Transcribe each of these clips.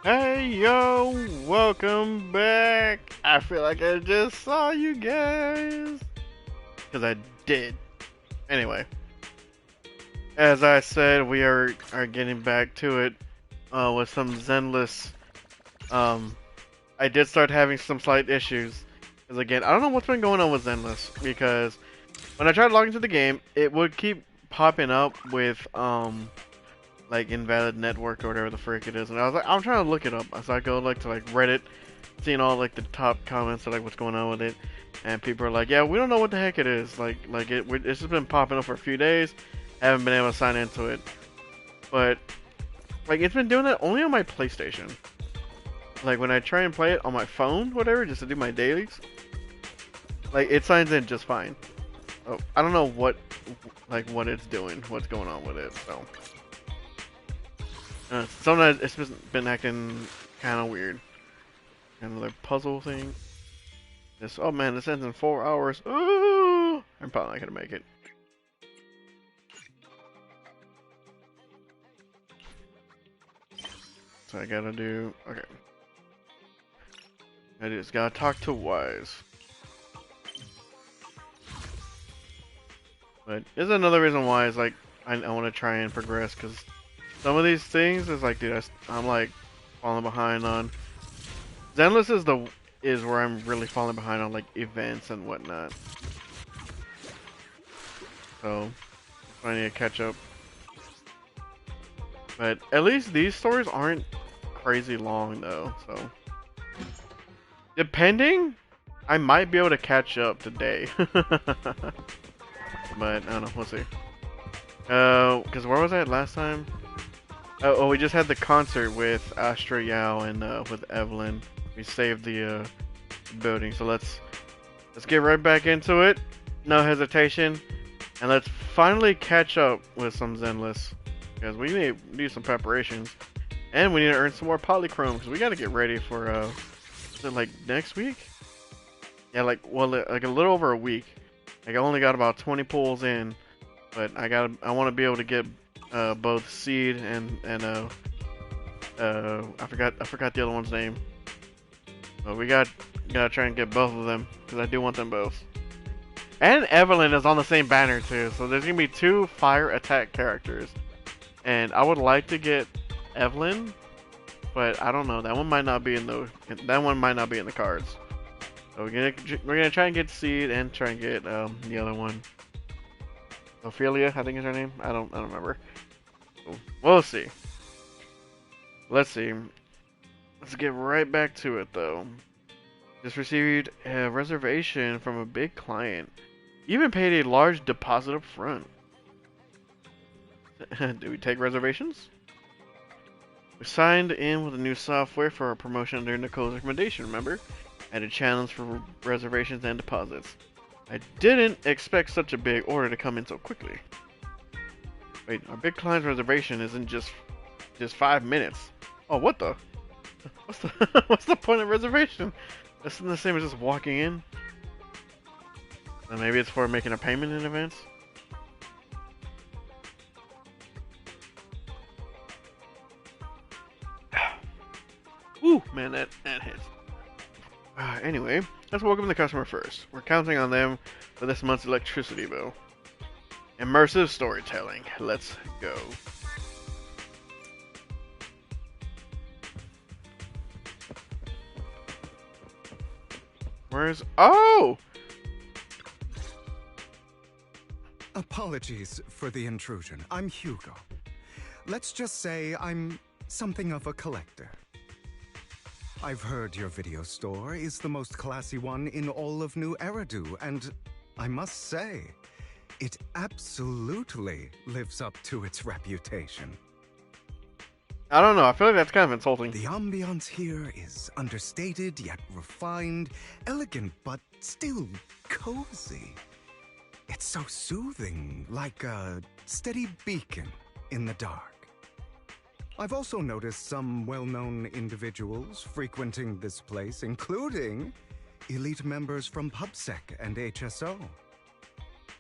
Hey yo, welcome back. I feel like I just saw you guys. Because I did. Anyway, as I said, we are getting back to it with some Zenless. Um, I did start having some slight issues. Because again, I don't know what's been going on with Zenless. Because when I tried logging into the game, it would keep popping up with like invalid network or whatever the frick it is. And I was like, I'm trying to look it up. So I go like to like Reddit, seeing all like the top comments of like what's going on with it, and people are like, yeah, we don't know what the heck it is. It's just been popping up for a few days. Haven't been able to sign into it, but like it's been doing that only on my PlayStation. Like when I try and play it on my phone, whatever, just to do my dailies, like it signs in just fine. Oh, I don't know what it's doing, what's going on with it. So sometimes it's just been acting kind of weird. Another puzzle thing. This, oh man, this ends in 4 hours. Ooh, I'm probably not gonna make it. So I gotta do, okay. I just gotta talk to Wise. But there's another reason why is like, I want to try and progress, because some of these things is like, dude, I'm like falling behind on. Zenless is where I'm really falling behind on like events and whatnot. So I need to catch up. But at least these stories aren't crazy long though, so depending, I might be able to catch up today. But I don't know, we'll see. Cause where was I at last time? Oh, we just had the concert with Astra Yao and with Evelyn. We saved the building, so let's get right back into it. No hesitation, and let's finally catch up with some Zenless, because we need some preparations, and we need to earn some more polychrome, because we got to get ready for is it like next week? Yeah, like like a little over a week. Like I only got about 20 pulls in, but I want to be able to get both seed and I forgot the other one's name. But we gotta try and get both of them, because I do want them both. And Evelyn is on the same banner too, so there's gonna be two fire attack characters. And I would like to get Evelyn, but I don't know. That one might not be in the cards. So we're gonna try and get seed and try and get the other one. Ophelia, I think is her name. I don't remember. We'll see. Let's see. Let's get right back to it though. Just received a reservation from a big client. Even paid a large deposit up front. Do we take reservations? We signed in with a new software for our promotion under Nicole's recommendation, remember? Added channels for reservations and deposits. I didn't expect such a big order to come in so quickly. Wait, our big client's reservation isn't just 5 minutes. Oh, what the? What's the what's the point of reservation? That's the same as just walking in. Maybe it's for making a payment in advance. Ooh, man, that hits. Anyway, let's welcome the customer first. We're counting on them for this month's electricity bill. Immersive storytelling. Let's go. Where's... Oh! Apologies for the intrusion. I'm Hugo. Let's just say I'm something of a collector. I've heard your video store is the most classy one in all of New Eridu, and I must say, it absolutely lives up to its reputation. I don't know, I feel like that's kind of insulting. The ambiance here is understated yet refined, elegant but still cozy. It's so soothing, like a steady beacon in the dark. I've also noticed some well-known individuals frequenting this place, including elite members from PubSec and HSO.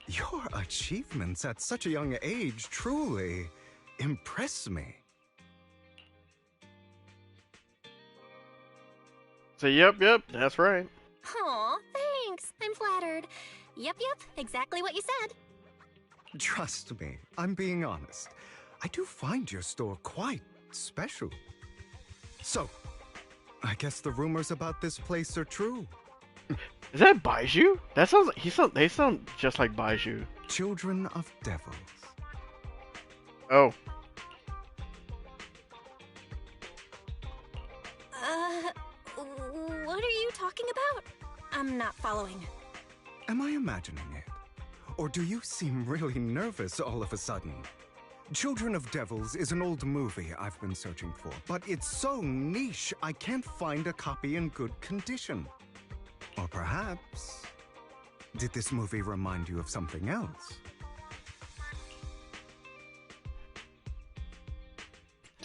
Your achievements at such a young age truly impress me. So yep, that's right. Aw, thanks. I'm flattered. Yep, exactly what you said. Trust me, I'm being honest. I do find your store quite special. So, I guess the rumors about this place are true. Is that Baiju? That sounds. They sound just like Baiju. Children of devils. Oh, What are you talking about? I'm not following. Am I imagining it? Or do you seem really nervous all of a sudden? Children of Devils is an old movie I've been searching for, but it's so niche I can't find a copy in good condition. Or perhaps, did this movie remind you of something else?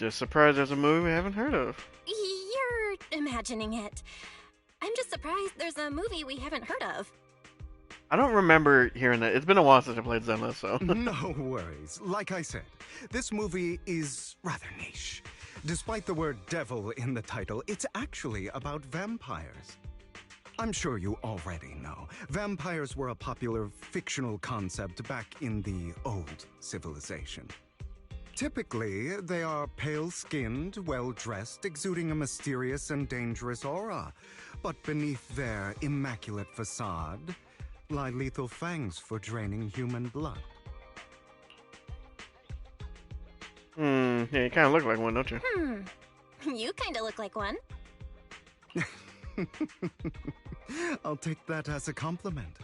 just surprised there's a movie I haven't heard of. You're imagining it. I'm just surprised there's a movie we haven't heard of. I don't remember hearing that. It's been a while since I played Zenless, so. No worries. Like I said, this movie is rather niche. Despite the word devil in the title, it's actually about vampires. I'm sure you already know. Vampires were a popular fictional concept back in the old civilization. Typically, they are pale-skinned, well-dressed, exuding a mysterious and dangerous aura. But beneath their immaculate facade lie lethal fangs for draining human blood. Yeah, you kind of look like one, don't you? You kinda look like one. I'll take that as a compliment.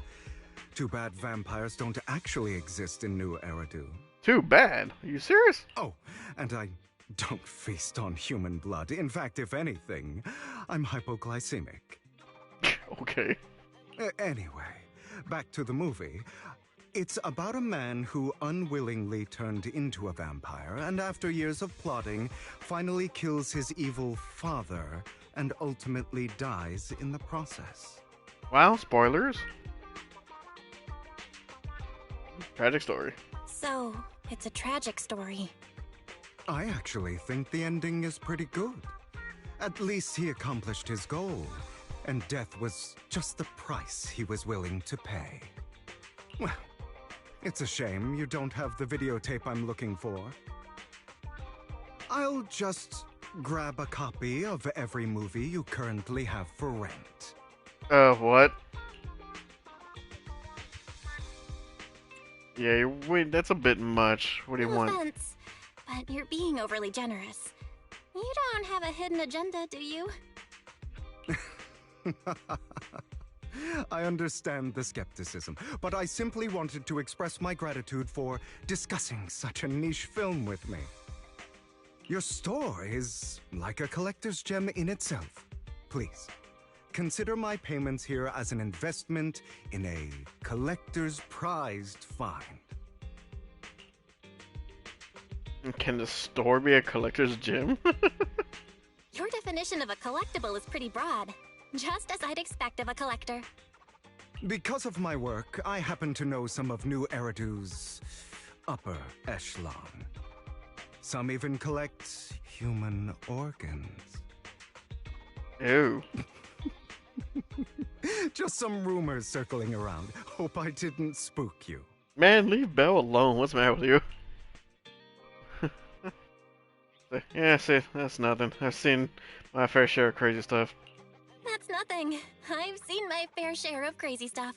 Too bad vampires don't actually exist in New Eridu. Too bad. Are you serious? Oh, and I don't feast on human blood. In fact, if anything, I'm hypoglycemic. Okay. Anyway, back to the movie. It's about a man who unwillingly turned into a vampire and after years of plotting, finally kills his evil father and ultimately dies in the process. Wow, spoilers. Tragic story. So, it's a tragic story. I actually think the ending is pretty good. At least he accomplished his goal, and death was just the price he was willing to pay. Well, it's a shame you don't have the videotape I'm looking for. I'll just grab a copy of every movie you currently have for rent. What? Yeah, wait, that's a bit much. What do you No want? offense, but you're being overly generous. You don't have a hidden agenda, do you? I understand the skepticism, but I simply wanted to express my gratitude for discussing such a niche film with me. Your store is like a collector's gem in itself. Please, consider my payments here as an investment in a collector's prized find. Can the store be a collector's gem? Your definition of a collectible is pretty broad. Just as I'd expect of a collector. Because of my work, I happen to know some of New Eridu's upper echelon. Some even collect human organs. Ew. Just some rumors circling around. Hope I didn't spook you. Man, leave Belle alone. What's the matter with you? Yeah, see, that's nothing. I've seen my fair share of crazy stuff. That's nothing. I've seen my fair share of crazy stuff.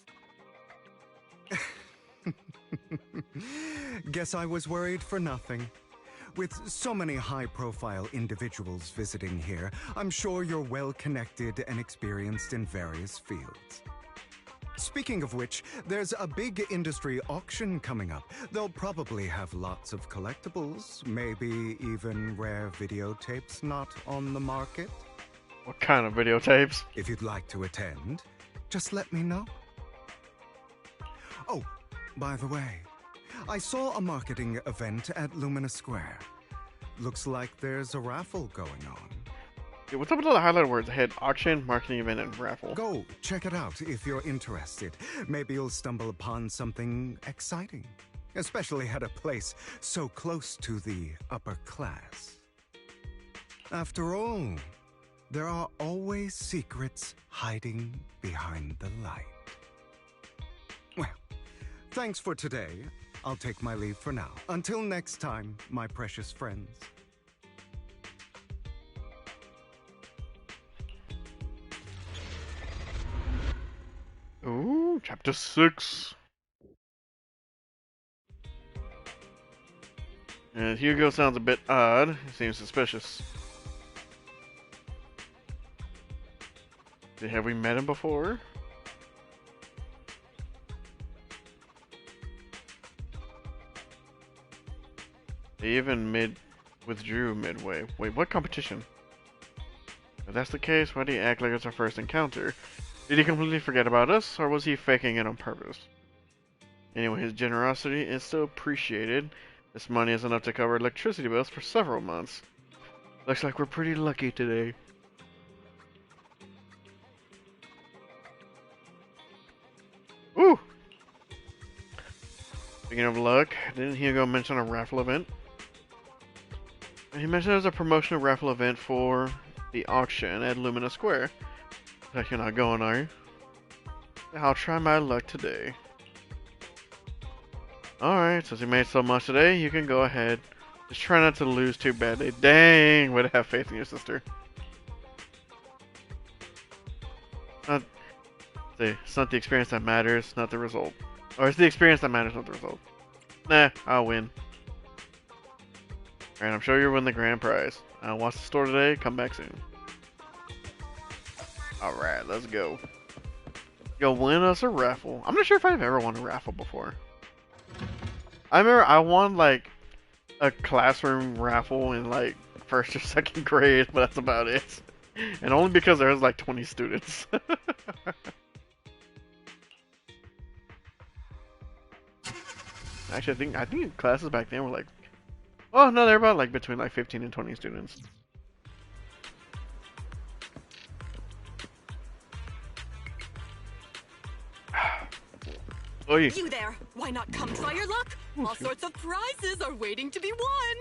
Guess I was worried for nothing. With so many high-profile individuals visiting here, I'm sure you're well-connected and experienced in various fields. Speaking of which, there's a big industry auction coming up. They'll probably have lots of collectibles, maybe even rare videotapes not on the market. What kind of videotapes? If you'd like to attend, just let me know. Oh, by the way, I saw a marketing event at Lumina Square. Looks like there's a raffle going on. Dude, what's up with all the highlighted words? Ahead, auction, marketing event, and raffle. Go, check it out if you're interested. Maybe you'll stumble upon something exciting, especially at a place so close to the upper class. After all, There are always secrets hiding behind the light. Well, thanks for today. I'll take my leave for now. Until next time, my precious friends. Ooh, chapter 6. And Hugo sounds a bit odd. He seems suspicious. Have we met him before? They even withdrew midway. Wait, what competition? If that's the case, why do you act like it's our first encounter? Did he completely forget about us, or was he faking it on purpose? Anyway, his generosity is still appreciated. This money is enough to cover electricity bills for several months. Looks like we're pretty lucky today. Ooh! Speaking of luck, didn't Hugo mention a raffle event? He mentioned there's a promotional raffle event for the auction at Lumina Square. Like you're not going, are you? I'll try my luck today. Alright, since you made so much today, you can go ahead. Just try not to lose too badly. Dang, way to have faith in your sister. It's not the experience that matters, not the result. Or it's the experience that matters, not the result. Nah, I'll win. Alright, I'm sure you'll win the grand prize. I'll watch the store today, come back soon. Alright, let's go. Go win us a raffle. I'm not sure if I've ever won a raffle before. I remember I won like a classroom raffle in like 1st or 2nd grade, but that's about it. And only because there was like 20 students. Actually, I think classes back then were like, oh no, they're about like between like 15 and 20 students. Oh, you there! Why not come try your luck? All sorts of prizes are waiting to be won.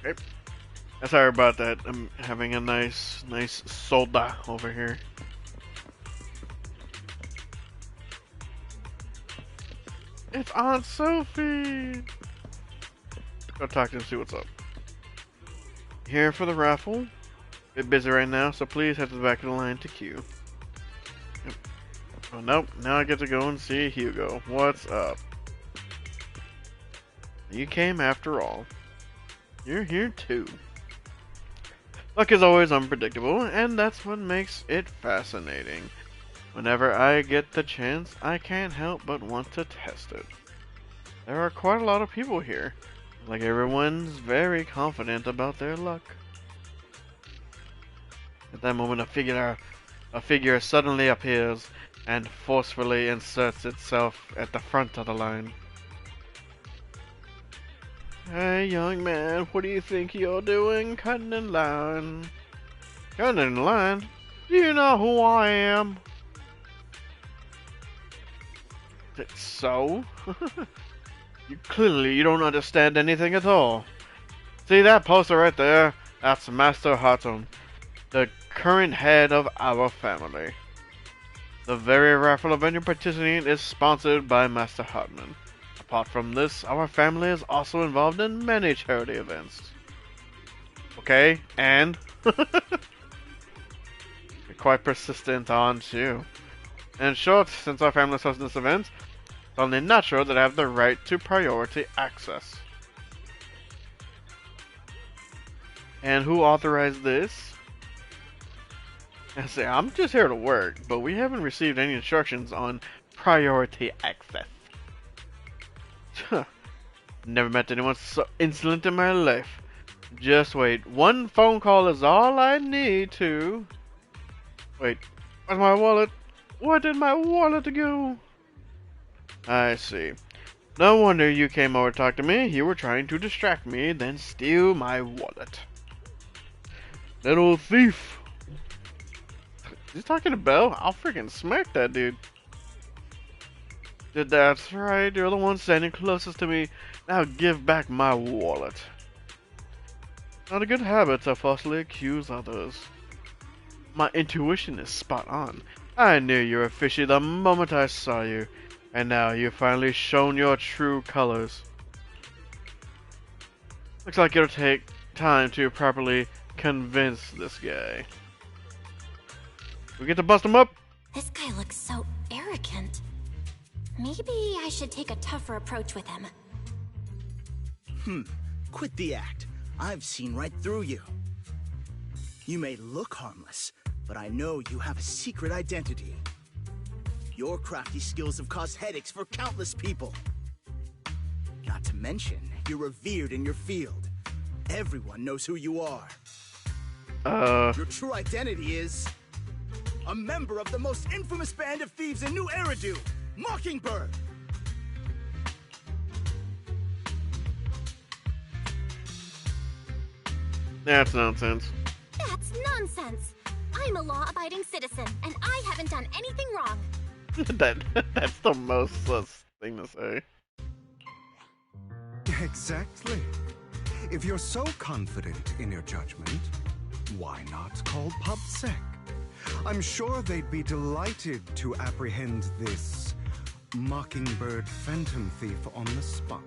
Okay. Sorry about that. I'm having a nice soda over here. It's Aunt Sophie! Go talk to him, see what's up. Here for the raffle. Bit busy right now, so please head to the back of the line to queue. Yep. Oh nope, now I get to go and see Hugo. What's up? You came after all. You're here too. Luck is always unpredictable, and that's what makes it fascinating. Whenever I get the chance, I can't help but want to test it. There are quite a lot of people here. Like everyone's very confident about their luck. At that moment, a figure suddenly appears and forcefully inserts itself at the front of the line. Hey, young man, what do you think you're doing cutting in line? Cutting in line? Do you know who I am? So? You don't understand anything at all. See that poster right there? That's Master Harton, the current head of our family. The very raffle event you're participating in is sponsored by Master Hartman. Apart from this, our family is also involved in many charity events. Okay, and? You're quite persistent, aren't you? In short, since our family is hosting this event, it's only natural that I have the right to priority access. And who authorized this? I say, I'm just here to work, but we haven't received any instructions on priority access. Never met anyone so insolent in my life. Just wait, one phone call is all I need to... Wait, where's my wallet? Where did my wallet go? I see. No wonder you came over to talk to me. You were trying to distract me, then steal my wallet. Little thief. Is he talking to Belle? I'll freaking smack that dude. That's right, you're the one standing closest to me. Now give back my wallet. Not a good habit to falsely accuse others. My intuition is spot on. I knew you were fishy the moment I saw you, and now you've finally shown your true colors. Looks like it'll take time to properly convince this guy. We get to bust him up? This guy looks so arrogant. Maybe I should take a tougher approach with him. Quit the act. I've seen right through you. You may look harmless, but I know you have a secret identity. Your crafty skills have caused headaches for countless people. Not to mention, you're revered in your field. Everyone knows who you are. Your true identity is a member of the most infamous band of thieves in New Eridu, Mockingbird. That's nonsense. That's nonsense. I'm a law-abiding citizen, and I haven't done anything wrong. That's the most sus thing to say. Exactly. If you're so confident in your judgment, why not call PubSec? I'm sure they'd be delighted to apprehend this Mockingbird Phantom Thief on the spot.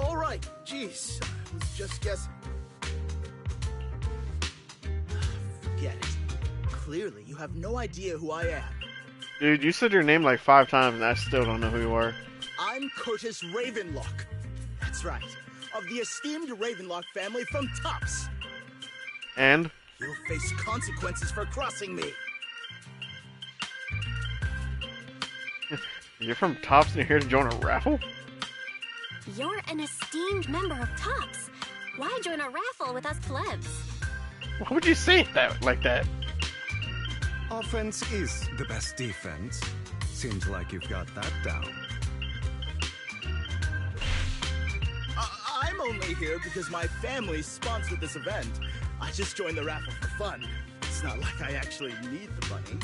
All right, jeez, I was just guessing. Forget it. Clearly, you have no idea who I am. Dude, you said your name like 5 times and I still don't know who you are. I'm Curtis Ravenlock. That's right, of the esteemed Ravenlock family from Tops. And? You'll face consequences for crossing me. You're from Tops and you're here to join a raffle? You're an esteemed member of Tops. Why join a raffle with us plebs? Why would you say that like that? Offense is the best defense. Seems like you've got that down. I'm only here because my family sponsored this event. I just joined the raffle for fun. It's not like I actually need the money.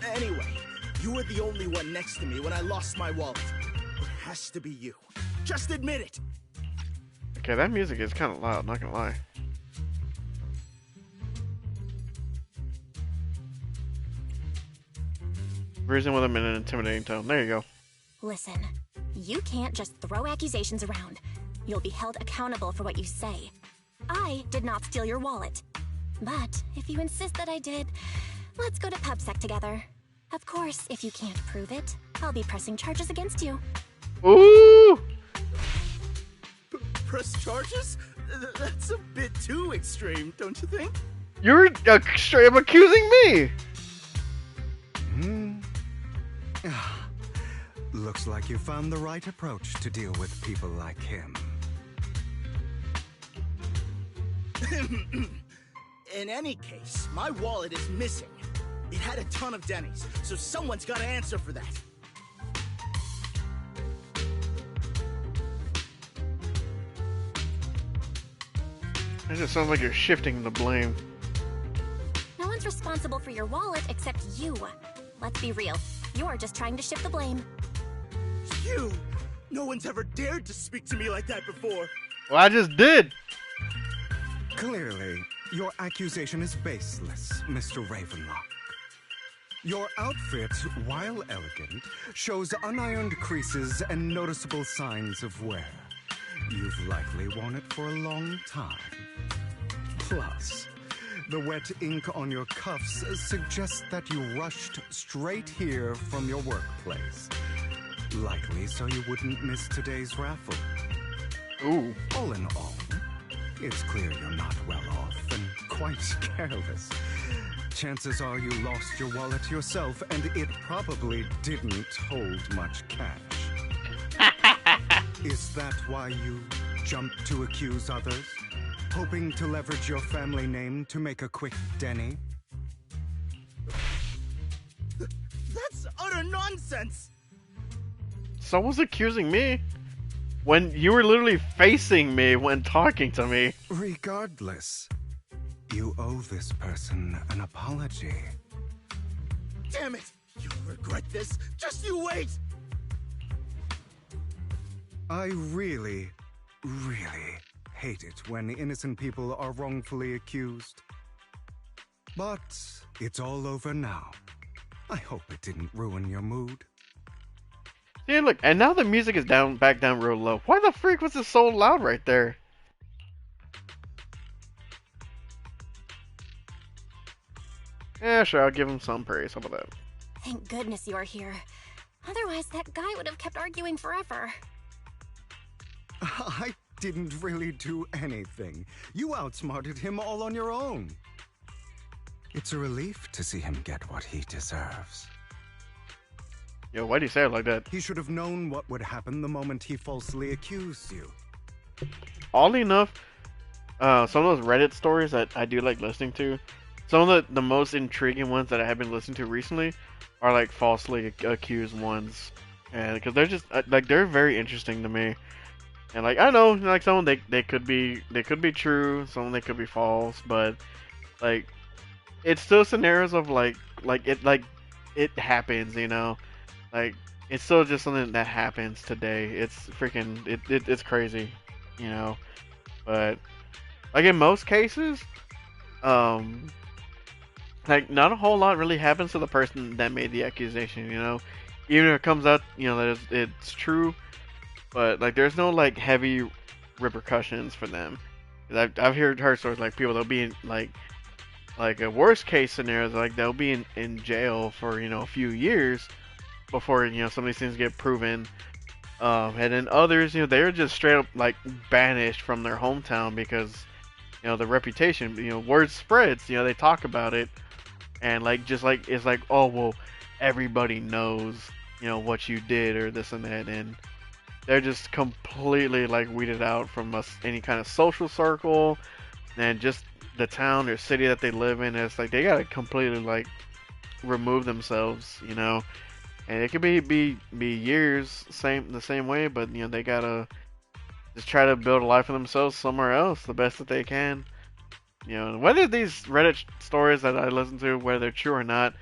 Anyway, you were the only one next to me when I lost my wallet. It has to be you. Just admit it. Okay, that music is kind of loud, not gonna lie. Reason with him in an intimidating tone. There you go. Listen, you can't just throw accusations around. You'll be held accountable for what you say. I did not steal your wallet. But if you insist that I did, let's go to PubSec together. Of course, if you can't prove it, I'll be pressing charges against you. Ooh! Press charges? That's a bit too extreme, don't you think? You're straight up accusing me! Looks like you found the right approach to deal with people like him. In any case, my wallet is missing. It had a ton of Denny's, so someone's got to answer for that. It just sounds like you're shifting the blame. No one's responsible for your wallet except you. Let's be real. You're just trying to shift the blame. You! No one's ever dared to speak to me like that before. Well, I just did! Clearly, your accusation is baseless, Mr. Ravenlock. Your outfit, while elegant, shows unironed creases and noticeable signs of wear. You've likely worn it for a long time. Plus, the wet ink on your cuffs suggests that you rushed straight here from your workplace. Likely so you wouldn't miss today's raffle. Ooh. All in all, it's clear you're not well off and quite careless. Chances are you lost your wallet yourself, and it probably didn't hold much cash. Is that why you jumped to accuse others? Hoping to leverage your family name to make a quick Denny? That's utter nonsense! Someone's accusing me when you were literally facing me when talking to me. Regardless, you owe this person an apology. Damn it! You regret this. Just you wait! I really, really hate it when innocent people are wrongfully accused. But it's all over now. I hope it didn't ruin your mood. Yeah, look, and now the music is back down real low. Why the freak was it so loud right there? Yeah, sure, I'll give him some praise. How about that? Thank goodness you're here. Otherwise, that guy would have kept arguing forever. I didn't really do anything. You outsmarted him all on your own. It's a relief to see him get what he deserves. Yo, why do you say it like that? He should have known what would happen the moment he falsely accused you. Oddly enough, some of those Reddit stories that I do like listening to, some of the most intriguing ones that I have been listening to recently are like falsely accused ones, and because they're just like they're very interesting to me. And like I know, like some of them they could be true, some of them they could be false, but like it's still scenarios of like it happens, you know, like it's still just something that happens today. It's freaking it's crazy, you know, but like in most cases, like not a whole lot really happens to the person that made the accusation, you know, even if it comes out, you know, that it's true. But like, there's no like heavy repercussions for them. I've heard stories like people they'll be in like a worst case scenario, like they'll be in jail for, you know, a few years before, you know, some of these things get proven. And then others, you know, they're just straight up like banished from their hometown because, you know, the reputation, you know, word spreads. You know, they talk about it, and like just like it's like, oh well, everybody knows, you know, what you did or this and that, and they're just completely like weeded out from any kind of social circle and just the town or city that they live in. It's like they gotta completely like remove themselves, you know. And it could be years the same way, but you know they gotta just try to build a life for themselves somewhere else the best that they can. You know, whether these Reddit stories that I listen to, whether they're true or not,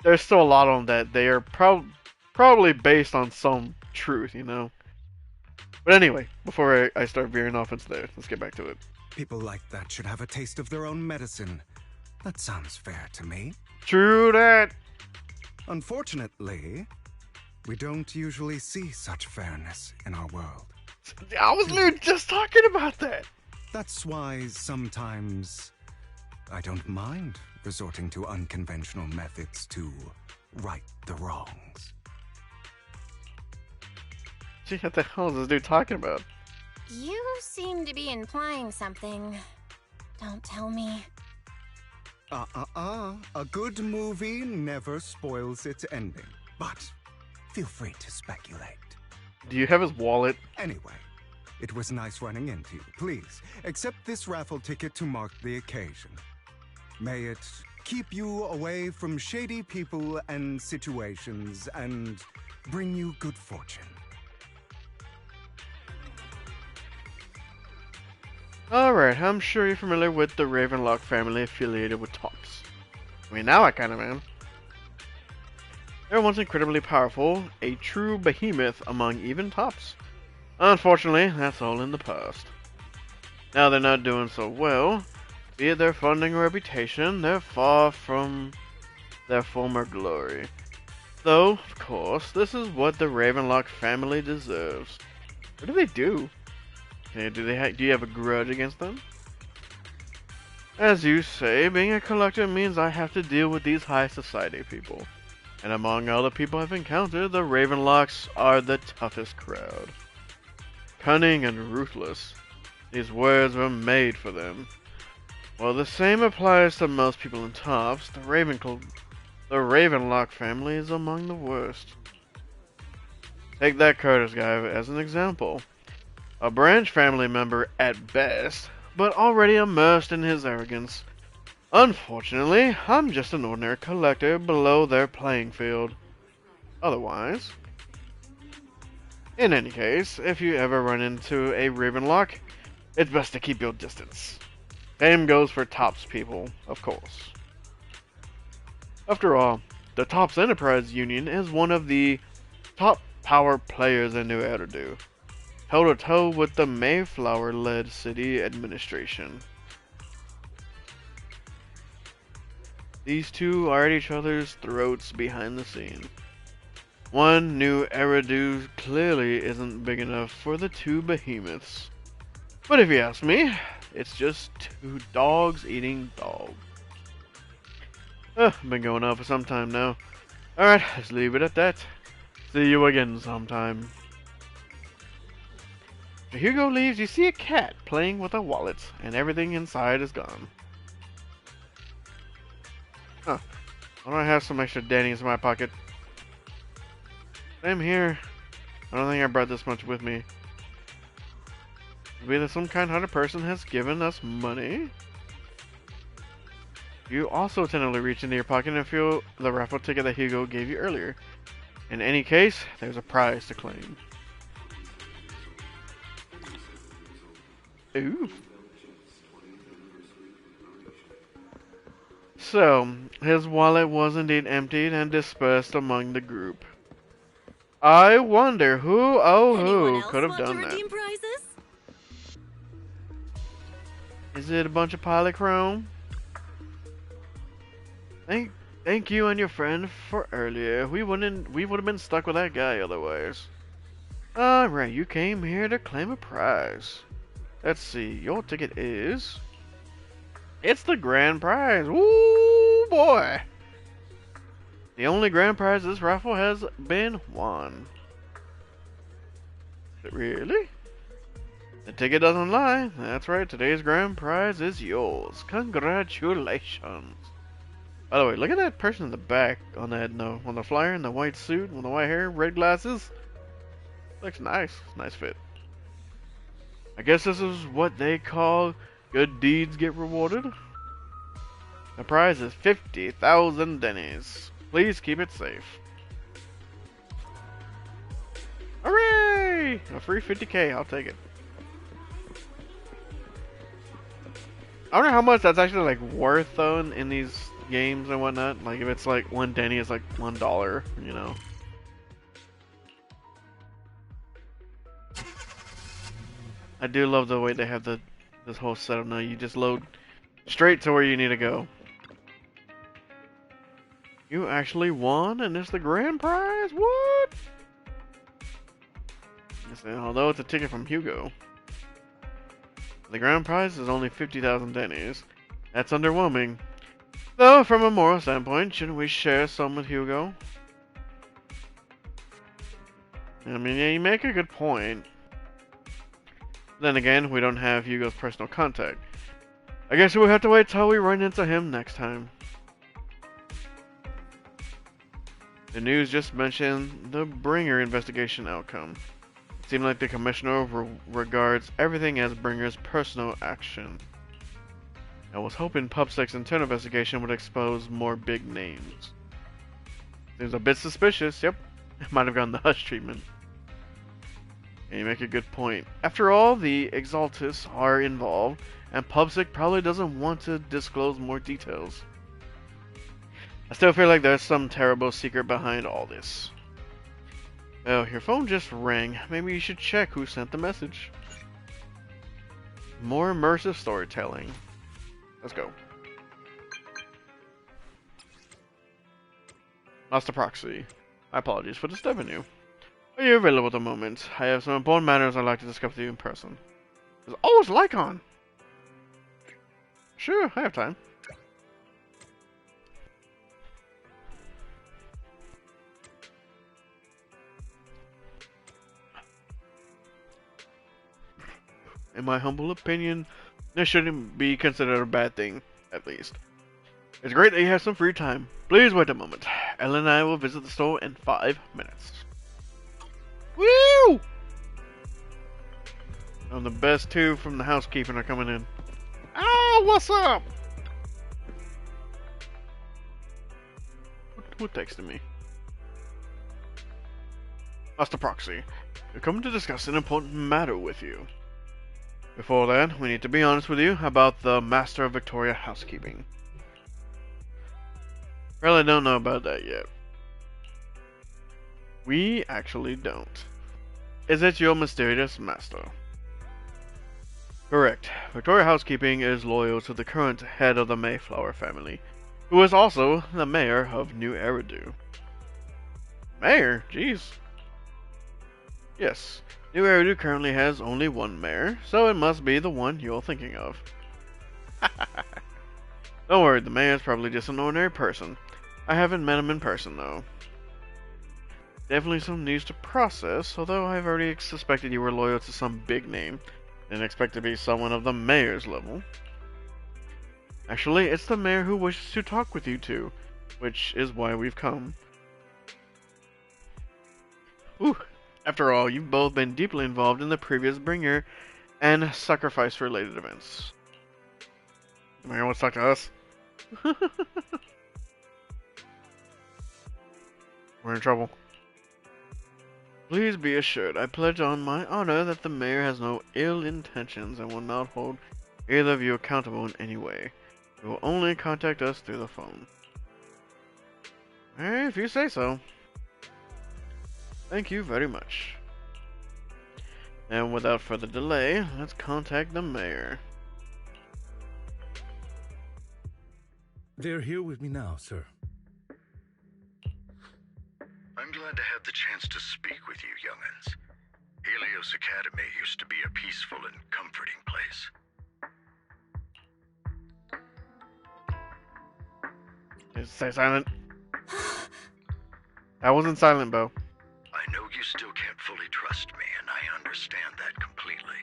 there's still a lot of them that they are probably based on some truth, you know. But anyway, before I start veering off into there, let's get back to it. People like that should have a taste of their own medicine. That sounds fair to me. True that. Unfortunately, we don't usually see such fairness in our world. I was literally just talking about that. That's why sometimes I don't mind resorting to unconventional methods to right the wrongs. Gee, what the hell is this dude talking about? You seem to be implying something. Don't tell me. A good movie never spoils its ending. But feel free to speculate. Do you have his wallet? Anyway, it was nice running into you. Please, accept this raffle ticket to mark the occasion. May it keep you away from shady people and situations and bring you good fortune. Alright, I'm sure you're familiar with the Ravenlock family affiliated with Tops. I mean, now I kind of am. They were once incredibly powerful, a true behemoth among even Tops. Unfortunately, that's all in the past. Now they're not doing so well. Be it their funding or reputation, they're far from their former glory. Though, of course, this is what the Ravenlock family deserves. What do they do? Okay, do you have a grudge against them? As you say, being a collector means I have to deal with these high society people. And among all the people I've encountered, the Ravenlocks are the toughest crowd. Cunning and ruthless. These words were made for them. While the same applies to most people in Tops, the Ravenlock family is among the worst. Take that Curtis guy as an example. A branch family member at best, but already immersed in his arrogance. Unfortunately, I'm just an ordinary collector below their playing field. Otherwise, in any case, if you ever run into a Ravenlock, it's best to keep your distance. Same goes for Tops people, of course. After all, the Tops Enterprise Union is one of the top power players in New Eridu, toe-to-toe with the Mayflower-led city administration. These two are at each other's throats behind the scene. One New Eridu clearly isn't big enough for the two behemoths. But if you ask me, it's just two dogs eating dog. Been going on for some time now. Alright, let's leave it at that. See you again sometime. When Hugo leaves, you see a cat playing with a wallet, and everything inside is gone. Huh. Why don't I have some extra Denny's in my pocket? Same here. I don't think I brought this much with me. Maybe that some kind-hearted person has given us money. You also tentatively reach into your pocket and feel the raffle ticket that Hugo gave you earlier. In any case, there's a prize to claim. Ooh. So, his wallet was indeed emptied and dispersed among the group. I wonder who, who could have done that? Prizes? Is it a bunch of polychrome? Thank you and your friend for earlier. We would have been stuck with that guy otherwise. Alright, you came here to claim a prize. Let's see, your ticket is... It's the grand prize! Woo boy! The only grand prize this raffle has been won. Really? The ticket doesn't lie. That's right, today's grand prize is yours. Congratulations! By the way, look at that person in the back on the flyer in the white suit with the white hair, red glasses. Looks nice. Nice fit. I guess this is what they call good deeds get rewarded. The prize is 50,000 Denny's. Please keep it safe. Hooray! A free 50k, I'll take it. I wonder how much that's actually like worth though in these games and whatnot. Like if it's like one Denny is like $1, you know. I do love the way they have this whole setup now. You just load straight to where you need to go. You actually won, and it's the grand prize? What? Although it's a ticket from Hugo, the grand prize is only 50,000 Denny's. That's underwhelming. Though, from a moral standpoint, shouldn't we share some with Hugo? I mean, yeah, you make a good point. Then again, we don't have Hugo's personal contact. I guess we'll have to wait till we run into him next time. The news just mentioned the Bringer investigation outcome. It seemed like the commissioner regards everything as Bringer's personal action. I was hoping PubSec's internal investigation would expose more big names. Seems a bit suspicious, yep. It might have gotten the hush treatment. And you make a good point. After all, the Exaltus are involved, and PubSec probably doesn't want to disclose more details. I still feel like there's some terrible secret behind all this. Oh, your phone just rang. Maybe you should check who sent the message. More immersive storytelling. Let's go. Lost the proxy. My apologies for disturbing you. Are you available at the moment? I have some important matters I'd like to discuss with you in person. Oh, it's Lycaon! Sure, I have time. In my humble opinion, this shouldn't be considered a bad thing, at least. It's great that you have some free time. Please wait a moment. Ellen and I will visit the store in 5 minutes. Woo! And the best two from the housekeeping are coming in. Oh, what's up? Who texted me? Master Proxy. We're coming to discuss an important matter with you. Before that, we need to be honest with you about the Master of Victoria housekeeping. Really don't know about that yet. We actually don't. Is it your mysterious master? Correct. Victoria Housekeeping is loyal to the current head of the Mayflower family, who is also the mayor of New Eridu. Mayor? Jeez. Yes. New Eridu currently has only one mayor, so it must be the one you're thinking of. Don't worry, the mayor's probably just an ordinary person. I haven't met him in person, though. Definitely some news to process, although I've already suspected you were loyal to some big name. Didn't expect to be someone of the mayor's level. Actually, it's the mayor who wishes to talk with you two, which is why we've come. Whew. After all, you've both been deeply involved in the previous Bringer and sacrifice-related events. The mayor wants to talk to us. We're in trouble. Please be assured, I pledge on my honor that the mayor has no ill intentions and will not hold either of you accountable in any way. He will only contact us through the phone. Alright, if you say so. Thank you very much. And without further delay, let's contact the mayor. They're here with me now, sir. I'm glad to have the chance to speak with you, young'uns. Helios Academy used to be a peaceful and comforting place. Stay silent. That wasn't silent, Bo. I know you still can't fully trust me, and I understand that completely.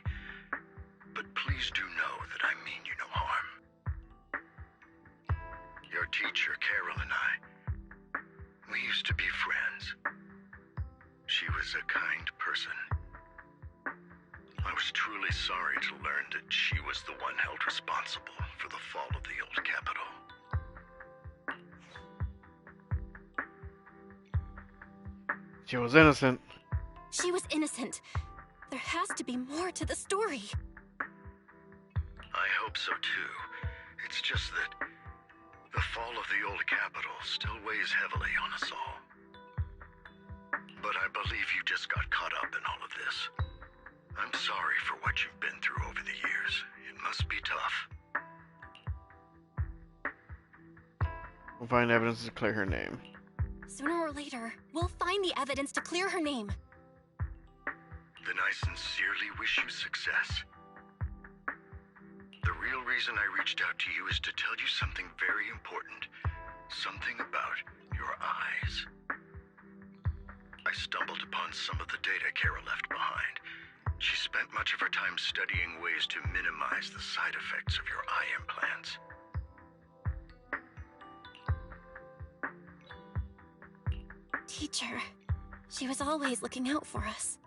But please do know that I mean you no harm. Your teacher, Carol, and we used to be friends. She was a kind person. I was truly sorry to learn that she was the one held responsible for the fall of the old capital. She was innocent. She was innocent. There has to be more to the story. I hope so too. It's just that the fall of the old capital still weighs heavily on us all. But I believe you just got caught up in all of this. I'm sorry for what you've been through over the years. It must be tough. We'll find evidence to clear her name. Sooner or later, we'll find the evidence to clear her name. Then I sincerely wish you success. The real reason I reached out to you is to tell you something very important. Something about your eyes. I stumbled upon some of the data Kara left behind. She spent much of her time studying ways to minimize the side effects of your eye implants. Teacher, she was always looking out for us.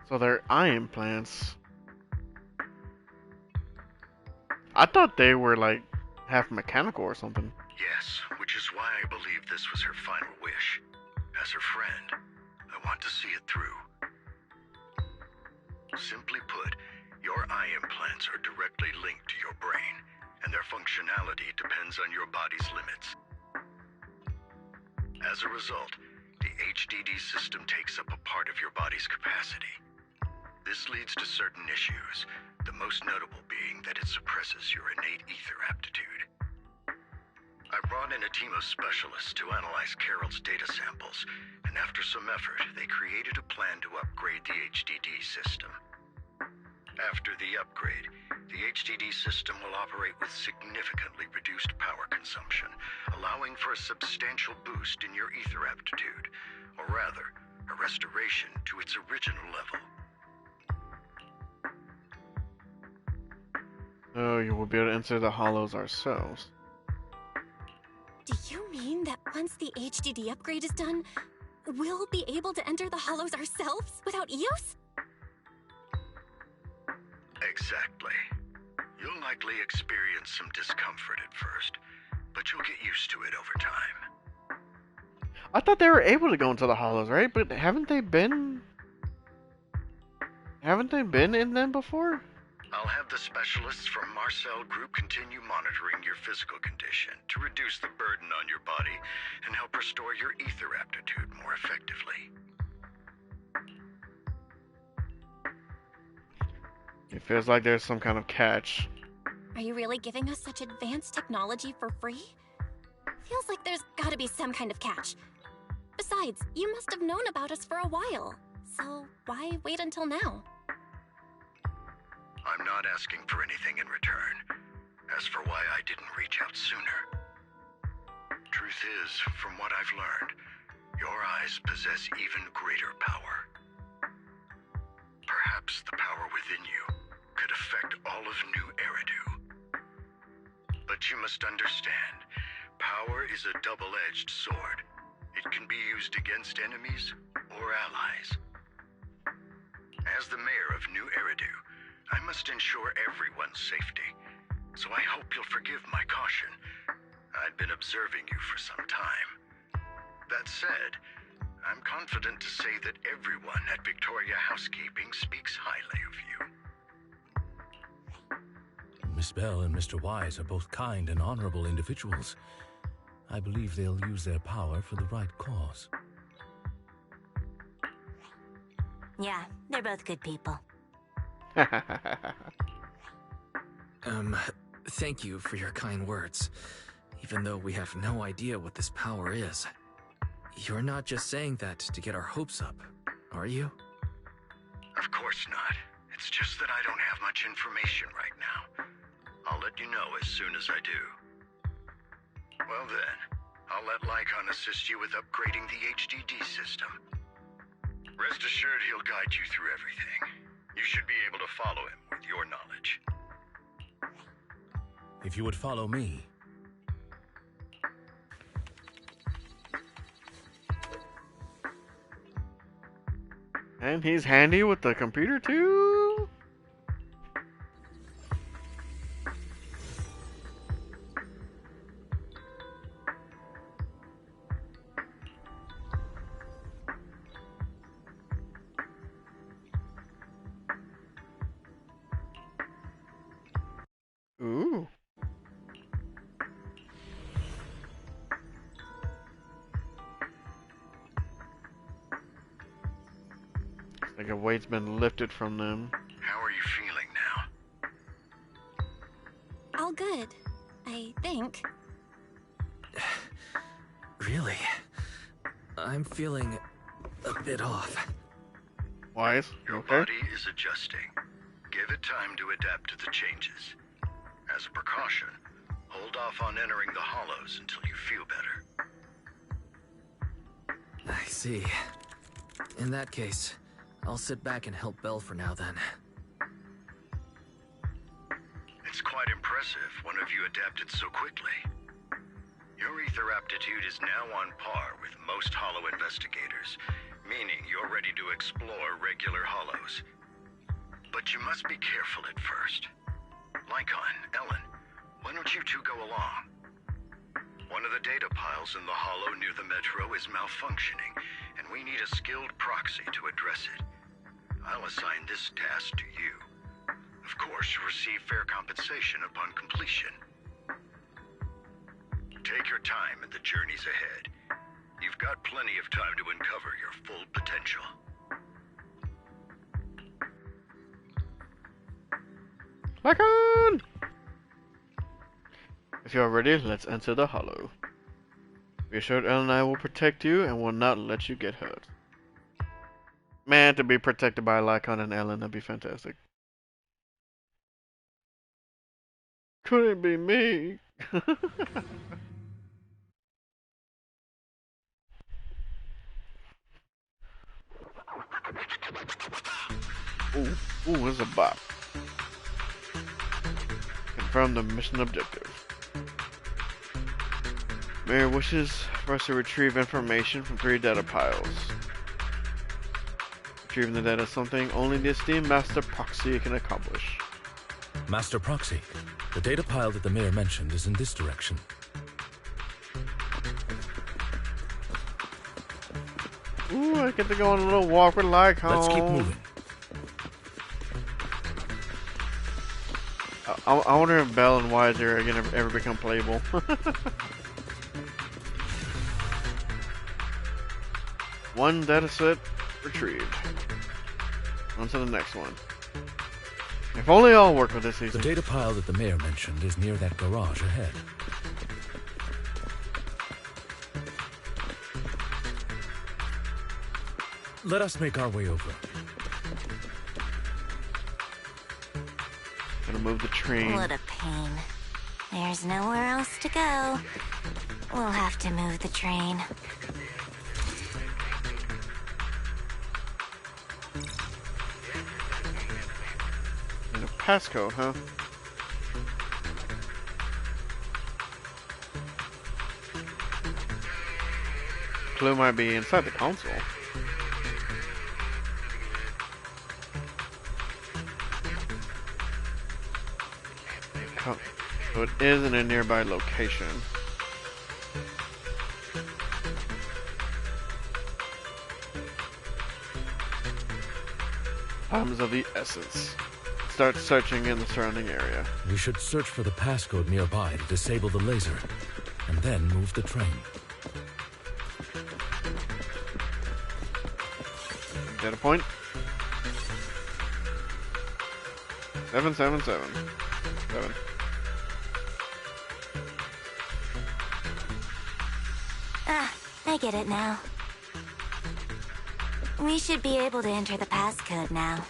So they're eye implants. I thought they were like half mechanical or something. Yes, which is why I believe this was her final wish. As her friend, I want to see it through. Simply put, your eye implants are directly linked to your brain, and their functionality depends on your body's limits. As a result, the HDD system takes up a part of your body's capacity. This leads to certain issues, the most notable being that it suppresses your innate ether aptitude. I brought in a team of specialists to analyze Carol's data samples, and after some effort, they created a plan to upgrade the HDD system. After the upgrade, the HDD system will operate with significantly reduced power consumption, allowing for a substantial boost in your ether aptitude, or rather, a restoration to its original level. Oh, you will be able to enter the hollows ourselves. Do you mean that once the HDD upgrade is done, we'll be able to enter the hollows ourselves without EOS? Exactly. You'll likely experience some discomfort at first, but you'll get used to it over time. I thought they were able to go into the hollows, right? But haven't they been in them before? I'll have the specialists from Marcel Group continue monitoring your physical condition to reduce the burden on your body and help restore your ether aptitude more effectively. It feels like there's some kind of catch. Are you really giving us such advanced technology for free? Feels like there's gotta be some kind of catch. Besides, you must have known about us for a while. So why wait until now? I'm not asking for anything in return. As for why I didn't reach out sooner. Truth is, from what I've learned, your eyes possess even greater power. Perhaps the power within you could affect all of New Eridu. But you must understand, power is a double-edged sword. It can be used against enemies or allies. As the mayor of New Eridu, I must ensure everyone's safety, so I hope you'll forgive my caution. I'd been observing you for some time. That said, I'm confident to say that everyone at Victoria Housekeeping speaks highly of you. Miss Bell and Mr. Wise are both kind and honorable individuals. I believe they'll use their power for the right cause. Yeah, they're both good people. Thank you for your kind words. Even though we have no idea what this power is. You're not just saying that to get our hopes up, are you? Of course not. It's just that I don't have much information right now. I'll let you know as soon as I do. Well then, I'll let Lycaon assist you with upgrading the HDD system. Rest assured he'll guide you through everything. You should be able to follow him with your knowledge. If you would follow me. And he's handy with the computer too? Ooh. Like a weight's been lifted from them. How are you feeling now? All good, I think. Really? I'm feeling a bit off. Wise? Your Okay. body is adjusting. Give it time to adapt to the changes. As a precaution, hold off on entering the hollows until you feel better. I see. In that case, I'll sit back and help Belle for now then. It's quite impressive one of you adapted so quickly. Your ether aptitude is now on par with most hollow investigators, meaning you're ready to explore regular hollows. But you must be careful at first. Lycaon, Ellen, why don't you two go along? One of the data piles in the hollow near the metro is malfunctioning, and we need a skilled proxy to address it. I'll assign this task to you. Of course, you'll receive fair compensation upon completion. Take your time in the journeys ahead. You've got plenty of time to uncover your full potential. Lycaon! If you are ready, let's enter the hollow. Be assured Ellen and I will protect you and will not let you get hurt. Man, to be protected by Lycaon and Ellen, that'd be fantastic. Couldn't be me. Ooh, there's a bop. Confirm the mission objective. Mayor wishes for us to retrieve information from 3 data piles. Retrieving the data is something only the esteemed Master Proxy can accomplish. Master Proxy, the data pile that the mayor mentioned is in this direction. Ooh, I get to go on a little walk with Lycaon. Let's keep moving. I wonder if Bell and Wise are gonna ever become playable. One data set retrieved. On to the next one. If only I'll work with this season. The data pile that the mayor mentioned is near that garage ahead. Let us make our way over. Gonna move the train. What a pain. There's nowhere else to go. We'll have to move the train. And a passcode, huh? Clue might be inside the console. So it is in a nearby location. Time is of the essence. Start searching in the surrounding area. We should search for the passcode nearby to disable the laser, and then move the train. Data point. 777. 7. I get it now. We should be able to enter the passcode now.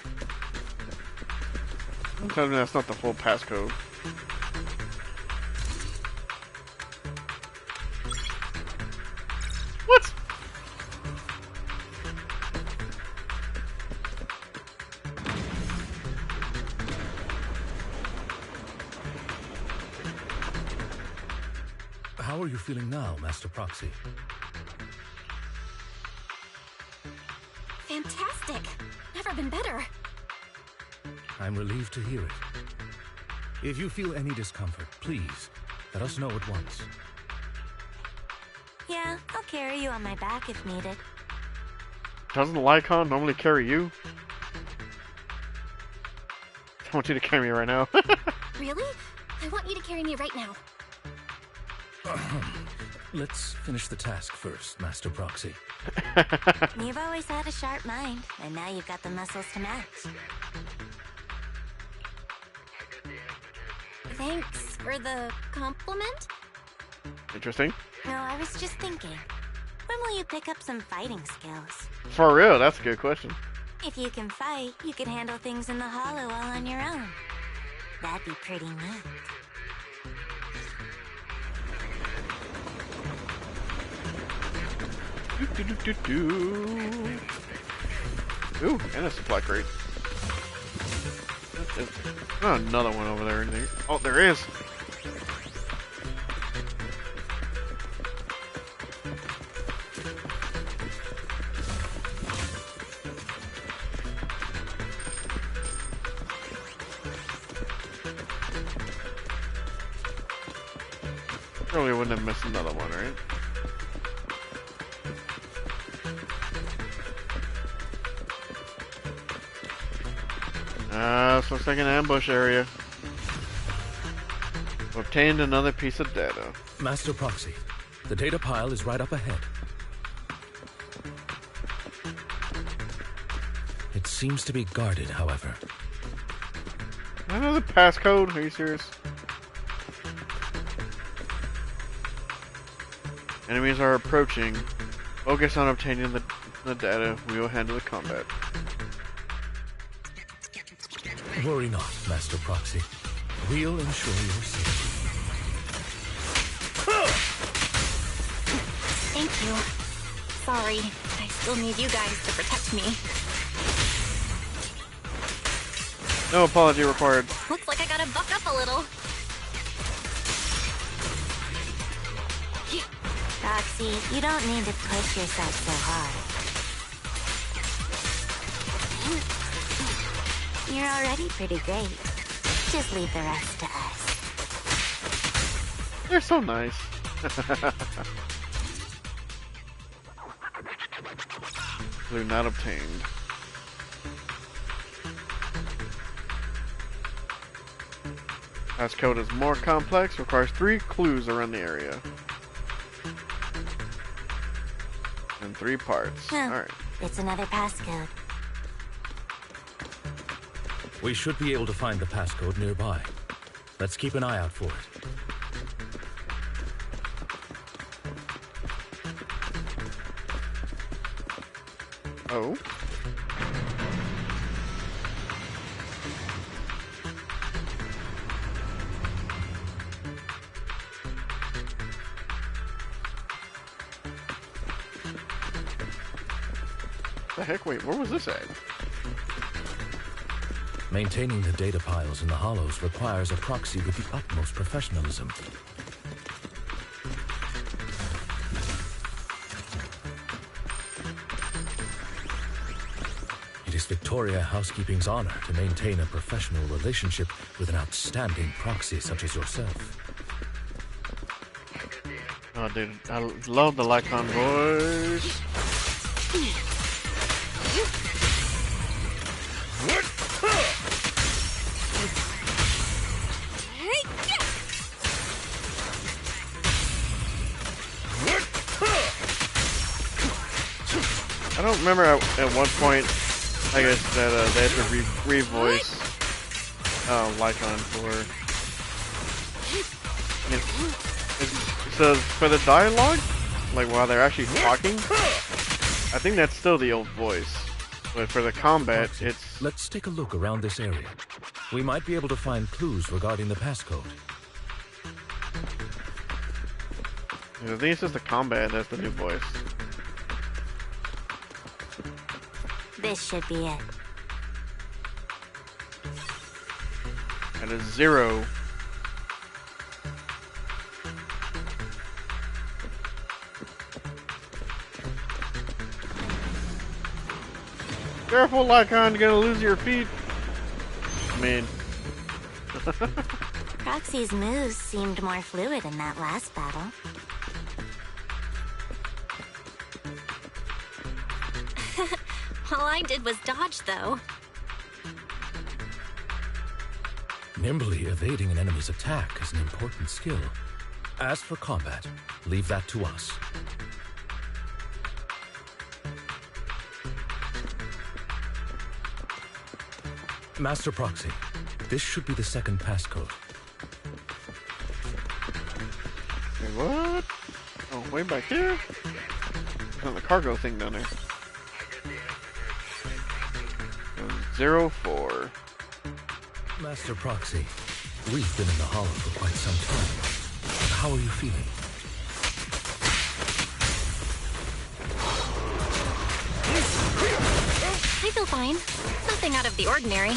Don't tell me that's not the full passcode. What? How are you feeling now, Master Proxy? Fantastic! Never been better. I'm relieved to hear it. If you feel any discomfort, please, let us know at once. Yeah, I'll carry you on my back if needed. Doesn't Lycaon normally carry you? I want you to carry me right now. Really? I want you to carry me right now. Let's finish the task first, Master Proxy. You've always had a sharp mind, and now you've got the muscles to match. Thanks for the compliment. Interesting. No, I was just thinking. When will you pick up some fighting skills? For real, that's a good question. If you can fight, you can handle things in the hollow all on your own. That'd be pretty neat. Ooh, and a supply crate. Not another one over there. Oh, there is. Probably wouldn't have missed another one, right? So it's like an ambush area. Obtained another piece of data. Master Proxy, the data pile is right up ahead. It seems to be guarded, however. Another passcode? Are you serious? Enemies are approaching. Focus on obtaining the data. We will handle the combat. Worry not, Master Proxy. We'll ensure your safety. Thank you. Sorry, I still need you guys to protect me. No apology required. Looks like I gotta buck up a little. Roxy, you don't need to push yourself so hard. You're already pretty great. Just leave the rest to us. They're so nice. Clue not obtained. Passcode is more complex, requires 3 clues around the area. And 3 parts. Huh. Alright. It's another passcode. We should be able to find the passcode nearby. Let's keep an eye out for it. Oh. The heck, wait, where was this at? Maintaining the data piles in the hollows requires a proxy with the utmost professionalism. It is Victoria Housekeeping's honor to maintain a professional relationship with an outstanding proxy such as yourself. Oh, dude, I love the Lycaon voice. I don't remember at what point, I guess, that they had to revoice Lycaon for. So for the dialogue, like while they're actually talking, I think that's still the old voice. But for the combat, it's... Let's take a look around this area. We might be able to find clues regarding the passcode. I think it's just the combat that's the new voice. This should be it. That is 0. Careful, Lycaon, you're gonna lose your feet. I mean... Proxy's moves seemed more fluid in that last battle. All I did was dodge, though. Nimbly evading an enemy's attack is an important skill. As for combat, leave that to us. Master Proxy, this should be the second passcode. Wait, what? Oh, way back here? There's on the cargo thing down there. 04. Master Proxy, we've been in the Hollow for quite some time. How are you feeling? I feel fine. Nothing out of the ordinary.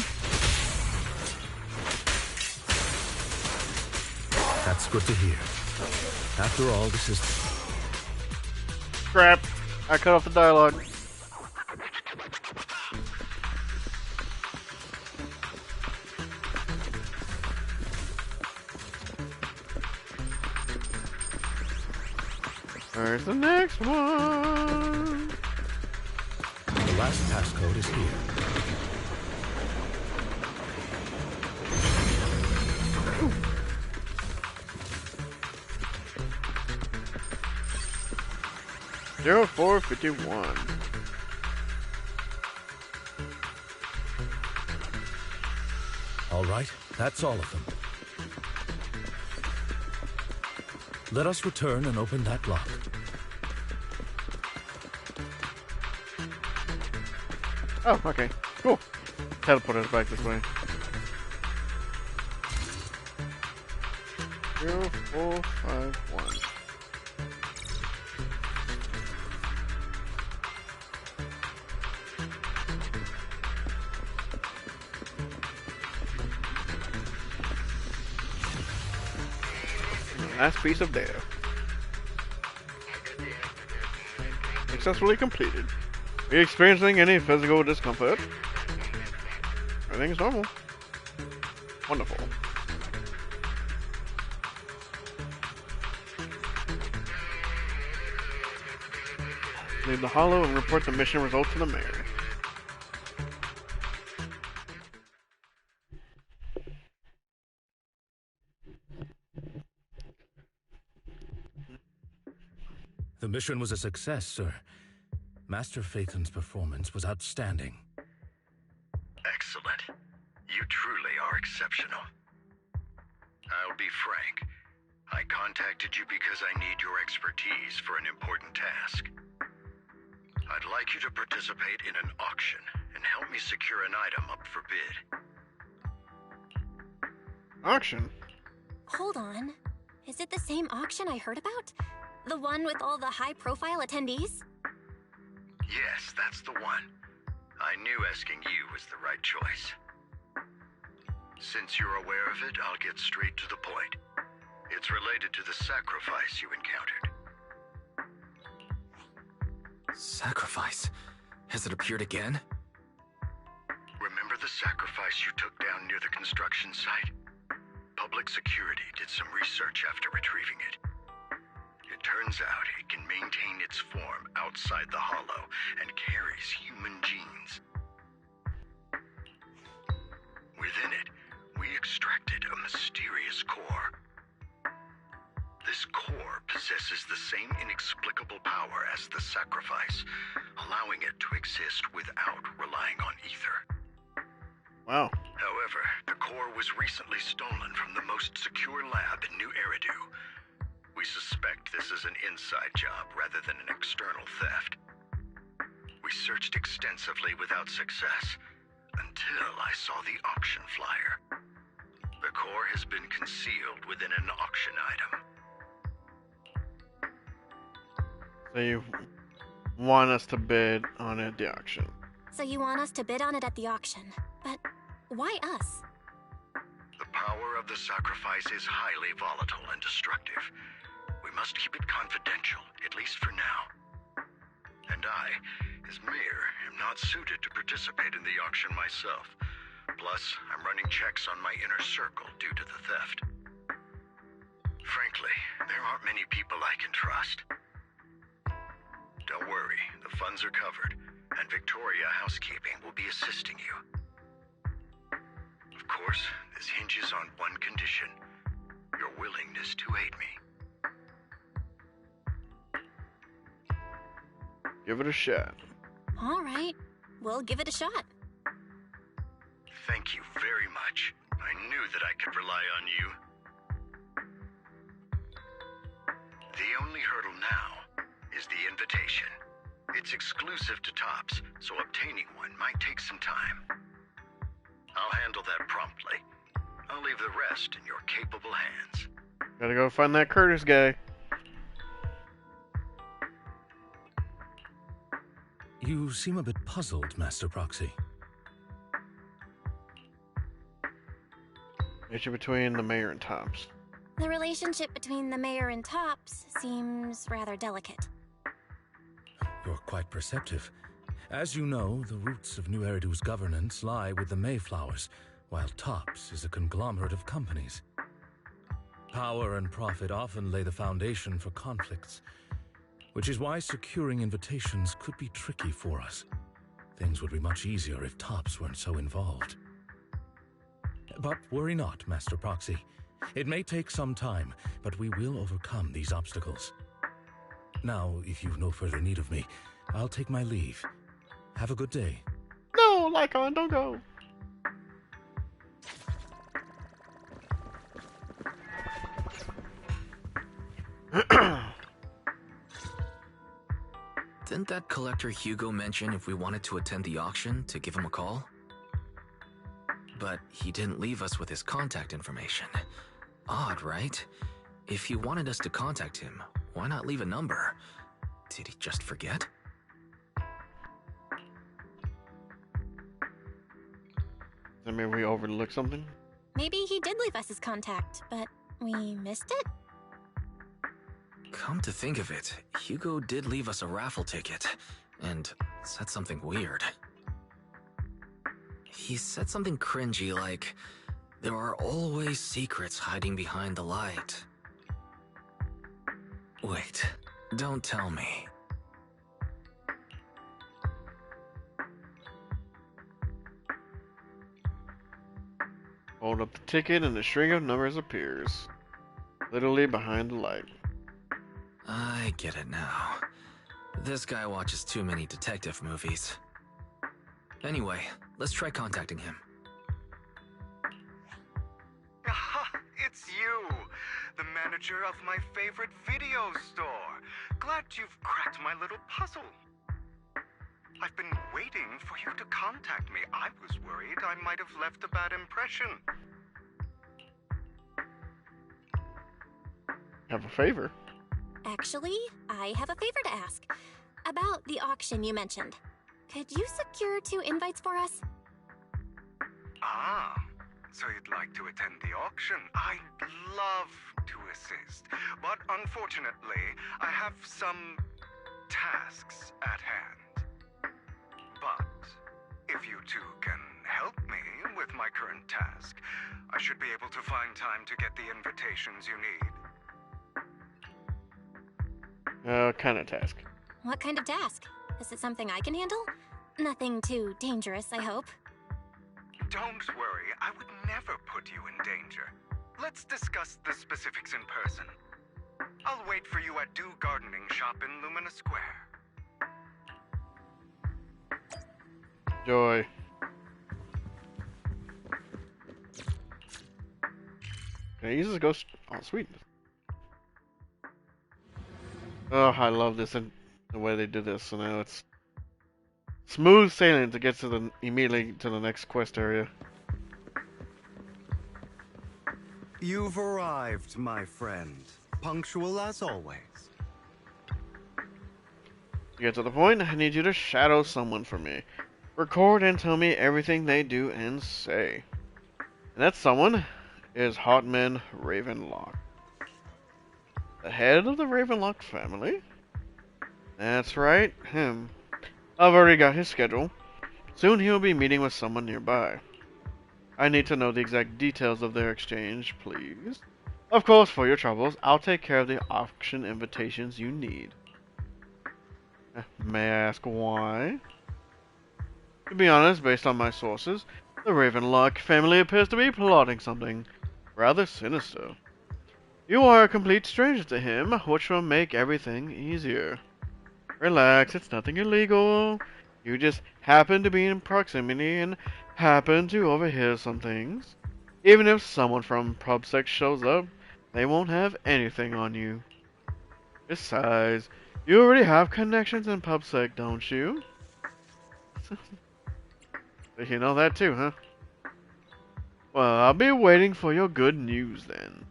That's good to hear. After all, this is... Crap! I cut off the dialogue. Where's the next one? The last passcode is here. Ooh. 0451. All right, that's all of them. Let us return and open that lock. Oh, okay. Cool. Teleport us back this way. 0451. Last piece of data. Successfully completed. Are you experiencing any physical discomfort? Everything's normal. Wonderful. Leave the hollow and report the mission results to the mayor. mission was a success, sir. Master Phaeton's performance was outstanding. Excellent. You truly are exceptional. I'll be frank. I contacted you because I need your expertise for an important task. I'd like you to participate in an auction and help me secure an item up for bid. Auction? Hold on. Is it the same auction I heard about? The one with all the high-profile attendees? Yes, that's the one. I knew asking you was the right choice. Since you're aware of it, I'll get straight to the point. It's related to the sacrifice you encountered. Sacrifice? Has it appeared again? Remember the sacrifice you took down near the construction site? Public security did some research after retrieving it. It turns out it can maintain its form outside the hollow and carries human genes. Within it, we extracted a mysterious core. This core possesses the same inexplicable power as the sacrifice, allowing it to exist without relying on ether. Wow. However, the core was recently stolen from the most secure lab in New Eridu. We suspect this is an inside job rather than an external theft. We searched extensively without success until I saw the auction flyer. The core has been concealed within an auction item. So you want us to bid on it at the auction? So you want us to bid on it at the auction. But why us? The power of the sacrifice is highly volatile and destructive. We must keep it confidential, at least for now. And I, as mayor, am not suited to participate in the auction myself. Plus, I'm running checks on my inner circle due to the theft. Frankly, there aren't many people I can trust. Don't worry, the funds are covered, and Victoria Housekeeping will be assisting you. Of course, this hinges on one condition: your willingness to aid me. Give it a shot. All right, we'll give it a shot. Thank you very much. I knew that I could rely on you. The only hurdle now is the invitation. It's exclusive to Tops, so obtaining one might take some time. I'll handle that promptly. I'll leave the rest in your capable hands. Gotta go find that Curtis guy. You seem a bit puzzled, Master Proxy. Issue between the mayor and Tops. The relationship between the mayor and Tops seems rather delicate. You're quite perceptive. As you know, the roots of New Eridu's governance lie with the Mayflowers, while Tops is a conglomerate of companies. Power and profit often lay the foundation for conflicts, which is why securing invitations could be tricky for us. Things would be much easier if Tops weren't so involved. But worry not, Master Proxy. It may take some time, but we will overcome these obstacles. Now, if you've no further need of me, I'll take my leave. Have a good day. No, Lycaon, don't go. Didn't that collector Hugo mention if we wanted to attend the auction to give him a call? But he didn't leave us with his contact information. Odd, right? If he wanted us to contact him, why not leave a number? Did he just forget? Then maybe we overlooked something? Maybe he did leave us his contact, but we missed it? Come to think of it, Hugo did leave us a raffle ticket, and said something weird. He said something cringy like, "There are always secrets hiding behind the light." Wait, don't tell me. Hold up the ticket and a string of numbers appears. Literally behind the light. I get it now. This guy watches too many detective movies. Anyway, let's try contacting him. It's you, the manager of my favorite video store. Glad you've cracked my little puzzle. I've been waiting for you to contact me. I was worried I might have left a bad impression. Have a favor? Actually, I have a favor to ask. About the auction you mentioned. Could you secure 2 invites for us? Ah, so you'd like to attend the auction? I'd love to assist, but unfortunately, I have some tasks at hand. But if you two can help me with my current task, I should be able to find time to get the invitations you need. Kind of task. What kind of task? Is it something I can handle? Nothing too dangerous, I hope. Don't worry, I would never put you in danger. Let's discuss the specifics in person. I'll wait for you at Do Gardening Shop in Lumina Square. Joy. Can I use this ghost? Oh, sweet. Oh, I love this and the way they did this. So now it's smooth sailing to get to immediately to the next quest area. You've arrived, my friend. Punctual as always. To get to the point, I need you to shadow someone for me. Record and tell me everything they do and say. And that someone is Hotman Ravenlock. The head of the Ravenlock family? That's right, him. I've already got his schedule. Soon he'll be meeting with someone nearby. I need to know the exact details of their exchange, please. Of course, for your troubles, I'll take care of the auction invitations you need. May I ask why? To be honest, based on my sources, the Ravenlock family appears to be plotting something rather sinister. You are a complete stranger to him, which will make everything easier. Relax, it's nothing illegal. You just happen to be in proximity and happen to overhear some things. Even if someone from PubSec shows up, they won't have anything on you. Besides, you already have connections in PubSec, don't you? You know that too, huh? Well, I'll be waiting for your good news then.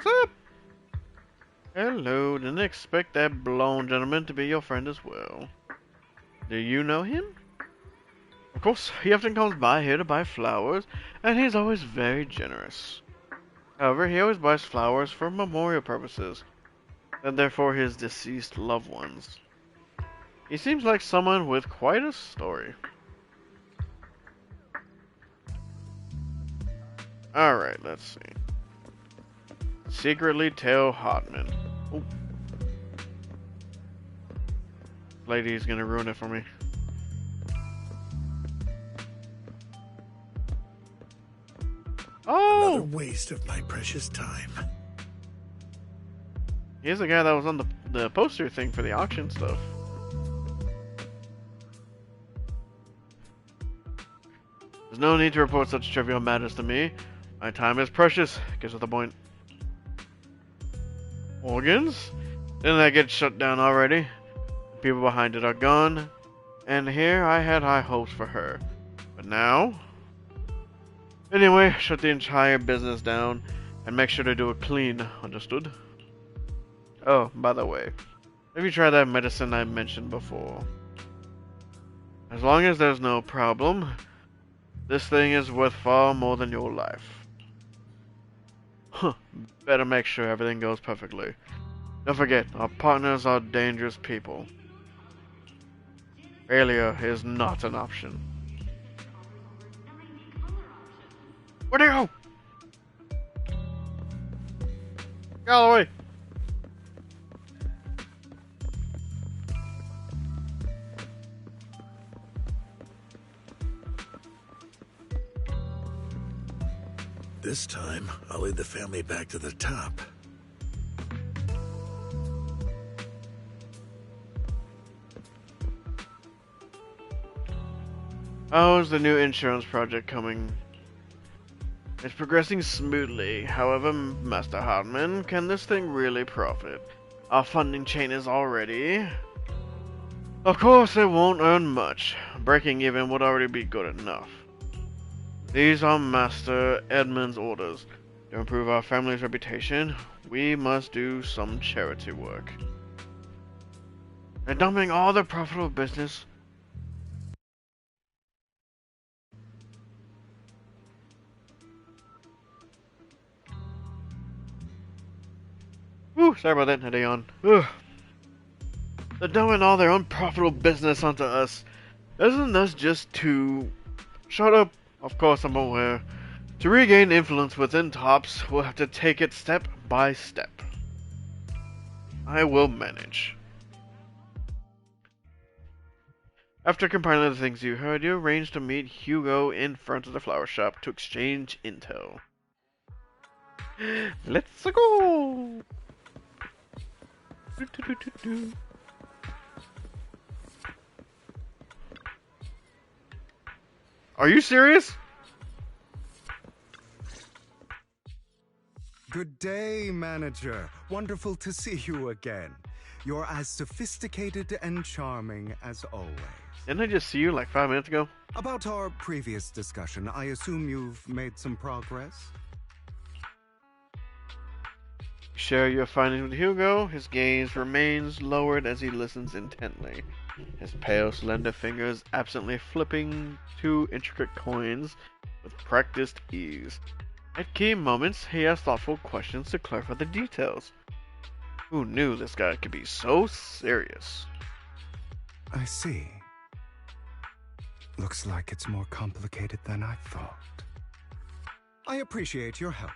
What's up? Hello, didn't expect that blonde gentleman to be your friend as well. Do you know him? Of course, he often comes by here to buy flowers, and he's always very generous. However, he always buys flowers for memorial purposes, and therefore his deceased loved ones. He seems like someone with quite a story. Alright, let's see. Secretly tell Hotman. Oh. Lady's gonna ruin it for me. Oh! Another waste of my precious time. He's the guy that was on the poster thing for the auction stuff. There's no need to report such trivial matters to me. My time is precious. Gets to the point. Organs? Didn't that get shut down already? The people behind it are gone. And here I had high hopes for her. But now? Anyway, shut the entire business down and make sure to do it clean. Understood? Oh, by the way, have you tried that medicine I mentioned before? As long as there's no problem, this thing is worth far more than your life. Huh, better make sure everything goes perfectly. Don't forget, our partners are dangerous people. Failure is not an option. Where'd he go? Get out of the way! This This time, I'll lead the family back to the top. How's the new insurance project coming? It's progressing smoothly. However, Master Hartman, can this thing really profit? Our funding chain is already... Of course, it won't earn much. Breaking even would already be good enough. These are Master Edmund's orders. To improve our family's reputation, we must do some charity work. And dumping all the profitable business... Whew, sorry about that, Nadeon. They're dumping all their unprofitable business onto us. Isn't this just too... Shut up. Of course I'm aware. To regain influence within Tops, we'll have to take it step by step. I will manage. After compiling the things you heard, you arranged to meet Hugo in front of the flower shop to exchange intel. Let's go! Are you serious? Good day, manager. Wonderful to see you again. You're as sophisticated and charming as always. Didn't I just see you like 5 minutes ago? About our previous discussion, I assume you've made some progress? Share your findings with Hugo. His gaze remains lowered as he listens intently. His pale, slender fingers absently flipping two intricate coins with practiced ease. At key moments, he asks thoughtful questions to clarify the details. Who knew this guy could be so serious? I see. Looks like it's more complicated than I thought. I appreciate your help.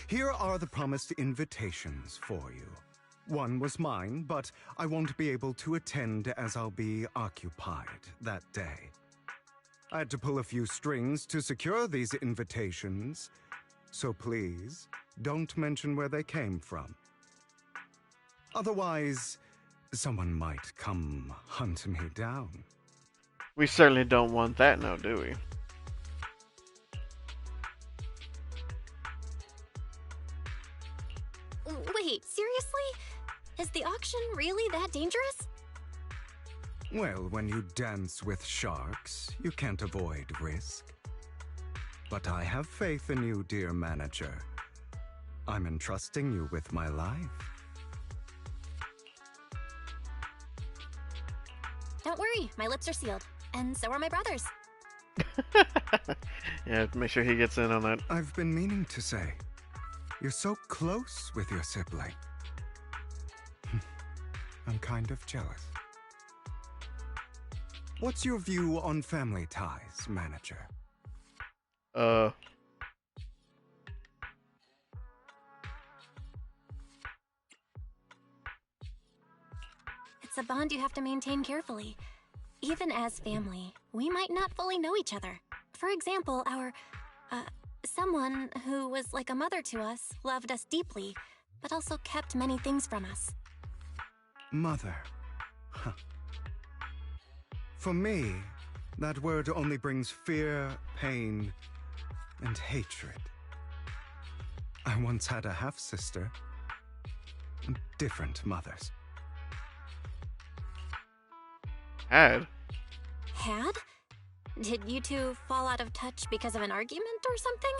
Here are the promised invitations for you. One was mine, but I won't be able to attend as I'll be occupied that day. I had to pull a few strings to secure these invitations, so please don't mention where they came from. Otherwise, someone might come hunt me down. We certainly don't want that now, do we? Wait, seriously? Is the auction really that dangerous? Well, when you dance with sharks, you can't avoid risk. But I have faith in you, dear manager. I'm entrusting you with my life. Don't worry, my lips are sealed. And so are my brothers. Yeah, make sure he gets in on that. I've been meaning to say, you're so close with your sibling. I'm kind of jealous. What's your view on family ties, manager? It's a bond you have to maintain carefully. Even as family, we might not fully know each other. For example, someone who was like a mother to us loved us deeply, but also kept many things from us. Mother. Huh. For me, that word only brings fear, pain, and hatred. I once had a half-sister. Different mothers. Had? Had? Did you two fall out of touch because of an argument or something?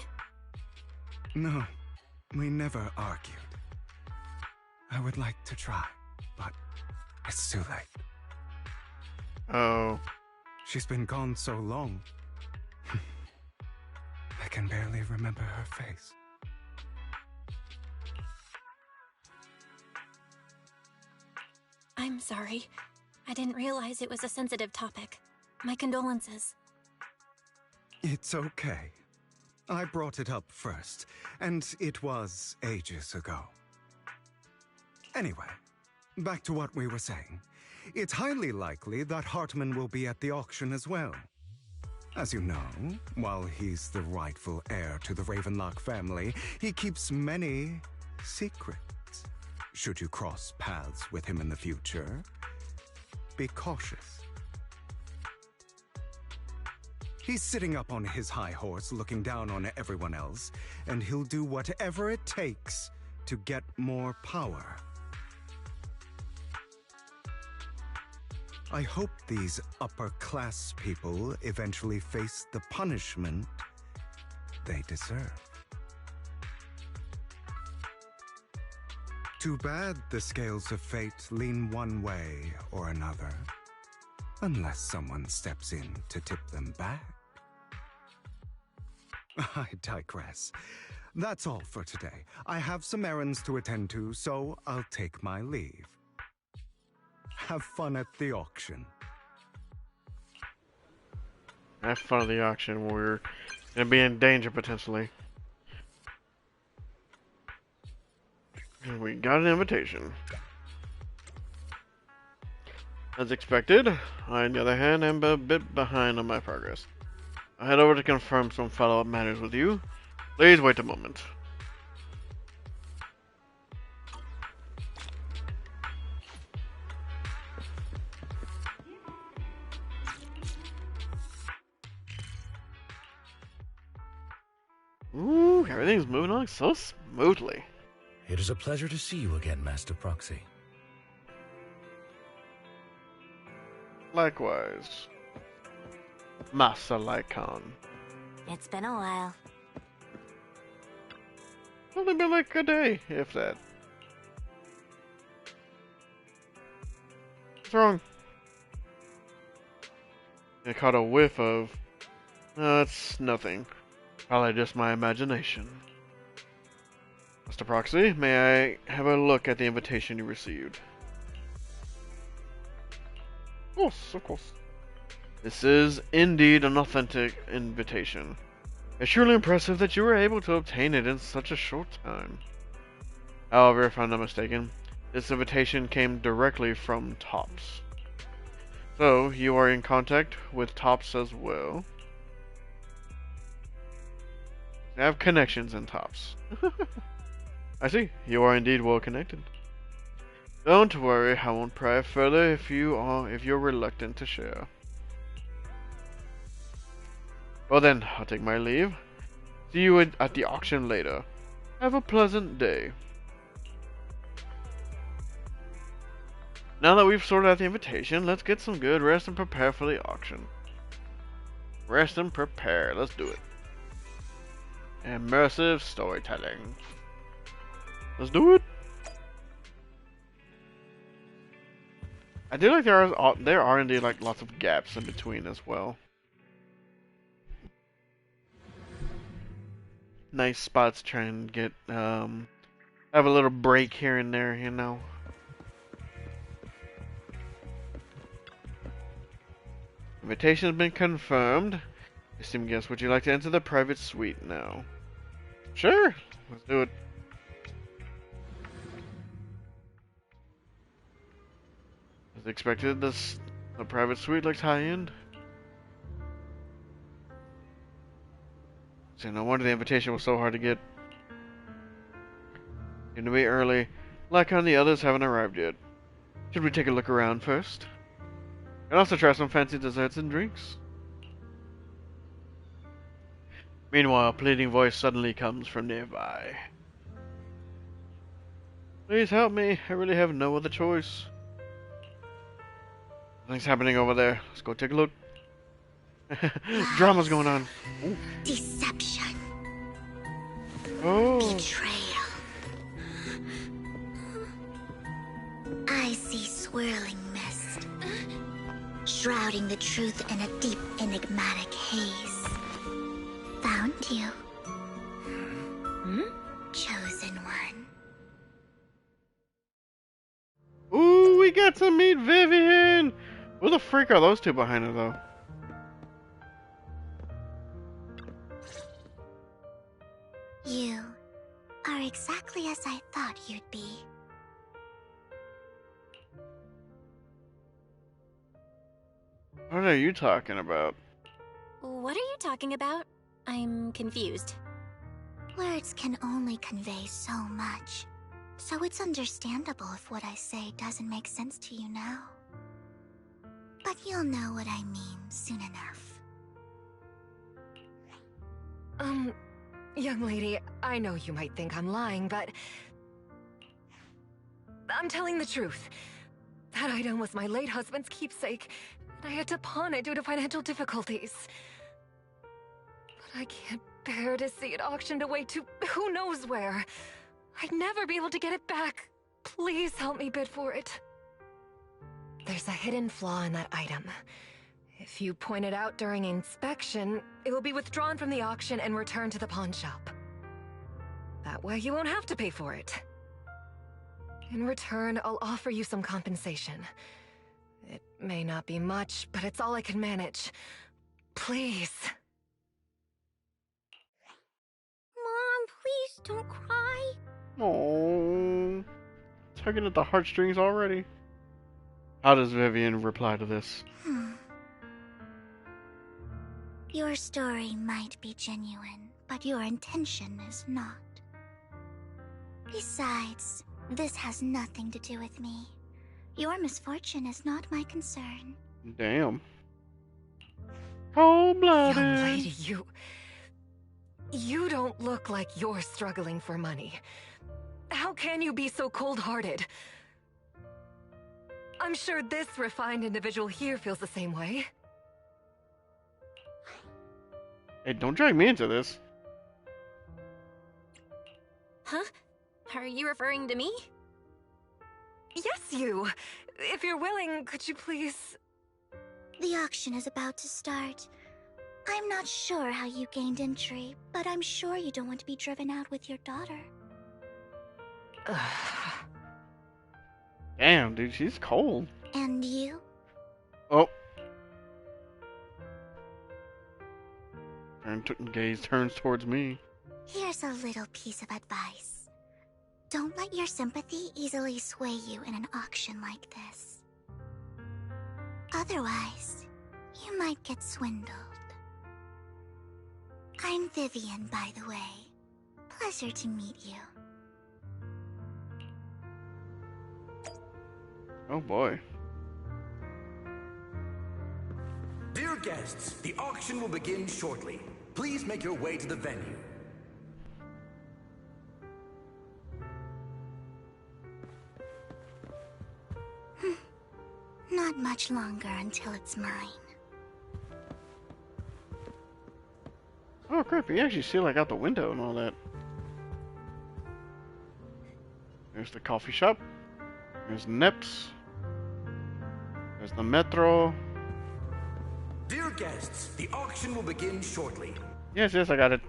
No, we never argued. I would like to try, but it's too late. Oh. She's been gone so long. I can barely remember her face. I'm sorry. I didn't realize it was a sensitive topic. My condolences. It's okay. I brought it up first, and it was ages ago. Anyway, back to what we were saying. It's highly likely that Hartman will be at the auction as well. As you know, while he's the rightful heir to the Ravenlock family, he keeps many secrets. Should you cross paths with him in the future, be cautious. He's sitting up on his high horse looking down on everyone else, and he'll do whatever it takes to get more power. I hope these upper-class people eventually face the punishment they deserve. Too bad the scales of fate lean one way or another, unless someone steps in to tip them back. I digress. That's all for today. I have some errands to attend to, so I'll take my leave. Have fun at the auction. Have fun at the auction. We're gonna be in danger potentially. And we got an invitation. As expected, I, on the other hand, am a bit behind on my progress. I'll head over to confirm some follow-up matters with you. Please wait a moment. Ooh, everything's moving along so smoothly. It is a pleasure to see you again, Master Proxy. Likewise, Master Lycaon. It's been a while. Only been like a day, if that. What's wrong? I caught a whiff of... it's nothing. Probably just my imagination. Mr. Proxy, may I have a look at the invitation you received? Of course, of course. This is indeed an authentic invitation. It's truly impressive that you were able to obtain it in such a short time. However, if I'm not mistaken, this invitation came directly from Tops. So, you are in contact with Tops as well. I have connections in Tops. I see, you are indeed well connected. Don't worry, I won't pry further if you're reluctant to share. Well then, I'll take my leave. See you at the auction later. Have a pleasant day. Now that we've sorted out the invitation, let's get some good rest and prepare for the auction. Rest and prepare, let's do it. Immersive storytelling. Let's do it. I do like there are indeed like lots of gaps in between as well. Nice spots try and get have a little break here and there, you know. Invitation has been confirmed. Esteemed guest, would you like to enter the private suite now? Sure, let's do it. As expected, the private suite looks high-end. So no wonder the invitation was so hard to get. Seemed to be early. Lycaon and the others haven't arrived yet. Should we take a look around first? And also try some fancy desserts and drinks. Meanwhile, a pleading voice suddenly comes from nearby. Please help me. I really have no other choice. Something's happening over there. Let's go take a look. Drama's going on. Ooh. Deception. Oh. Betrayal. I see swirling mist, shrouding the truth in a deep, enigmatic haze. Found you. Chosen one. Ooh, we got to meet Vivian! Who the freak are those two behind her, though? You are exactly as I thought you'd be. What are you talking about? What are you talking about? I'm confused. Words can only convey so much, so it's understandable if what I say doesn't make sense to you now. But you'll know what I mean soon enough. Young lady, I know you might think I'm lying, but I'm telling the truth. That item was my late husband's keepsake, and I had to pawn it due to financial difficulties. But I can't bear to see it auctioned away to who knows where. I'd never be able to get it back. Please help me bid for it. There's a hidden flaw in that item. If you point it out during inspection, it will be withdrawn from the auction and returned to the pawn shop. That way you won't have to pay for it. In return, I'll offer you some compensation. It may not be much, but it's all I can manage. Please. Mom, please don't cry. Oh, tugging at the heartstrings already. How does Vivian reply to this? Your story might be genuine, but your intention is not. Besides, this has nothing to do with me. Your misfortune is not my concern. Damn. Cold-blooded. Young lady, you don't look like you're struggling for money. How can you be so cold-hearted? I'm sure this refined individual here feels the same way. Hey, don't drag me into this. Huh? Are you referring to me? Yes, you. If you're willing, could you please... The auction is about to start. I'm not sure how you gained entry, but I'm sure you don't want to be driven out with your daughter. Damn, dude, she's cold. And you? Oh. Gaze turns towards me. Here's a little piece of advice. Don't let your sympathy easily sway you in an auction like this. Otherwise, you might get swindled. I'm Vivian, by the way. Pleasure to meet you. Oh boy. Dear guests, the auction will begin shortly. Please make your way to the venue. Not much longer until it's mine. Oh crap, you actually see like out the window and all that. There's the coffee shop. There's Nips. There's the metro. Dear guests, the auction will begin shortly. Yes, I got it.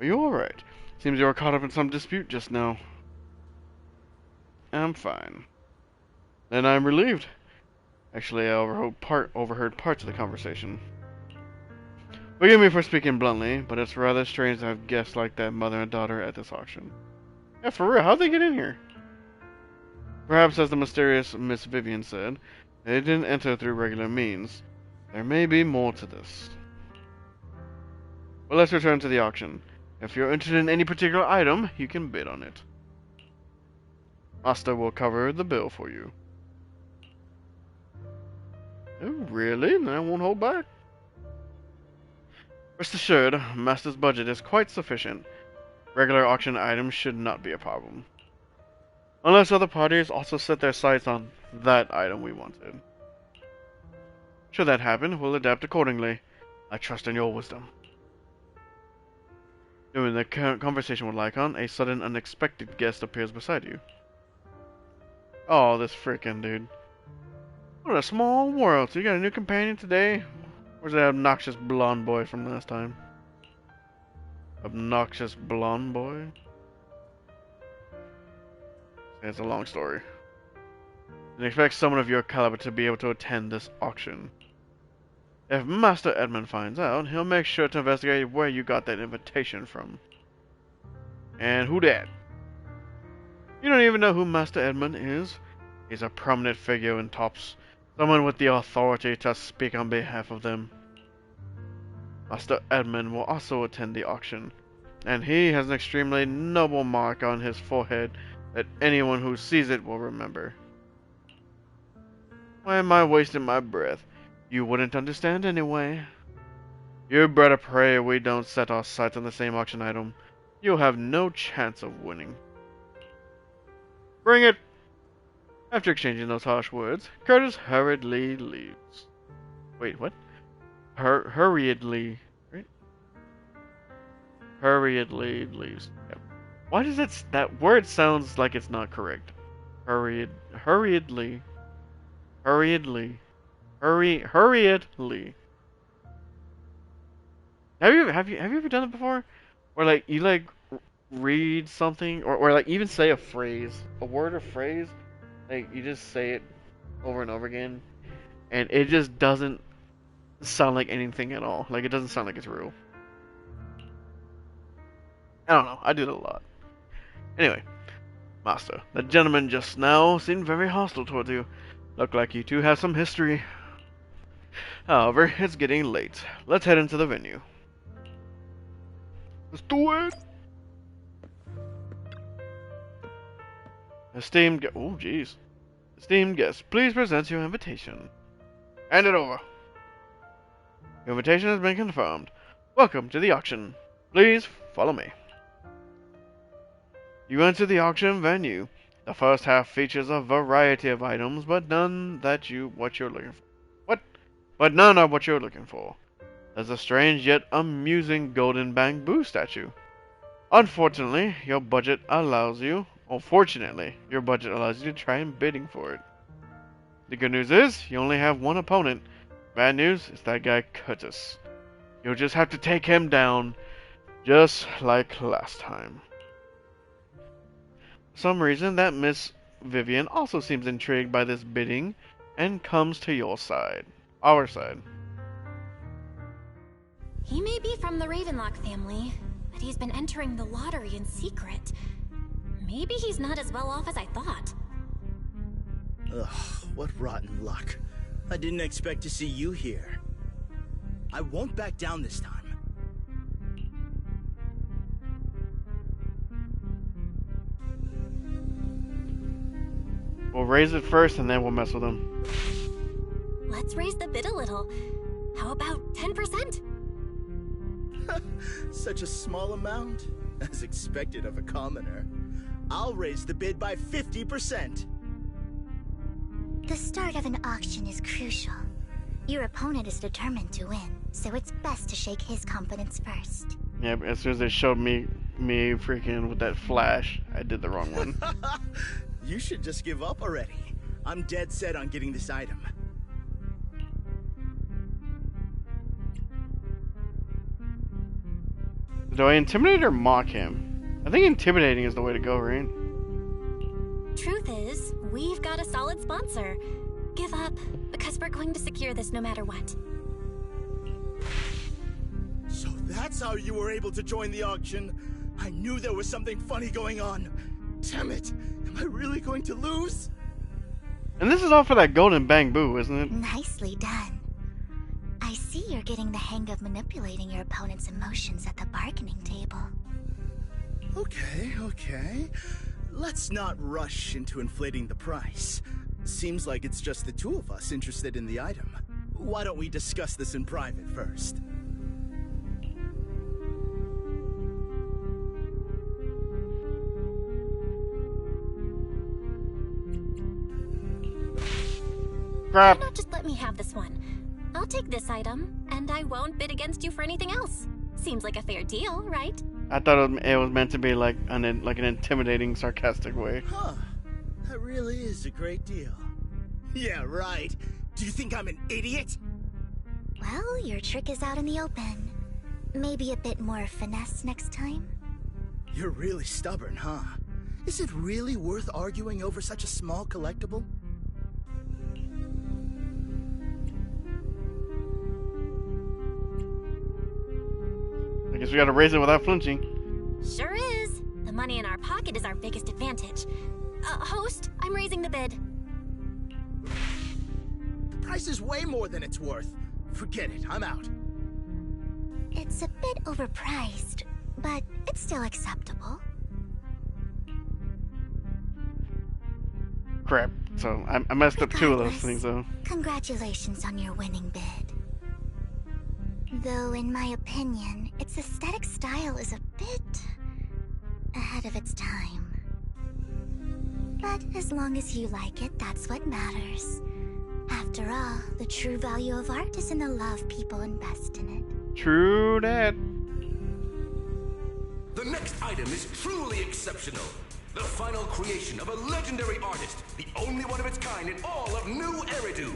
Are you alright? Seems you were caught up in some dispute just now. I'm fine. Then I'm relieved. Actually, I overheard parts of the conversation. Forgive me for speaking bluntly, but it's rather strange to have guests like that, mother and daughter, at this auction. Yeah, for real, how'd they get in here? Perhaps, as the mysterious Miss Vivian said, they didn't enter through regular means. There may be more to this. But let's return to the auction. If you're interested in any particular item, you can bid on it. Master will cover the bill for you. Oh, really? Then I won't hold back. Rest assured, Master's budget is quite sufficient. Regular auction items should not be a problem. Unless other parties also set their sights on that item we wanted. Should that happen, we'll adapt accordingly. I trust in your wisdom. During the conversation with Lycaon, a sudden unexpected guest appears beside you. Oh, this frickin' dude. What a small world. So you got a new companion today? Where's that obnoxious blonde boy from last time? Obnoxious blonde boy? It's a long story. And expect someone of your caliber to be able to attend this auction. If Master Edmund finds out, he'll make sure to investigate where you got that invitation from. And who dat? You don't even know who Master Edmund is? He's a prominent figure in Tops. Someone with the authority to speak on behalf of them. Master Edmund will also attend the auction, and he has an extremely noble mark on his forehead that anyone who sees it will remember. Why am I wasting my breath? You wouldn't understand anyway. You better pray we don't set our sights on the same auction item. You'll have no chance of winning. Bring it! After exchanging those harsh words, Curtis hurriedly leaves. Wait, what? Hurriedly. Right? Hurriedly leaves. Yep. Why does that word sounds like it's not correct? Hurriedly. Hurriedly. Hurriedly. Have you ever done it before? Where like you like read something or like even say a phrase, a word or phrase, like you just say it over and over again, and it just doesn't sound like anything at all. Like it doesn't sound like it's real. I don't know. I do it a lot. Anyway, Master, the gentleman just now seemed very hostile towards you. Look like you two have some history. However, it's getting late. Let's head into the venue. Let's do it! Esteemed guests, please present your invitation. Hand it over. Your invitation has been confirmed. Welcome to the auction. Please follow me. You enter the auction venue. The first half features a variety of items, but none that what you're looking for. What? But none are what you're looking for. There's a strange yet amusing golden bamboo statue. Unfortunately, your budget allows you to try and bidding for it. The good news is, you only have one opponent. Bad news is that guy Curtis. You'll just have to take him down, just like last time. For some reason, that Miss Vivian also seems intrigued by this bidding, and comes to your side. Our side. He may be from the Ravenlock family, but he's been entering the lottery in secret. Maybe he's not as well off as I thought. Ugh, what rotten luck. I didn't expect to see you here. I won't back down this time. We'll raise it first and then we'll mess with him. Let's raise the bid a little. How about 10%? Such a small amount, as expected of a commoner. I'll raise the bid by 50%. The start of an auction is crucial. Your opponent is determined to win, so it's best to shake his confidence first. Yeah, but as soon as they showed me freaking with that flash, I did the wrong one. You should just give up already. I'm dead set on getting this item. Do I intimidate or mock him? I think intimidating is the way to go, right? Truth is, we've got a solid sponsor. Give up, because we're going to secure this no matter what. So that's how you were able to join the auction? I knew there was something funny going on. Damn it! Am I really going to lose? And this is all for that golden bamboo, isn't it? Nicely done. I see you're getting the hang of manipulating your opponent's emotions at the bargaining table. Okay. Let's not rush into inflating the price. Seems like it's just the two of us interested in the item. Why don't we discuss this in private first? Crap. Why not just let me have this one? I'll take this item, and I won't bid against you for anything else. Seems like a fair deal, right? I thought it was meant to be like an intimidating, sarcastic way. Huh. That really is a great deal. Yeah, right. Do you think I'm an idiot? Well, your trick is out in the open. Maybe a bit more finesse next time? You're really stubborn, huh? Is it really worth arguing over such a small collectible? I guess we gotta raise it without flinching. Sure is. The money in our pocket is our biggest advantage. Host, I'm raising the bid. The price is way more than it's worth. Forget it, I'm out. It's a bit overpriced, but it's still acceptable. Crap. So I messed up 2 of those things though. Congratulations on your winning bid. Though, in my opinion, its aesthetic style is a bit ahead of its time. But as long as you like it, that's what matters. After all, the true value of art is in the love people invest in it. True that. The next item is truly exceptional. The final creation of a legendary artist, the only one of its kind in all of New Eridu.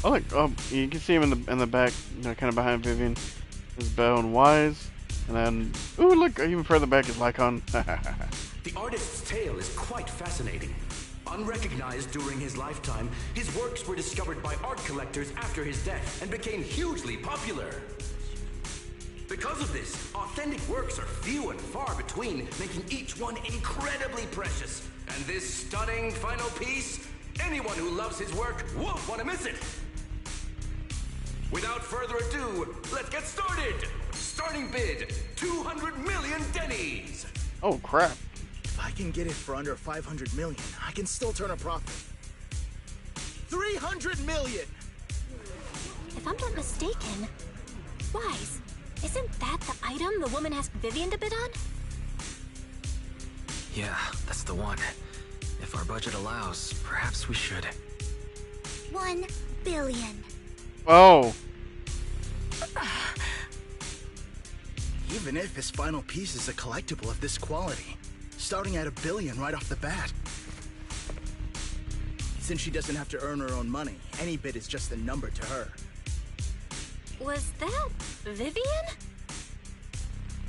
Oh, look, you can see him in the back, kind of behind Vivian. There's Belle and Wise, and then look, even further back is Lycaon. The artist's tale is quite fascinating. Unrecognized during his lifetime, his works were discovered by art collectors after his death and became hugely popular. Because of this, authentic works are few and far between, making each one incredibly precious. And this stunning final piece, anyone who loves his work won't want to miss it. Without further ado, let's get started! Starting bid, 200 million dennies! Oh crap. If I can get it for under 500 million, I can still turn a profit. 300 million! If I'm not mistaken, Wise, isn't that the item the woman asked Vivian to bid on? Yeah, that's the one. If our budget allows, perhaps we should. 1 billion. Oh. Even if his final piece is a collectible of this quality, starting at $1 billion right off the bat. Since she doesn't have to earn her own money, any bid is just a number to her. Was that Vivian?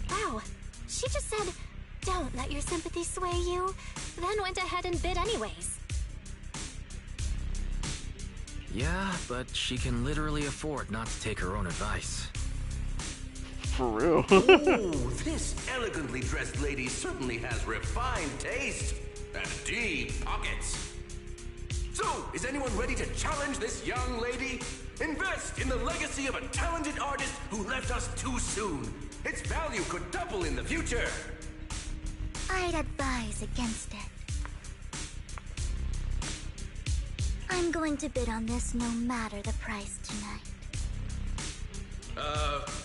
Wow, she just said, "Don't let your sympathy sway you," then went ahead and bid anyways. Yeah, but she can literally afford not to take her own advice. For real. Ooh, this elegantly dressed lady certainly has refined taste and deep pockets. So, is anyone ready to challenge this young lady? Invest in the legacy of a talented artist who left us too soon. Its value could double in the future. I'd advise against it. I'm going to bid on this no matter the price tonight.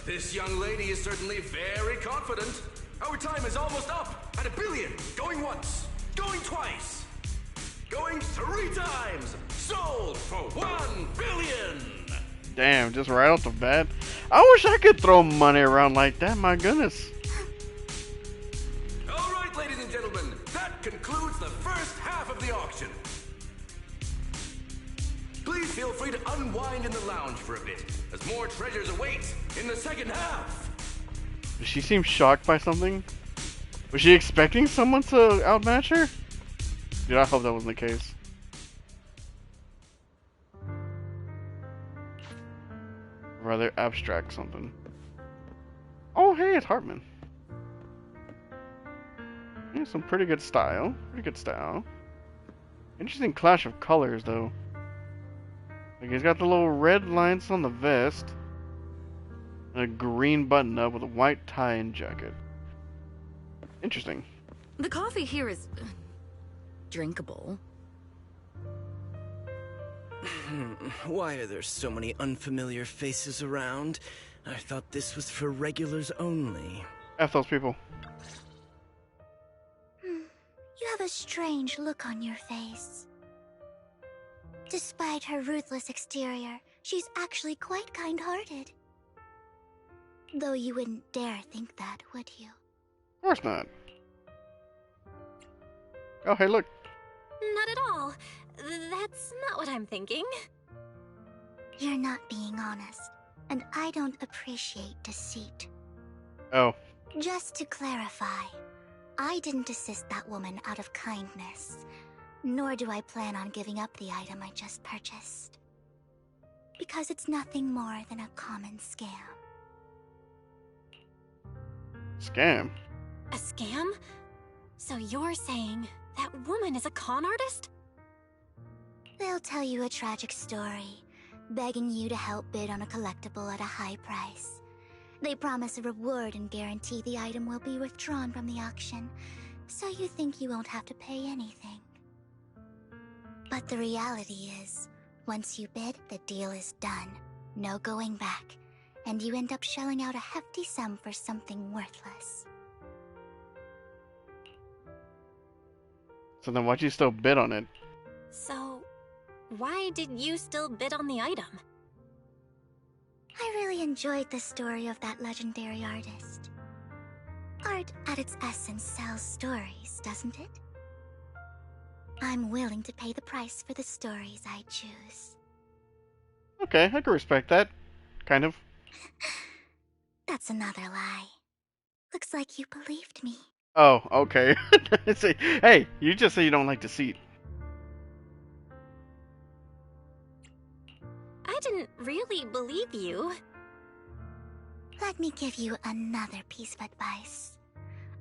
This young lady is certainly very confident. Our time is almost up at $1 billion. Going once, going twice, going 3 times. Sold for $1 billion. Damn, just right off the bat. I wish I could throw money around like that, my goodness. All right, ladies and gentlemen, that concludes the first half of the auction. Please feel free to unwind in the lounge for a bit, as more treasures await in the second half. Did she seem shocked by something? Was she expecting someone to outmatch her? Dude, I hope that wasn't the case. Rather abstract something. Oh, hey, it's Hartman. Yeah, some pretty good style. Pretty good style. Interesting clash of colors, though. Like, he's got the little red lines on the vest. And a green button up with a white tie and jacket. Interesting. The coffee here is drinkable. Why are there so many unfamiliar faces around? I thought this was for regulars only. F those people. You have a strange look on your face. Despite her ruthless exterior, she's actually quite kind-hearted. Though you wouldn't dare think that, would you? Of course not. Oh, hey, look. Not at all. That's not what I'm thinking. You're not being honest, and I don't appreciate deceit. Oh. Just to clarify, I didn't assist that woman out of kindness, nor do I plan on giving up the item I just purchased. Because it's nothing more than a common scam. Scam? A scam? So you're saying that woman is a con artist? They'll tell you a tragic story, begging you to help bid on a collectible at a high price. They promise a reward and guarantee the item will be withdrawn from the auction, so you think you won't have to pay anything. But the reality is, once you bid, the deal is done. No going back, and you end up shelling out a hefty sum for something worthless. So then why'd you still bid on it? So, why did you still bid on the item? I really enjoyed the story of that legendary artist. Art at its essence sells stories, doesn't it? I'm willing to pay the price for the stories I choose. Okay, I can respect that. Kind of. That's another lie. Looks like you believed me. Oh, okay. Hey, you just say you don't like deceit. I didn't really believe you. Let me give you another piece of advice.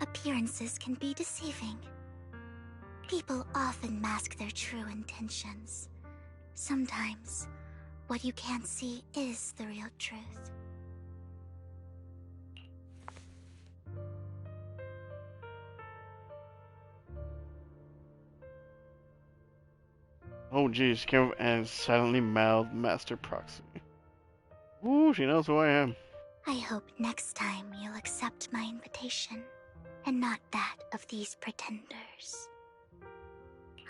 Appearances can be deceiving. People often mask their true intentions. Sometimes, what you can't see is the real truth. Oh geez, she came up and silently mouthed Master Proxy. Ooh, she knows who I am. I hope next time you'll accept my invitation, and not that of these pretenders.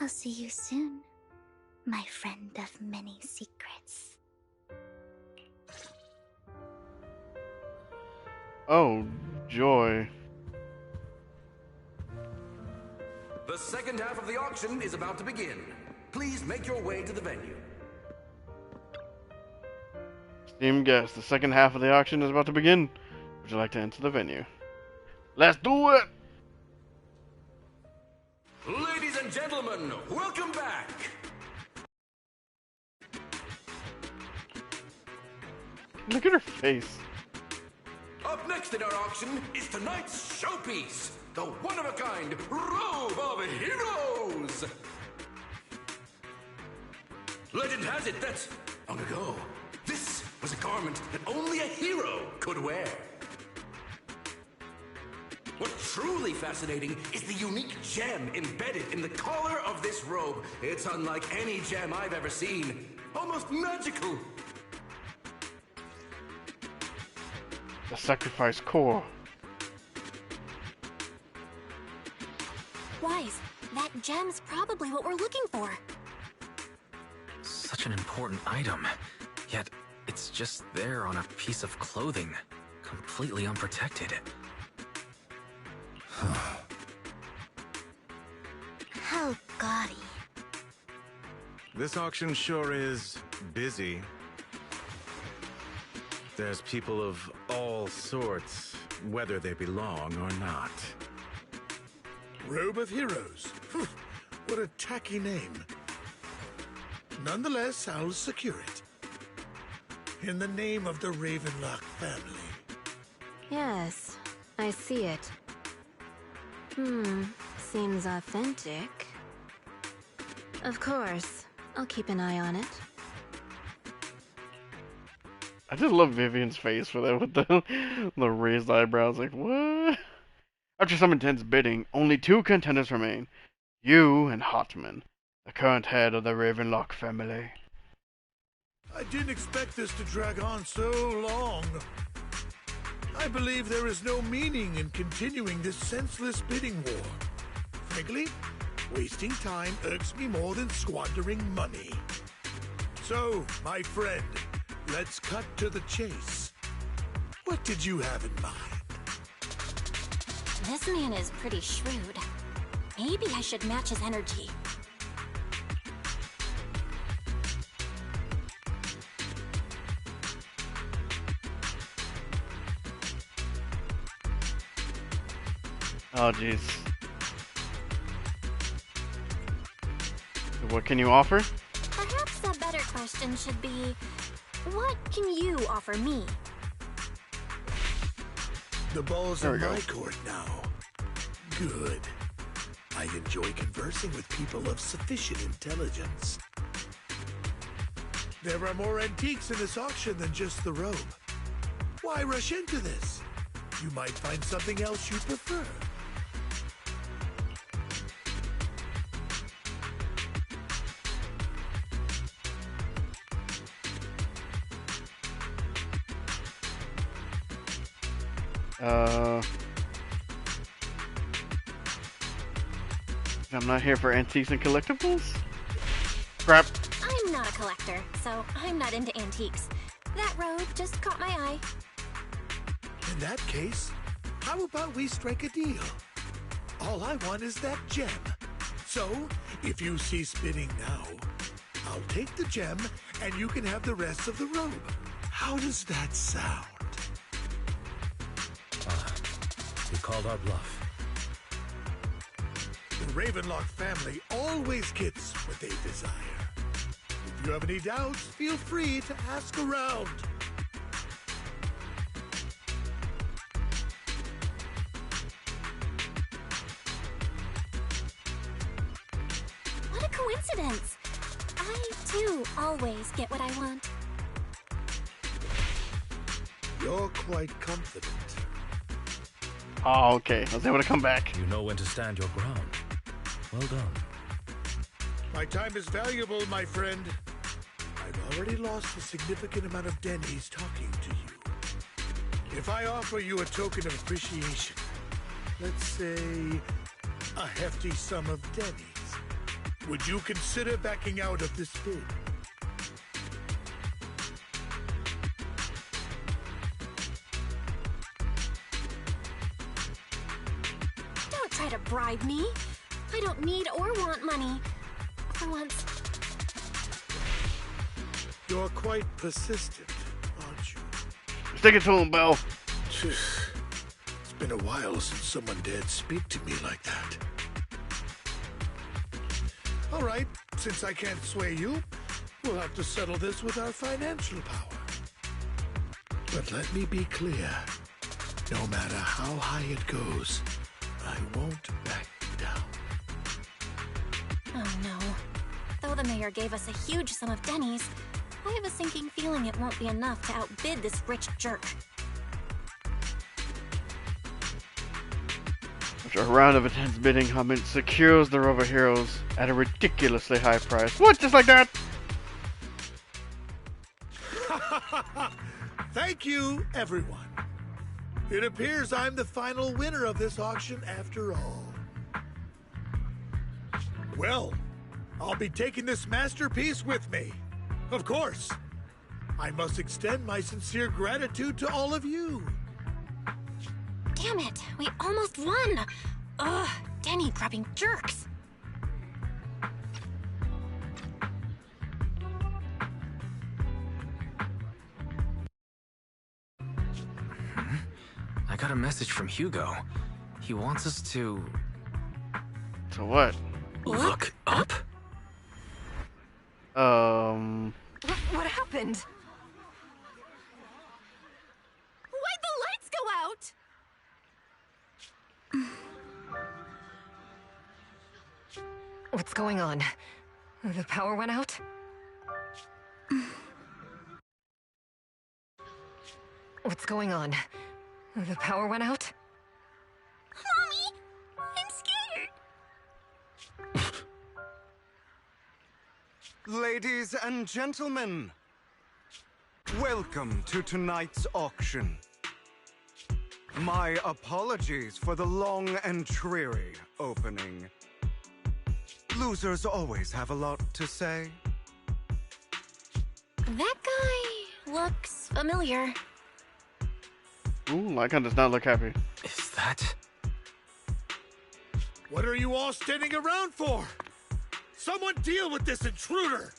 I'll see you soon, my friend of many secrets. Oh, joy. The second half of the auction is about to begin. Please make your way to the venue. Esteemed guests, the second half of the auction is about to begin. Would you like to enter the venue? Let's do it! Ladies and gentlemen, welcome back! Look at her face. Up next in our auction is tonight's showpiece, the one-of-a-kind Robe of Heroes! Legend has it that, long ago, this was a garment that only a hero could wear. What's truly fascinating is the unique gem embedded in the collar of this robe. It's unlike any gem I've ever seen. Almost magical. The sacrifice core. Wise, that gem's probably what we're looking for. Such an important item, yet it's just there on a piece of clothing, completely unprotected. How gaudy. This auction sure is busy. There's people of all sorts, whether they belong or not. Robe of Heroes. What a tacky name. Nonetheless, I'll secure it. In the name of the Ravenlock family. Yes, I see it. Seems authentic. Of course, I'll keep an eye on it. I just love Vivian's face for that with the raised eyebrows. Like, what? After some intense bidding, only two contenders remain. You and Hotman, the current head of the Ravenlock family. I didn't expect this to drag on so long. I believe there is no meaning in continuing this senseless bidding war. Frankly, wasting time irks me more than squandering money. So, my friend, let's cut to the chase. What did you have in mind? This man is pretty shrewd. Maybe I should match his energy. Oh, jeez. What can you offer? Perhaps a better question should be, what can you offer me? The ball's in my court now. Good. I enjoy conversing with people of sufficient intelligence. There are more antiques in this auction than just the robe. Why rush into this? You might find something else you prefer. I'm not here for antiques and collectibles? Crap. I'm not a collector, so I'm not into antiques. That robe just caught my eye. In that case, how about we strike a deal? All I want is that gem. So, if you cease bidding now, I'll take the gem and you can have the rest of the robe. How does that sound? You called our bluff. The Ravenlock family always gets what they desire. If you have any doubts, feel free to ask around. What a coincidence! I, too, always get what I want. You're quite confident. Oh, okay. I was able to come back. You know when to stand your ground. Well done. My time is valuable, my friend. I've already lost a significant amount of dennies talking to you. If I offer you a token of appreciation, let's say a hefty sum of dennies, would you consider backing out of this bid? Don't try to bribe me. I don't need or want money. For once. You're quite persistent, aren't you? Stick it to him, Belle. It's been a while since someone dared speak to me like that. All right, since I can't sway you, we'll have to settle this with our financial power. But let me be clear. No matter how high it goes, I won't back down. Oh no. Though the mayor gave us a huge sum of dennies, I have a sinking feeling it won't be enough to outbid this rich jerk. After a round of intense bidding, Hamid secures the Rover Heroes at a ridiculously high price. What? Just like that? Thank you, everyone. It appears I'm the final winner of this auction after all. Well, I'll be taking this masterpiece with me. Of course. I must extend my sincere gratitude to all of you. Damn it, we almost won! Ugh, denny-grabbing jerks. I got a message from Hugo. He wants us to... To what? Look up? What happened? Why'd the lights go out? What's going on? The power went out? What's going on? The power went out? Mommy! I'm scared! Ladies and gentlemen, welcome to tonight's auction. My apologies for the long and dreary opening. Losers always have a lot to say. That guy looks familiar. Ooh, Lycaon does not look happy. Is that... What are you all standing around for? Someone deal with this intruder!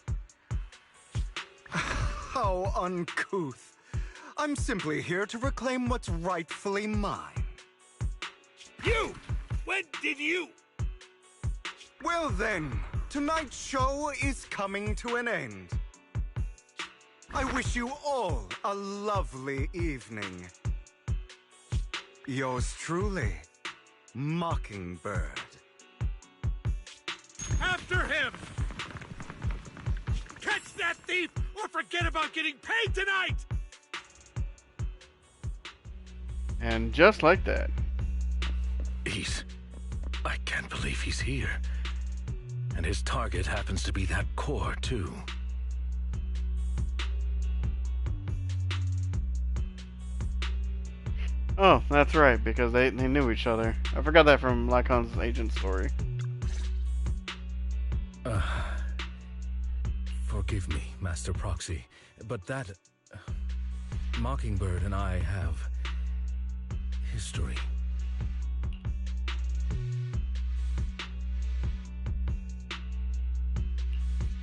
How uncouth. I'm simply here to reclaim what's rightfully mine. You! When did you? Well then, tonight's show is coming to an end. I wish you all a lovely evening. Yours truly, Mockingbird. After him! Catch that thief, or forget about getting paid tonight! And just like that. I can't believe he's here. And his target happens to be that core, too. Oh, that's right, because they knew each other. I forgot that from Lycaon's agent story. Forgive me, Master Proxy, but that... Mockingbird and I have... history.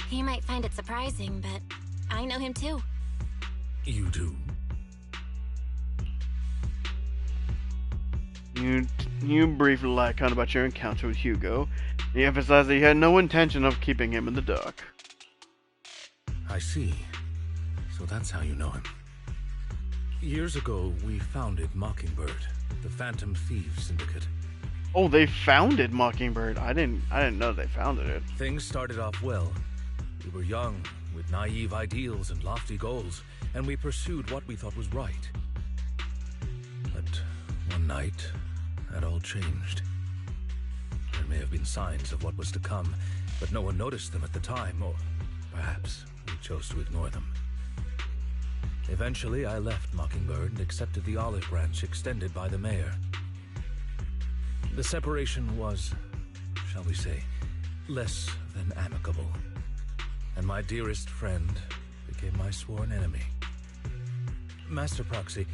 He might find it surprising, but I know him too. You do? You briefed Lycaon about your encounter with Hugo. He emphasized that you had no intention of keeping him in the dark. I see. So that's how you know him. Years ago, we founded Mockingbird, the Phantom Thieves Syndicate. Oh, they founded Mockingbird. I didn't know they founded it. Things started off well. We were young, with naive ideals and lofty goals, and we pursued what we thought was right. But one night, that all changed. There may have been signs of what was to come, but no one noticed them at the time, or perhaps we chose to ignore them. Eventually, I left Mockingbird and accepted the olive branch extended by the mayor. The separation was, shall we say, less than amicable. And my dearest friend became my sworn enemy. Master Proxy,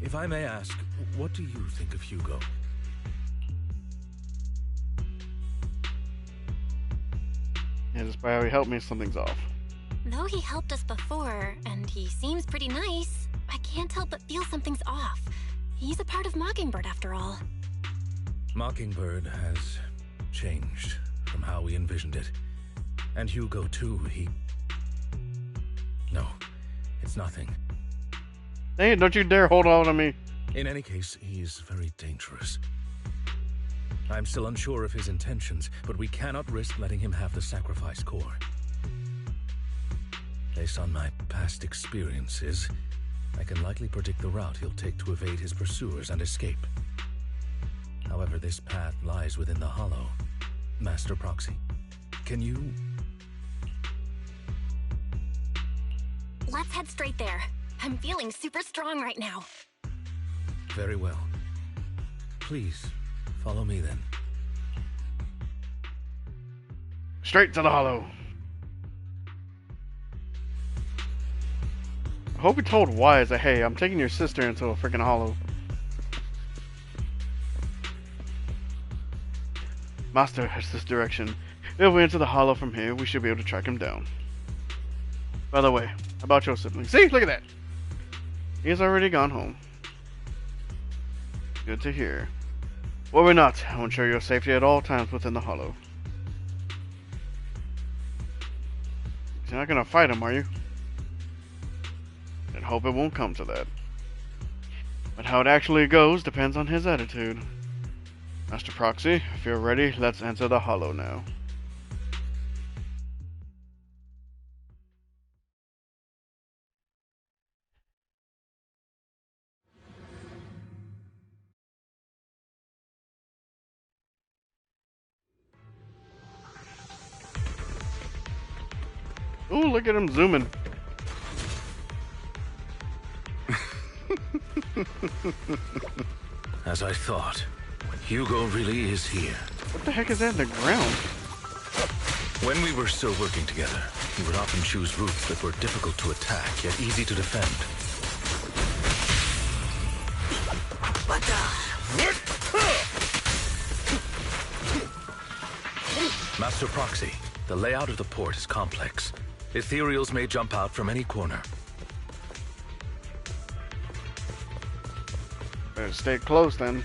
if I may ask, what do you think of Hugo? Yeah, just by how he helped me, something's off. Though he helped us before, and he seems pretty nice, I can't help but feel something's off. He's a part of Mockingbird after all. Mockingbird has changed from how we envisioned it. And Hugo too, No, it's nothing. Hey, don't you dare hold on to me. In any case, he's very dangerous. I'm still unsure of his intentions, but we cannot risk letting him have the sacrifice core. Based on my past experiences, I can likely predict the route he'll take to evade his pursuers and escape. However, this path lies within the Hollow. Master Proxy, can you... Let's head straight there. I'm feeling super strong right now. Very well. Please, follow me then. Straight to the Hollow. I hope he told Wise that, hey, I'm taking your sister into a freaking Hollow. Master has this direction. If we enter the Hollow from here, we should be able to track him down. By the way, about your sibling. See, look at that. He's already gone home. Good to hear. Worry not, I will ensure your safety at all times within the Hollow. You're not gonna fight him, are you? And hope it won't come to that. But how it actually goes depends on his attitude. Master Proxy, if you're ready, let's enter the Hollow now. Ooh, look at him zooming. As I thought, Hugo really is here. What the heck is that in the ground? When we were still working together, he would often choose routes that were difficult to attack, yet easy to defend. Master Proxy, the layout of the port is complex. Ethereals may jump out from any corner. Better stay close then.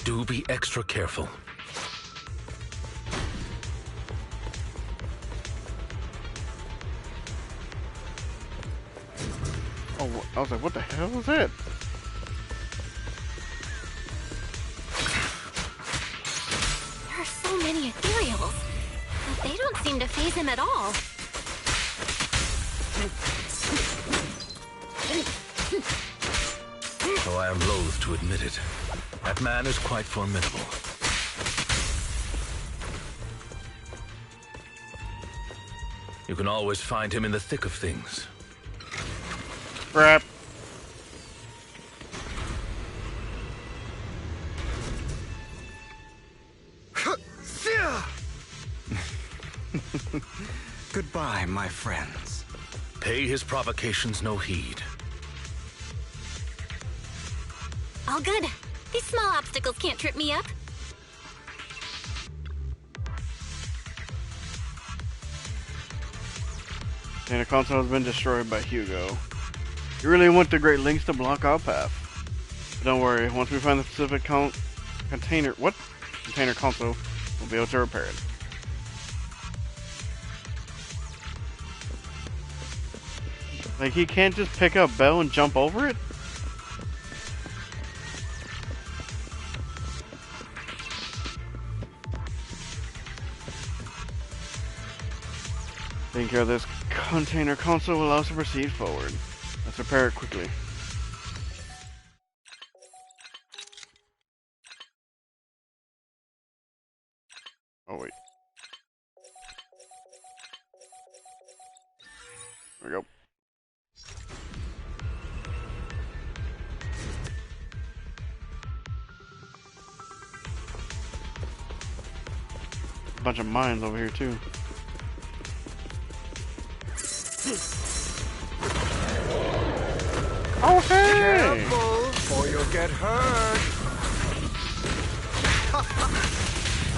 Do be extra careful. Oh, I was like, what the hell was that? There are so many ethereals. They don't seem to faze him at all. Though I am loath to admit it, that man is quite formidable. You can always find him in the thick of things. Crap. Goodbye, my friends. Pay his provocations no heed. All good. These small obstacles can't trip me up. And the console has been destroyed by Hugo. You really went to great lengths to block our path. But don't worry, once we find the specific container console, we'll be able to repair it. Like, he can't just pick up Bell and jump over it? Taking care of this container console will allow us to proceed forward. Let's repair it quickly. Oh wait. There we go. A bunch of mines over here too. Oh hey! Careful, or you'll get hurt.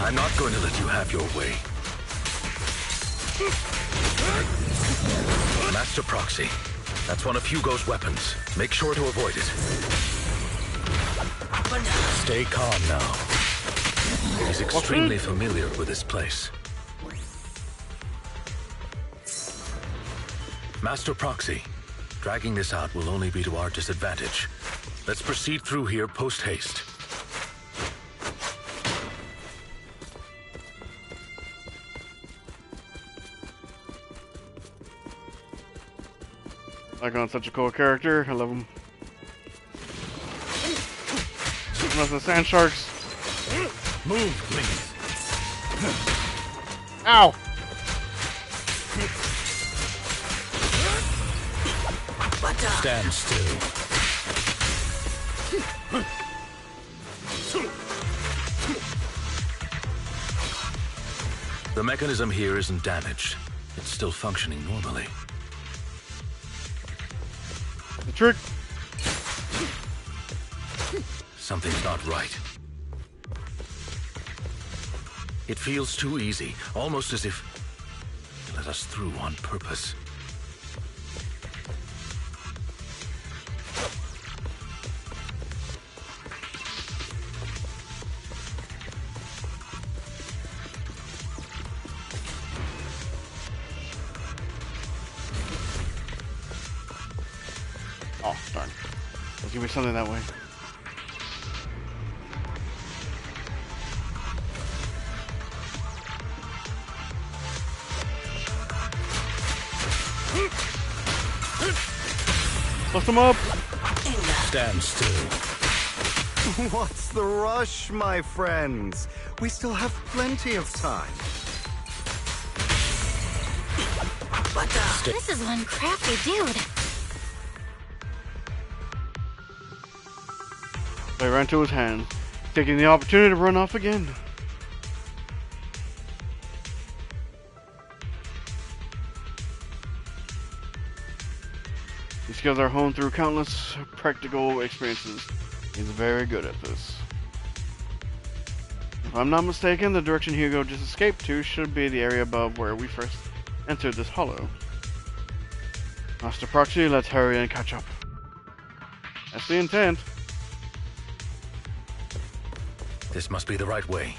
I'm not going to let you have your way. Master Proxy. That's one of Hugo's weapons. Make sure to avoid it. Stay calm now. He's extremely familiar with this place. Master Proxy, dragging this out will only be to our disadvantage. Let's proceed through here post-haste. Lycaon's such a cool character. I love him. Unless the sand sharks. Move, please. Ow! Stand still. The mechanism here isn't damaged. It's still functioning normally. The trick. Something's not right. It feels too easy, almost as if it let us through on purpose. Oh, darn. Let's give me something that way. Bust him up! Stand still. What's the rush, my friends? We still have plenty of time. This is one crafty dude. They ran to his hand, taking the opportunity to run off again. These skills are honed through countless practical experiences. He's very good at this. If I'm not mistaken, the direction Hugo just escaped to should be the area above where we first entered this hollow. Master Proxy, let's hurry and catch up. That's the intent. This must be the right way.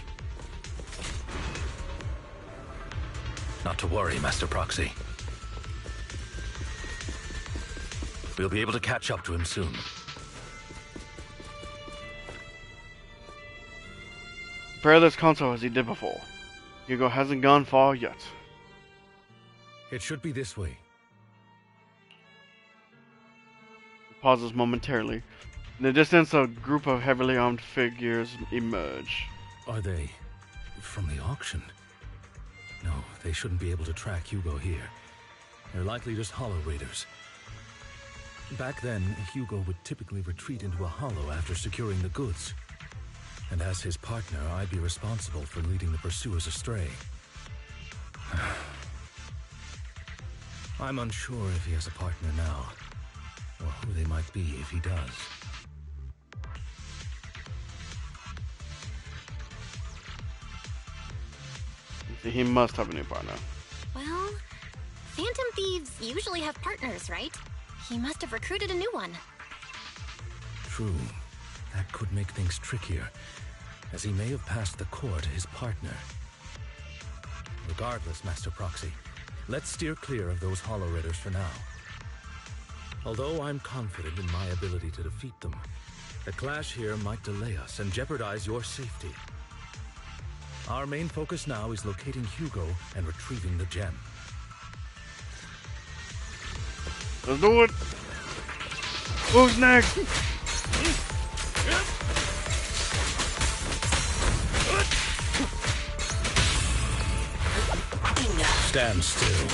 Not to worry, Master Proxy. We'll be able to catch up to him soon. Prepare this console as he did before. Hugo hasn't gone far yet. It should be this way. Pauses momentarily. In the distance, a group of heavily armed figures emerge. Are they from the auction? No, they shouldn't be able to track Hugo here. They're likely just hollow raiders. Back then, Hugo would typically retreat into a hollow after securing the goods. And as his partner, I'd be responsible for leading the pursuers astray. I'm unsure if he has a partner now, or who they might be if he does. He must have a new partner. Well, Phantom Thieves usually have partners, right? He must have recruited a new one. True. That could make things trickier, as he may have passed the core to his partner. Regardless, Master Proxy, let's steer clear of those Hollow Raiders for now. Although I'm confident in my ability to defeat them, the clash here might delay us and jeopardize your safety. Our main focus now is locating Hugo and retrieving the gem. Let's do it! Who's next? Stand still.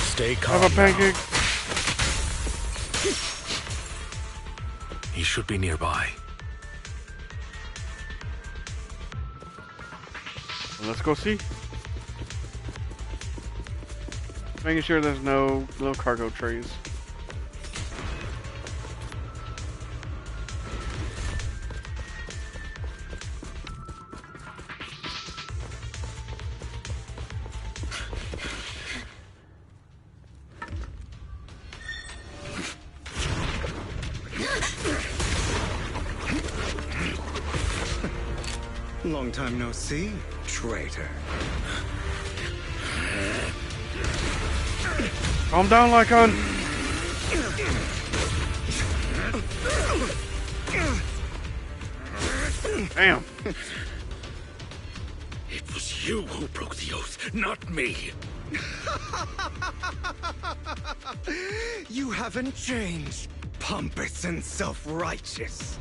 Stay calm. Have a pancake. He should be nearby. Let's go see. Making sure there's no little cargo trays. Long time no see, traitor. Calm down, Lycaon. Damn. It was you who broke the oath, not me. You haven't changed, pompous and self-righteous.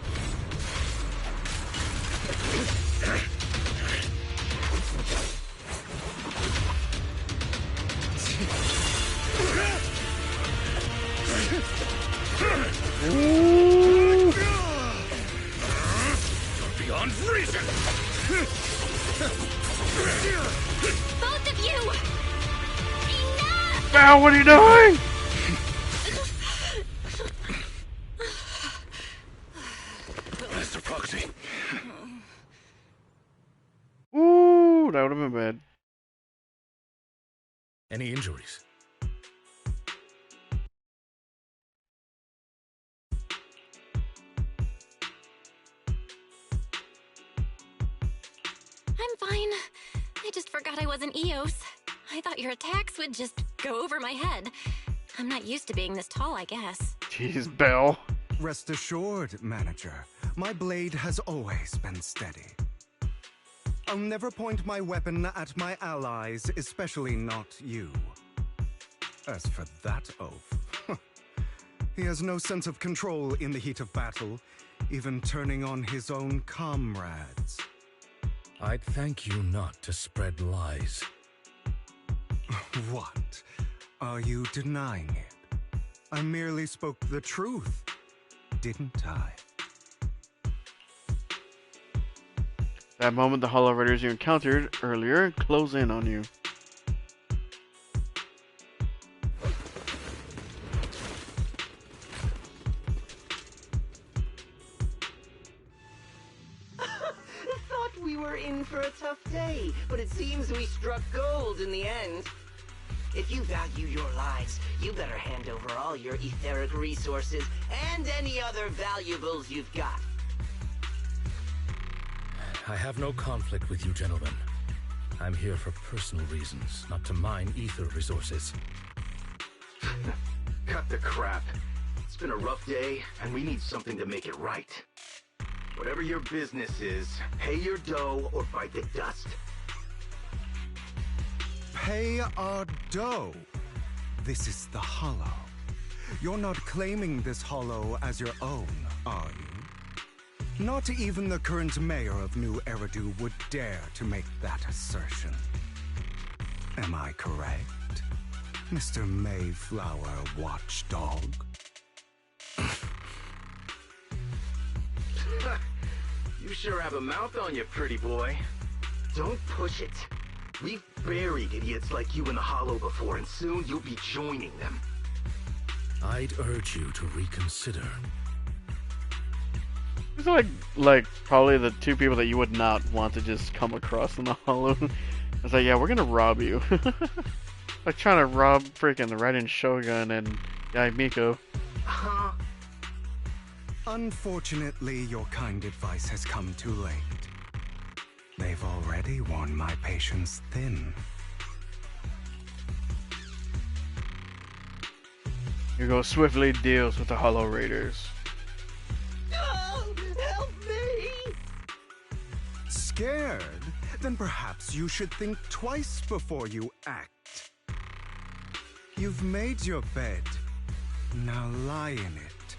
Beyond reason! Both of you! Enough! Val, what are you doing? Master Proxy. Ooh, that would have been bad. Any injuries? I'm fine. I just forgot I wasn't Eos. I thought your attacks would just go over my head. I'm not used to being this tall, I guess. Jeez, Belle. Rest assured, manager, my blade has always been steady. I'll never point my weapon at my allies, especially not you. As for that oath, he has no sense of control in the heat of battle, even turning on his own comrades. I'd thank you not to spread lies. What? Are you denying it? I merely spoke the truth, didn't I? That moment, the Hollow Raiders you encountered earlier close in on you. Thought we were in for a tough day, but it seems we struck gold in the end. If you value your lives, you better hand over all your etheric resources and any other valuables you've got. I have no conflict with you, gentlemen. I'm here for personal reasons, not to mine ether resources. Cut the crap. It's been a rough day, and we need something to make it right. Whatever your business is, pay your dough or bite the dust. Pay our dough. This is the Hollow. You're not claiming this Hollow as your own, are you? Not even the current mayor of New Eridu would dare to make that assertion. Am I correct, Mr. Mayflower Watchdog? You sure have a mouth on you, pretty boy. Don't push it. We've buried idiots like you in the Hollow before, and soon you'll be joining them. I'd urge you to reconsider. These are like probably the two people that you would not want to just come across in the Hollow. It's like, yeah, we're gonna rob you. Like trying to rob freaking the Raiden Shogun and Miko. Huh? Unfortunately, your kind advice has come too late. They've already worn my patience thin. Hugo swiftly deals with the Hollow Raiders. Oh, help me! Scared? Then perhaps you should think twice before you act. You've made your bed. Now lie in it.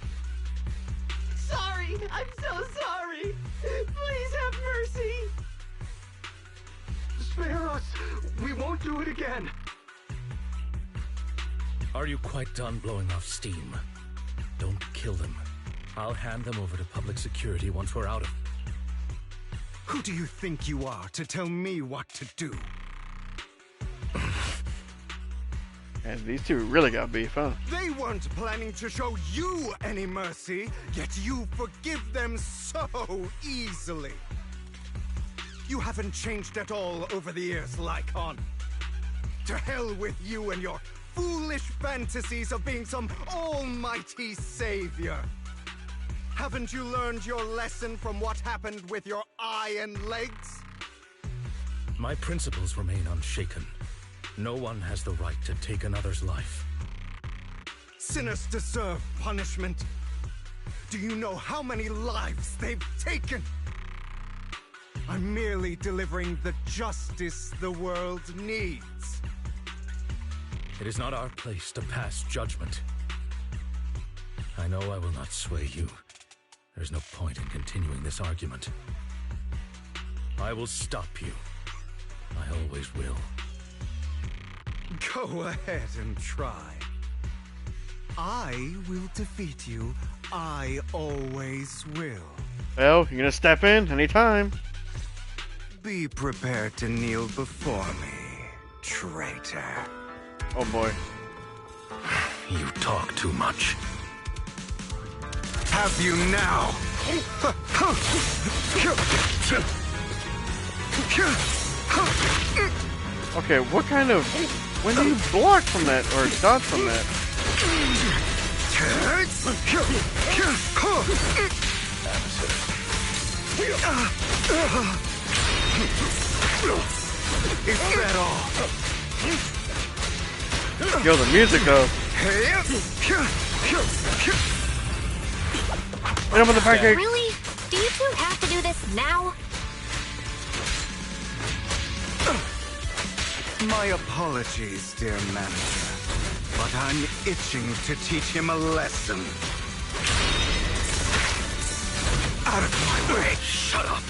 Sorry! I'm so sorry! Please have mercy! Spare us! We won't do it again! Are you quite done blowing off steam? Don't kill them. I'll hand them over to public security once we're out of... Who do you think you are to tell me what to do? And these two really got beef, huh? They weren't planning to show you any mercy, yet you forgive them so easily. You haven't changed at all over the years, Lycaon. To hell with you and your foolish fantasies of being some almighty savior. Haven't you learned your lesson from what happened with your eye and legs? My principles remain unshaken. No one has the right to take another's life. Sinners deserve punishment. Do you know how many lives they've taken? I'm merely delivering the justice the world needs. It is not our place to pass judgment. I know I will not sway you. There's no point in continuing this argument. I will stop you. I always will. Go ahead and try. I will defeat you. I always will. Well, you're gonna step in anytime. Be prepared to kneel before me, traitor. Oh boy. You talk too much. Have you now? Okay, what kind of... When do you block from that, or dodge from that? Is that all? Yo, the music though. Hit him with the pancake. Really? Do you two have to do this now? My apologies, dear manager, but I'm itching to teach him a lesson. Out of my way! Shut up!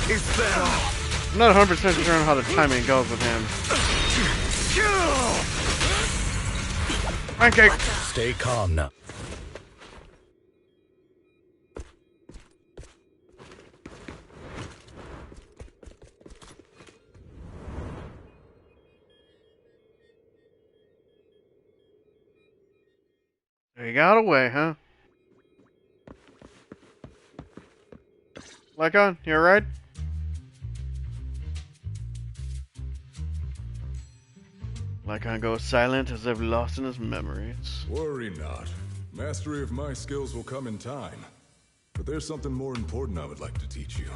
Is that all? I'm not 100% sure on how the timing goes with him. Pancake! Stay calm now. You got away, huh? Lycaon, you alright? Lycaon goes silent as if lost in his memories. Worry not. Mastery of my skills will come in time. But there's something more important I would like to teach you.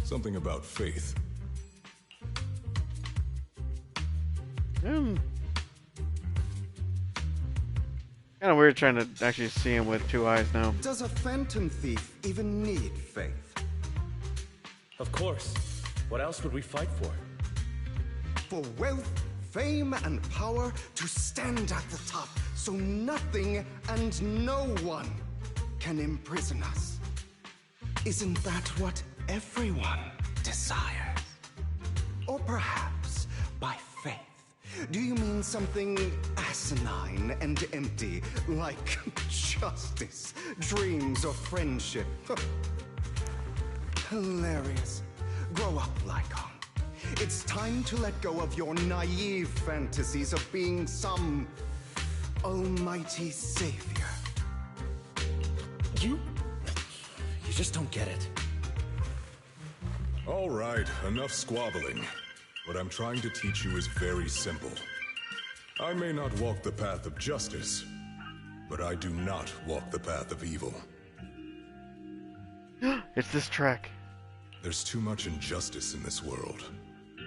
Something about faith. Kind of weird trying to actually see him with two eyes now. Does a phantom thief even need faith? Of course. What else would we fight for? For wealth, fame, and power to stand at the top, so nothing and no one can imprison us. Isn't that what everyone desires? Or perhaps by faith, do you mean something asinine and empty, like justice, dreams, or friendship? Hilarious. Grow up, Lycaon. It's time to let go of your naive fantasies of being some almighty savior. You just don't get it. All right, enough squabbling. What I'm trying to teach you is very simple. I may not walk the path of justice, but I do not walk the path of evil. It's this track. There's too much injustice in this world,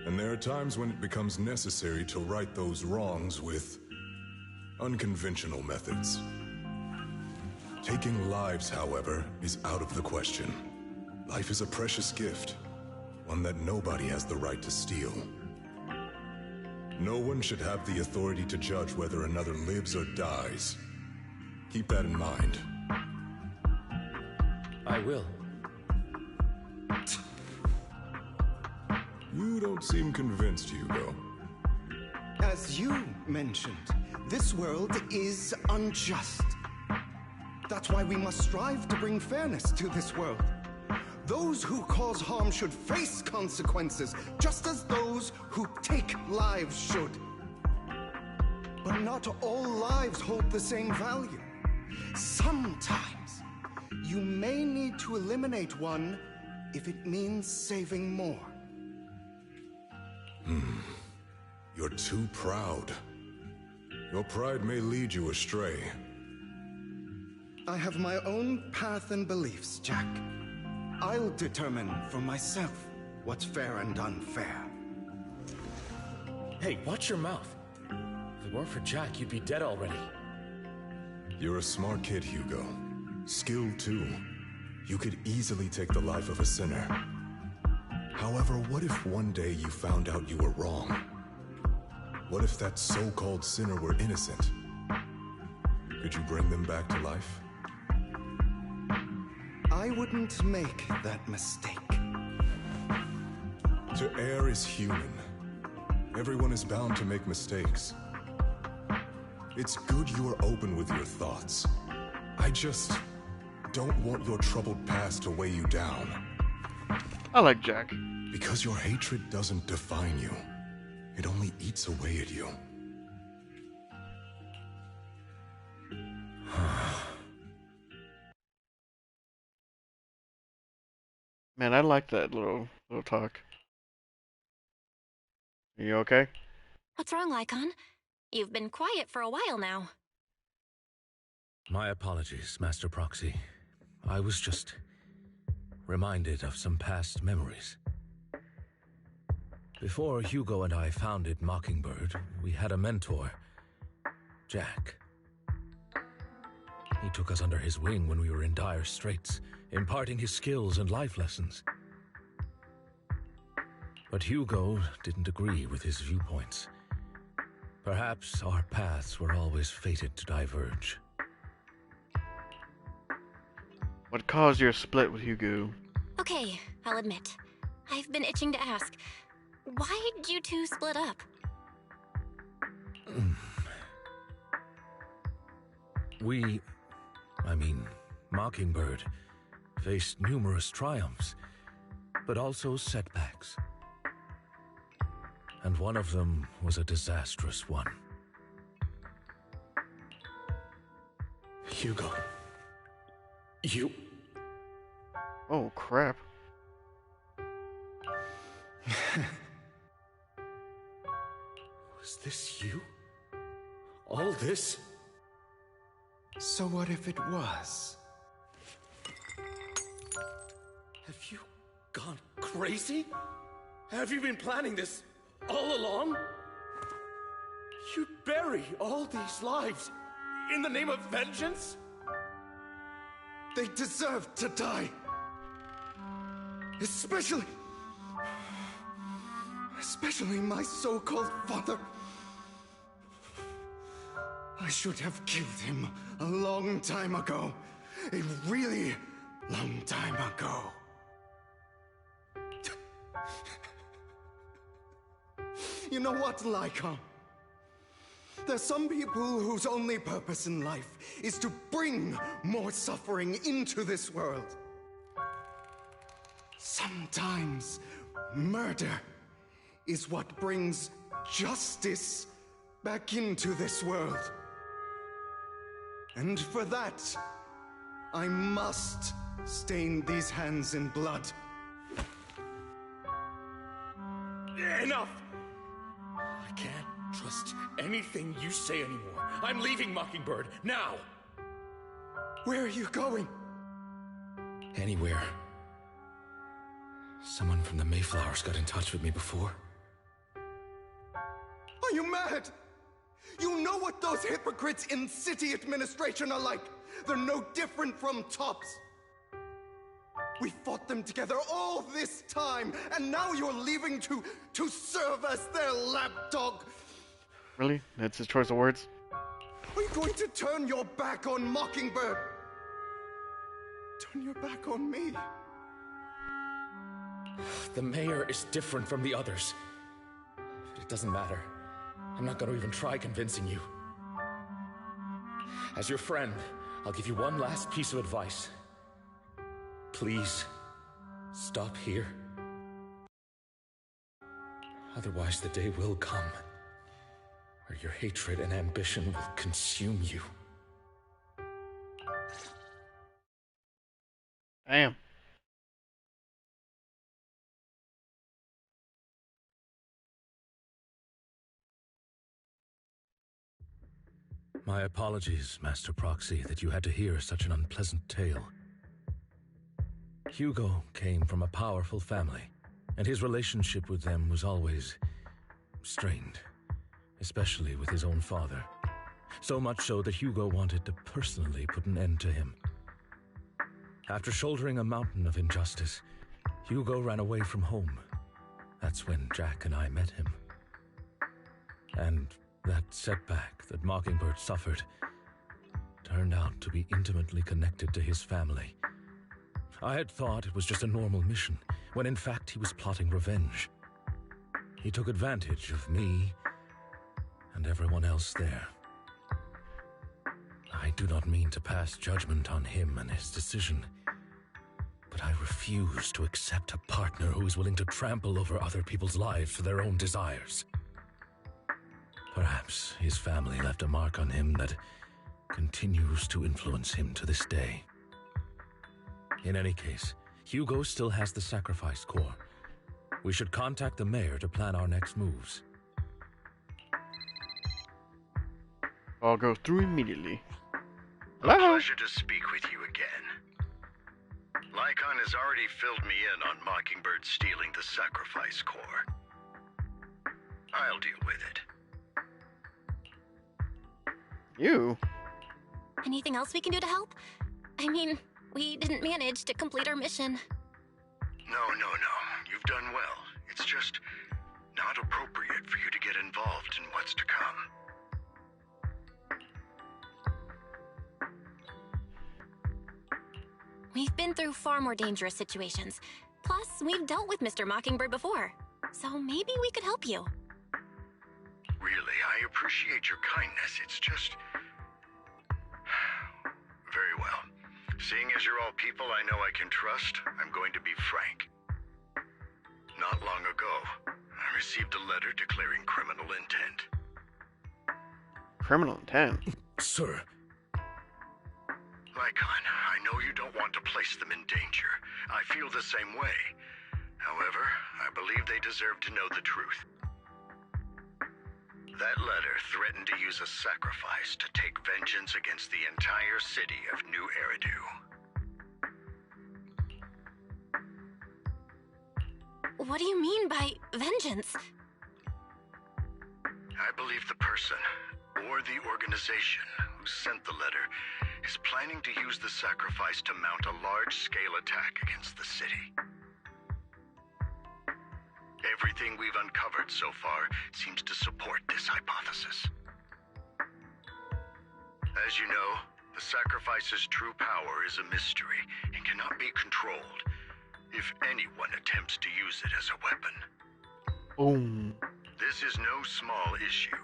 and there are times when it becomes necessary to right those wrongs with unconventional methods. Taking lives, however, is out of the question. Life is a precious gift, one that nobody has the right to steal. No one should have the authority to judge whether another lives or dies. Keep that in mind. I will. You don't seem convinced, Hugo. As you mentioned, this world is unjust. That's why we must strive to bring fairness to this world. Those who cause harm should face consequences, just as those who take lives should. But not all lives hold the same value. Sometimes, you may need to eliminate one if it means saving more. You're too proud. Your pride may lead you astray. I have my own path and beliefs, Jack. I'll determine for myself what's fair and unfair. Hey, watch your mouth. If it weren't for Jack, you'd be dead already. You're a smart kid, Hugo. Skilled too. You could easily take the life of a sinner. However, what if one day you found out you were wrong? What if that so-called sinner were innocent? Could you bring them back to life? I wouldn't make that mistake. To err is human. Everyone is bound to make mistakes. It's good you are open with your thoughts. I just don't want your troubled past to weigh you down. I like Jack. Because your hatred doesn't define you. It only eats away at you. Man, I like that little talk. Are you okay? What's wrong, Lycaon? You've been quiet for a while now. My apologies, Master Proxy. I was just reminded of some past memories. Before Hugo and I founded Mockingbird, we had a mentor, Jack. He took us under his wing when we were in dire straits, imparting his skills and life lessons. But Hugo didn't agree with his viewpoints. Perhaps our paths were always fated to diverge. What caused your split with Hugo? Okay, I'll admit. I've been itching to ask. Why did you two split up? Mockingbird faced numerous triumphs, but also setbacks. And one of them was a disastrous one. Hugo. You... Oh, crap. Was this you? All this? So what if it was? Have you gone crazy? Have you been planning this all along? You'd bury all these lives in the name of vengeance? They deserve to die. Especially my so-called father. I should have killed him a long time ago. A really long time ago. You know what, Lycaon? There's some people whose only purpose in life is to bring more suffering into this world. Sometimes murder is what brings justice back into this world. And for that, I must stain these hands in blood. Enough! I can't trust anything you say anymore. I'm leaving Mockingbird, now! Where are you going? Anywhere. Someone from the Mayflowers got in touch with me before. Are you mad? You know what those hypocrites in city administration are like. They're no different from tops. We fought them together all this time, and now you're leaving to serve as their lapdog. Really? That's his choice of words? Are you going to turn your back on Mockingbird? Turn your back on me? The mayor is different from the others. But it doesn't matter. I'm not going to even try convincing you. As your friend, I'll give you one last piece of advice. Please, stop here. Otherwise, the day will come where your hatred and ambition will consume you. Damn. My apologies, Master Proxy, that you had to hear such an unpleasant tale. Hugo came from a powerful family, and his relationship with them was always strained, especially with his own father. So much so that Hugo wanted to personally put an end to him. After shouldering a mountain of injustice, Hugo ran away from home. That's when Jack and I met him. And that setback that Mockingbird suffered turned out to be intimately connected to his family. I had thought it was just a normal mission, when in fact he was plotting revenge. He took advantage of me and everyone else there. I do not mean to pass judgment on him and his decision, but I refuse to accept a partner who is willing to trample over other people's lives for their own desires. Perhaps his family left a mark on him that continues to influence him to this day. In any case, Hugo still has the sacrifice core. We should contact the mayor to plan our next moves. I'll go through immediately. A pleasure to speak with you again. Lycaon has already filled me in on Mockingbird stealing the sacrifice core. I'll deal with it. You? Anything else we can do to help? I mean, we didn't manage to complete our mission. No. You've done well. It's just not appropriate for you to get involved in what's to come. We've been through far more dangerous situations. Plus, we've dealt with Mr. Mockingbird before. So maybe we could help you. Really, I appreciate your kindness. It's just... Very well. Seeing as you're all people I know I can trust, I'm going to be frank. Not long ago, I received a letter declaring criminal intent. Criminal intent? Sir. Lycaon, I know you don't want to place them in danger. I feel the same way. However, I believe they deserve to know the truth. That letter threatened to use a sacrifice to take vengeance against the entire city of New Eridu. What do you mean by vengeance? I believe the person, or the organization, who sent the letter is planning to use the sacrifice to mount a large-scale attack against the city. Everything we've uncovered so far seems to support this hypothesis. As you know, the sacrifice's true power is a mystery and cannot be controlled if anyone attempts to use it as a weapon. Boom. This is no small issue.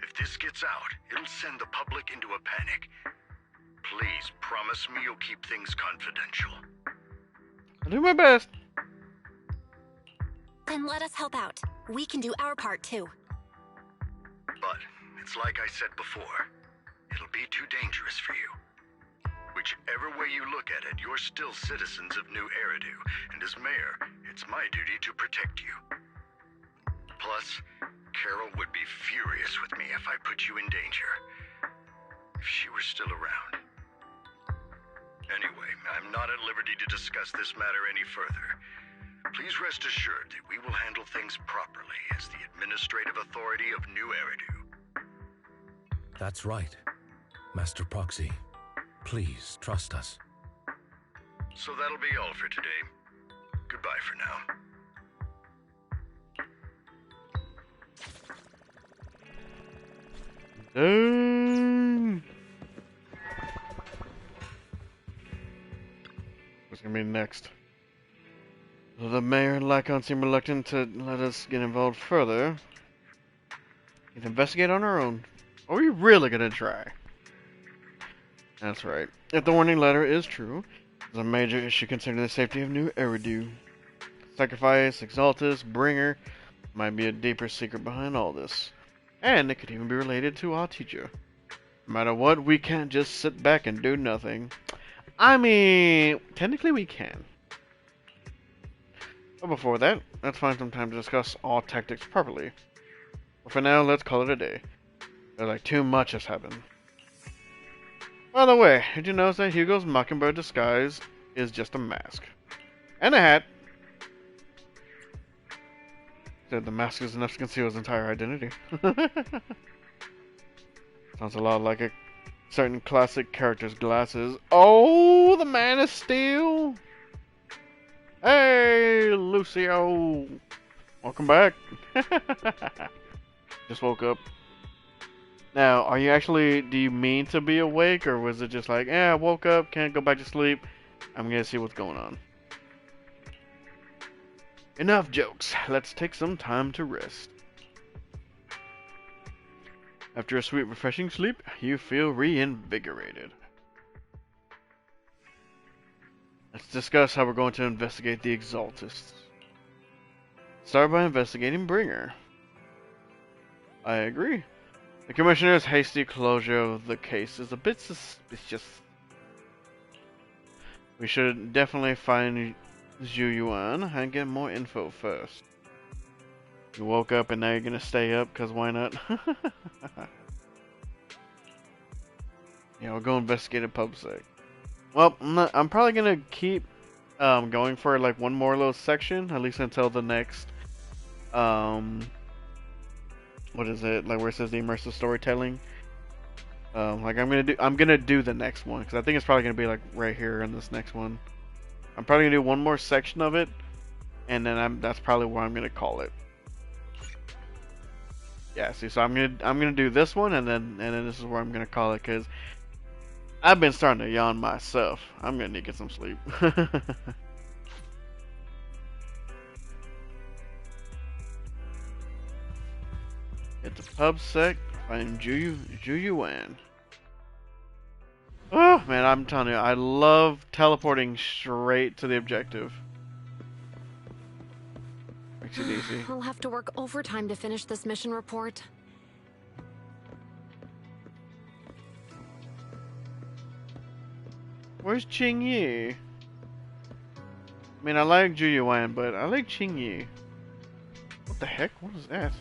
If this gets out, it'll send the public into a panic. Please promise me you'll keep things confidential. I'll do my best. Then let us help out. We can do our part too. But it's like I said before. It'll be too dangerous for you. Whichever way you look at it, you're still citizens of New Eridu, and as mayor, it's my duty to protect you. Plus, Carol would be furious with me if I put you in danger. If she were still around. Anyway, I'm not at liberty to discuss this matter any further. Please rest assured that we will handle things properly as the administrative authority of New Eridu. That's right. Master Proxy, please trust us. So that'll be all for today. Goodbye for now. What's gonna be next? The mayor and Lycaon seem reluctant to let us get involved further. We can investigate on our own. Are we really gonna try? That's right. If the warning letter is true, there's a major issue concerning the safety of New Eridu. Sacrifice, Exaltus, Bringer might be a deeper secret behind all this. And it could even be related to our teacher. No matter what, we can't just sit back and do nothing. I mean, technically we can. But before that, let's find some time to discuss all tactics properly. But for now, let's call it a day. There's like too much has happened. By the way, did you notice that Hugo's Mockingbird disguise is just a mask? And a hat. The mask is enough to conceal his entire identity. Sounds a lot like a certain classic character's glasses. Oh, the Man of Steel! Hey, Lucio! Welcome back. Just woke up. Now, are you actually, do you mean to be awake, or was it just like, I woke up, can't go back to sleep, I'm gonna see what's going on. Enough jokes, let's take some time to rest. After a sweet, refreshing sleep, you feel reinvigorated. Let's discuss how we're going to investigate the Exaltists. Start by investigating Bringer. I agree. The Commissioner's hasty closure of the case is a bit suspicious. We should definitely find Zhu Yuan and get more info first. You woke up and now you're gonna stay up, cause why not? Yeah, we'll go investigate a PubSec. Well, I'm probably gonna keep going for like one more little section, at least until the next what is it, like where it says the immersive storytelling. Like I'm gonna do the next one, because I think it's probably gonna be like right here in this next one. I'm probably gonna do one more section of it, and then that's probably where I'm gonna call it. Yeah, see, so I'm gonna do this one, and then this is where I'm gonna call it, because I've been starting to yawn myself. I'm gonna need to get some sleep. At the PubSec, find Zhu Yuan. Oh man, I'm telling you, I love teleporting straight to the objective. DC. I'll have to work overtime to finish this mission report. Where's Qing Yi? I mean, I like Zhu Yuan, but I like Qing Yi. What the heck? What is that?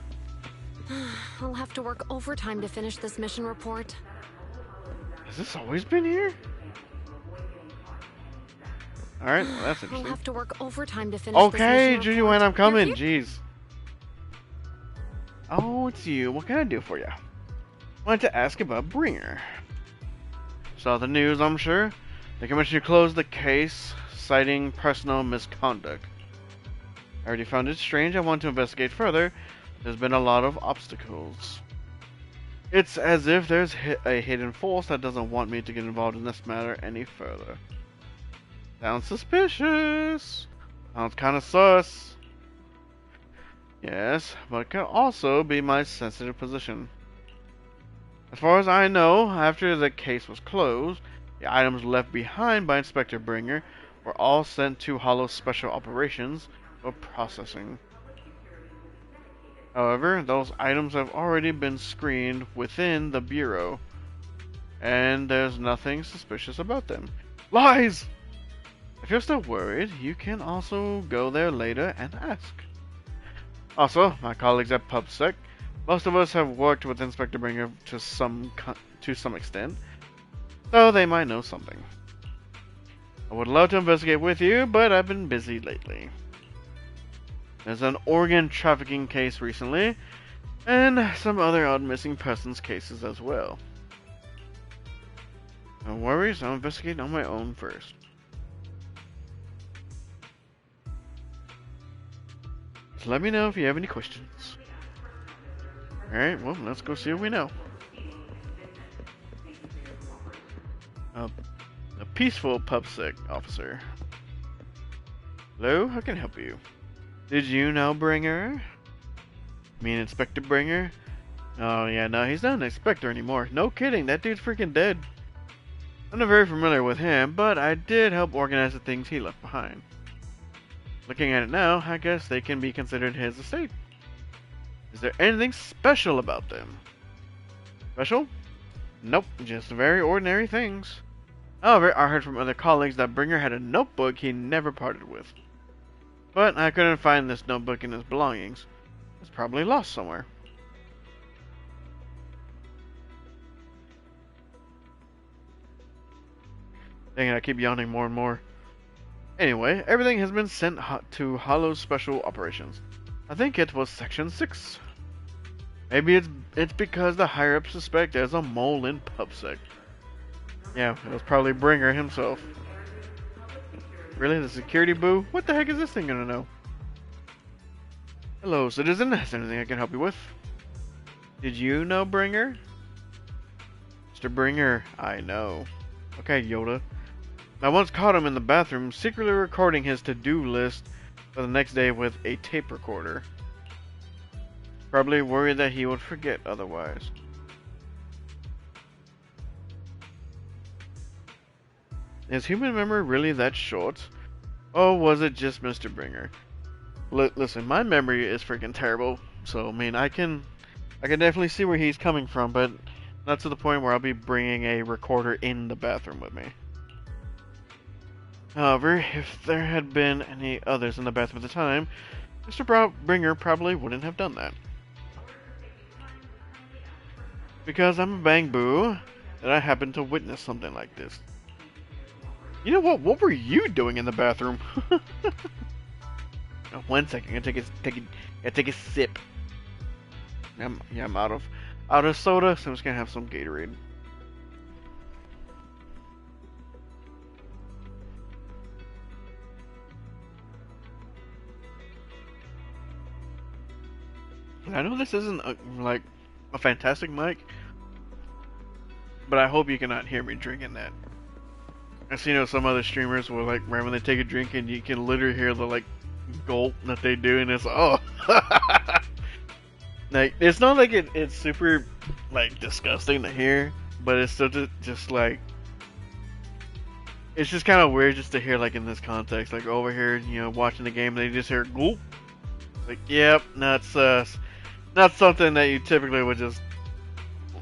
I'll have to work overtime to finish this mission report. Has this always been here? Alright, well, that's interesting. I'll have to work overtime to finish this Okay, mission Junior, report. when I'm coming, You're here? jeez. Oh, it's you. What can I do for you? Wanted to ask about Bringer. Saw the news, I'm sure. The commissioner closed the case, citing personal misconduct. I already found it strange. I want to investigate further. There's been a lot of obstacles. It's as if there's a hidden force that doesn't want me to get involved in this matter any further. Sounds suspicious. Sounds kind of sus. Yes, but it can also be my sensitive position. As far as I know, after the case was closed, the items left behind by Inspector Bringer were all sent to Hollow Special Operations for processing. However, those items have already been screened within the Bureau, and there's nothing suspicious about them. Lies! If you're still worried, you can also go there later and ask. Also, my colleagues at PubSec, most of us have worked with Inspector Bringer to some extent, so they might know something. I would love to investigate with you, but I've been busy lately. There's an organ trafficking case recently, and some other odd missing persons cases as well. No worries, I'll investigate on my own first. Just let me know if you have any questions. Alright, well, let's go see what we know. A peaceful PubSec officer. Hello, how can I help you? Did you know Bringer? Mean Inspector Bringer? Oh yeah, no, he's not an inspector anymore. No kidding, that dude's freaking dead. I'm not very familiar with him, but I did help organize the things he left behind. Looking at it now, I guess they can be considered his estate. Is there anything special about them? Special? Nope, just very ordinary things. However, I heard from other colleagues that Bringer had a notebook he never parted with. But I couldn't find this notebook in his belongings. It's probably lost somewhere. Dang it, I keep yawning more and more. Anyway, everything has been sent to Hollow Special Operations. I think it was Section 6. Maybe it's because the higher-ups suspect there's a mole in PubSec. Yeah, it was probably Bringer himself. Really? The security boo? What the heck is this thing gonna know? Hello, citizen. Is there anything I can help you with? Did you know Bringer? Mr. Bringer, I know. Okay, Yoda. I once caught him in the bathroom secretly recording his to-do list for the next day with a tape recorder. Probably worried that he would forget otherwise. Is human memory really that short? Or was it just Mr. Bringer? Listen, my memory is freaking terrible, so I mean, I can definitely see where he's coming from, but not to the point where I'll be bringing a recorder in the bathroom with me. However, if there had been any others in the bathroom at the time, Mr. Bringer probably wouldn't have done that. Because I'm a bang boo, that I happened to witness something like this. You know what? What were you doing in the bathroom? Oh, 1 second. I'm gonna take a sip. I'm out of soda, so I'm just gonna have some Gatorade. I know this isn't like a fantastic mic, but I hope you cannot hear me drinking that. I've seen some other streamers will like right when they take a drink and you can literally hear the like gulp that they do, and it's like it's not like it's super like disgusting to hear, but it's still just like it's just kind of weird just to hear like in this context, like over here, watching the game, they just hear gulp. Like, yep, that's not something that you typically would just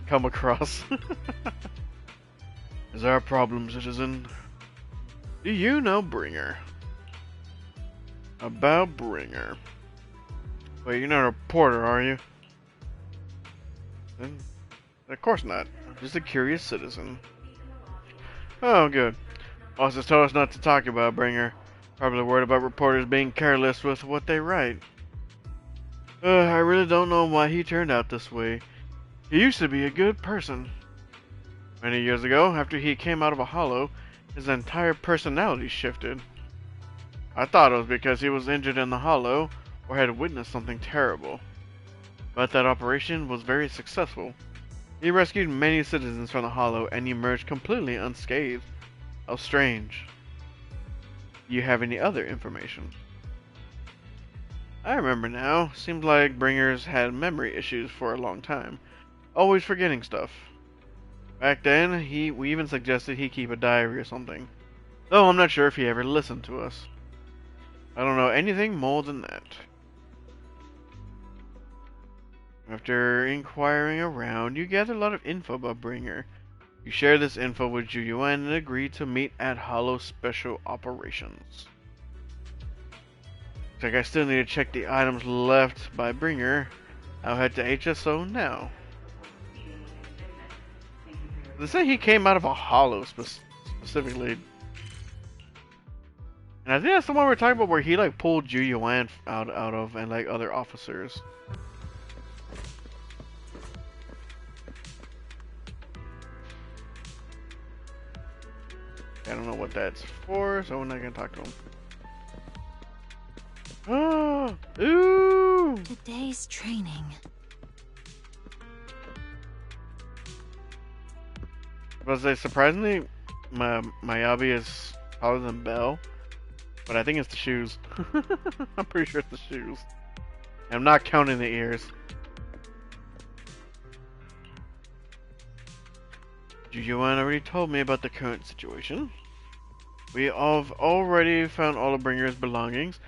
come across. Is there a problem, citizen? Do you know Bringer? About Bringer. Wait, you're not a reporter, are you? Of course not. Just a curious citizen. Oh, good. Bosses told us not to talk about Bringer. Probably worried about reporters being careless with what they write. I really don't know why he turned out this way. He used to be a good person. Many years ago, after he came out of a hollow, his entire personality shifted. I thought it was because he was injured in the hollow or had witnessed something terrible. But that operation was very successful. He rescued many citizens from the hollow and emerged completely unscathed. How strange. Do you have any other information? I remember now. Seems like Bringers had memory issues for a long time. Always forgetting stuff. Back then, we even suggested he keep a diary or something. Though I'm not sure if he ever listened to us. I don't know anything more than that. After inquiring around, you gather a lot of info about Bringer. You share this info with Zhu Yuan and agree to meet at Hollow Special Operations. Looks like I still need to check the items left by Bringer. I'll head to HSO now. They say he came out of a hollow specifically. And I think that's the one we're talking about where he like pulled Zhu Yuan out of and like other officers. I don't know what that's for, so we're not gonna talk to him. Oh, ooh! Today's training. Was I surprisingly, Mayabi is taller than Belle, but I think it's the shoes. I'm pretty sure it's the shoes. I'm not counting the ears. Zhu Yuan already told me about the current situation. We have already found all of Bringer's belongings.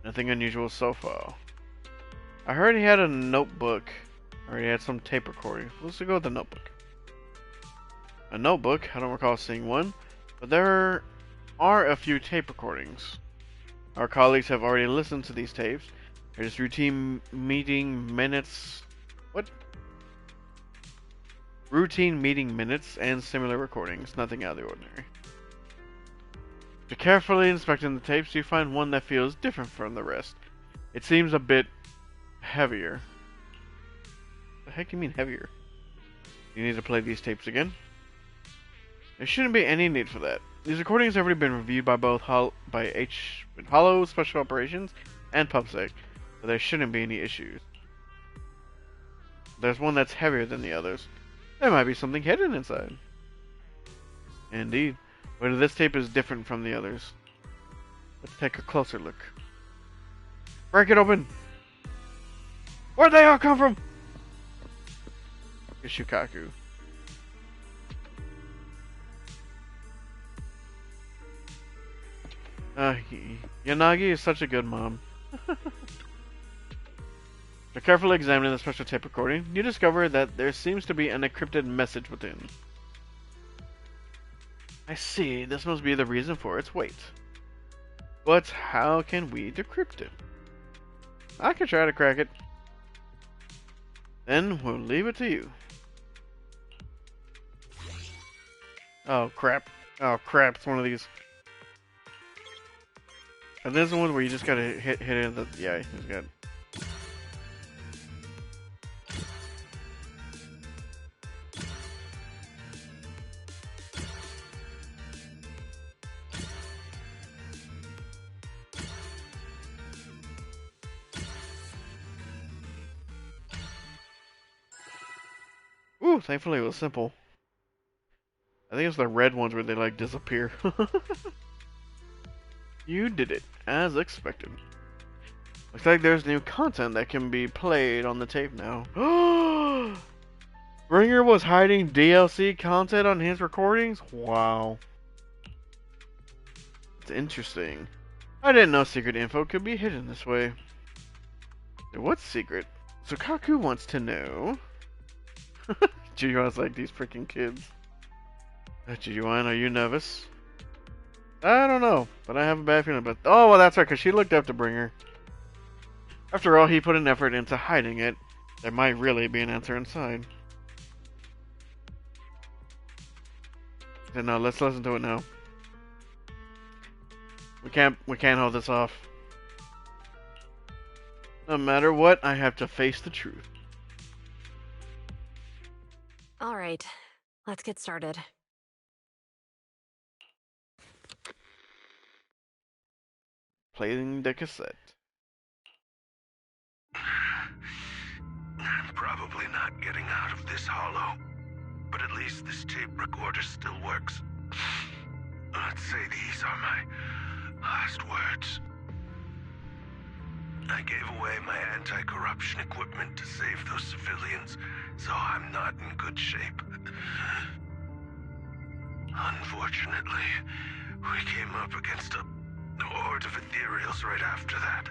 Nothing unusual so far. I heard he had a notebook, or he had some tape recording. Let's go with the notebook. A notebook? I don't recall seeing one, but there are a few tape recordings. Our colleagues have already listened to these tapes. They're just routine meeting minutes. What? Routine meeting minutes and similar recordings. Nothing out of the ordinary. After carefully inspecting the tapes, you find one that feels different from the rest. It seems a bit heavier. What the heck do you mean heavier? You need to play these tapes again? There shouldn't be any need for that. These recordings have already been reviewed by both Hollow Special Operations and PubSec, so there shouldn't be any issues. There's one that's heavier than the others. There might be something hidden inside. Indeed. Whether this tape is different from the others. Let's take a closer look. Break it open! Where'd they all come from? It's Shukaku. Yanagi is such a good mom. After carefully examining the special tape recording, you discover that there seems to be an encrypted message within. I see, this must be the reason for its weight. But how can we decrypt it? I can try to crack it. Then we'll leave it to you. Oh crap. Oh crap, it's one of these. And there's the one where you just gotta hit it in the... Yeah, he's good. Ooh, thankfully it was simple. I think it's the red ones where they like disappear. You did it, as expected. Looks like there's new content that can be played on the tape now. Bringer was hiding DLC content on his recordings? Wow. It's interesting. I didn't know secret info could be hidden this way. What's secret? Sukaku wants to know. Jiyuan's like these freaking kids. Jiyuan, are you nervous? I don't know, but I have a bad feeling about... Oh, well, that's right, because she looked up to Bringer. After all, he put an effort into hiding it. There might really be an answer inside. So no, let's listen to it now. We can't hold this off. No matter what, I have to face the truth. All right, let's get started. Playing the cassette. I'm probably not getting out of this hollow, but at least this tape recorder still works. Let's say these are my last words. I gave away my anti-corruption equipment to save those civilians, so I'm not in good shape. Unfortunately, we came up against a horde of ethereals right after that.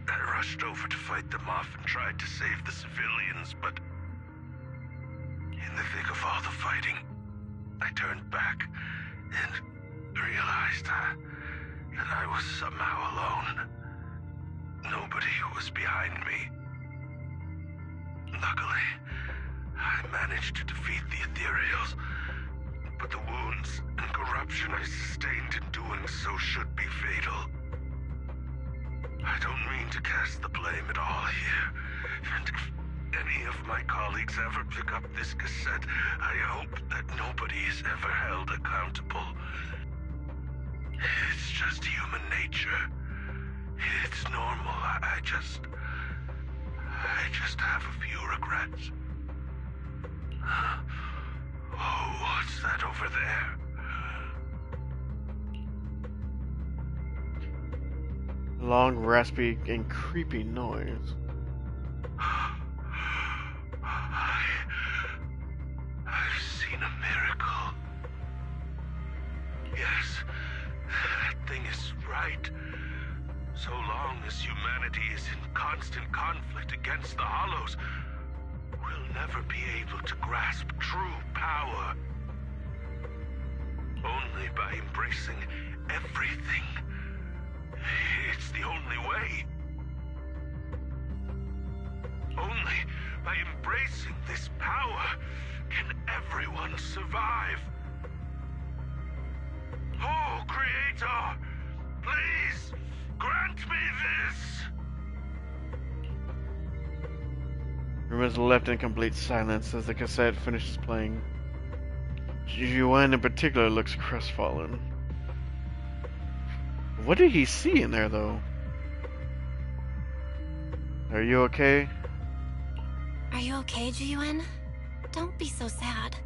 I rushed over to fight them off and tried to save the civilians, but in the thick of all the fighting, I turned back and realized that I was somehow alone. Nobody was behind me. Luckily, I managed to defeat the ethereals, but the wounds and corruption I sustained in doing so should be fatal. I don't mean to cast the blame at all here, and if any of my colleagues ever pick up this cassette, I hope that nobody is ever held accountable. It's just human nature. It's normal. I just have a few regrets. Oh, what's that over there? Long, raspy, and creepy noise. I've seen a miracle. Yes, that thing is right. So long as humanity is in constant conflict against the Hollows, we'll never be able to grasp true power. Only by embracing everything. It's the only way. Only by embracing this power can everyone survive. Oh, Creator, please grant me this. Room is left in complete silence as the cassette finishes playing. Yuan in particular looks crestfallen. What did he see in there, though? Are you okay? Are you okay, Yuan? Don't be so sad.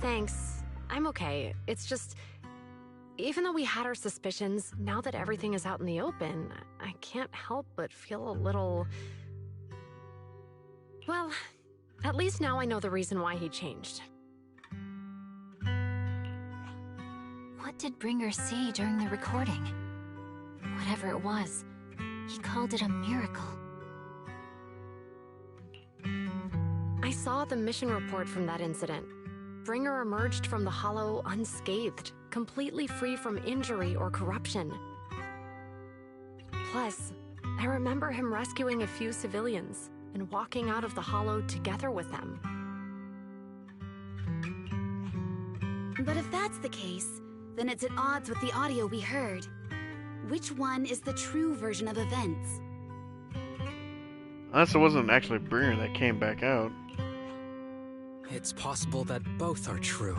Thanks. I'm okay. It's just... even though we had our suspicions, now that everything is out in the open, I can't help but feel a little... well, at least now I know the reason why he changed. What did Bringer see during the recording? Whatever it was, he called it a miracle. I saw the mission report from that incident. Bringer emerged from the Hollow unscathed, completely free from injury or corruption. Plus, I remember him rescuing a few civilians and walking out of the Hollow together with them. But if that's the case, then it's at odds with the audio we heard. Which one is the true version of events? Unless it wasn't actually Bringer that came back out. It's possible that both are true.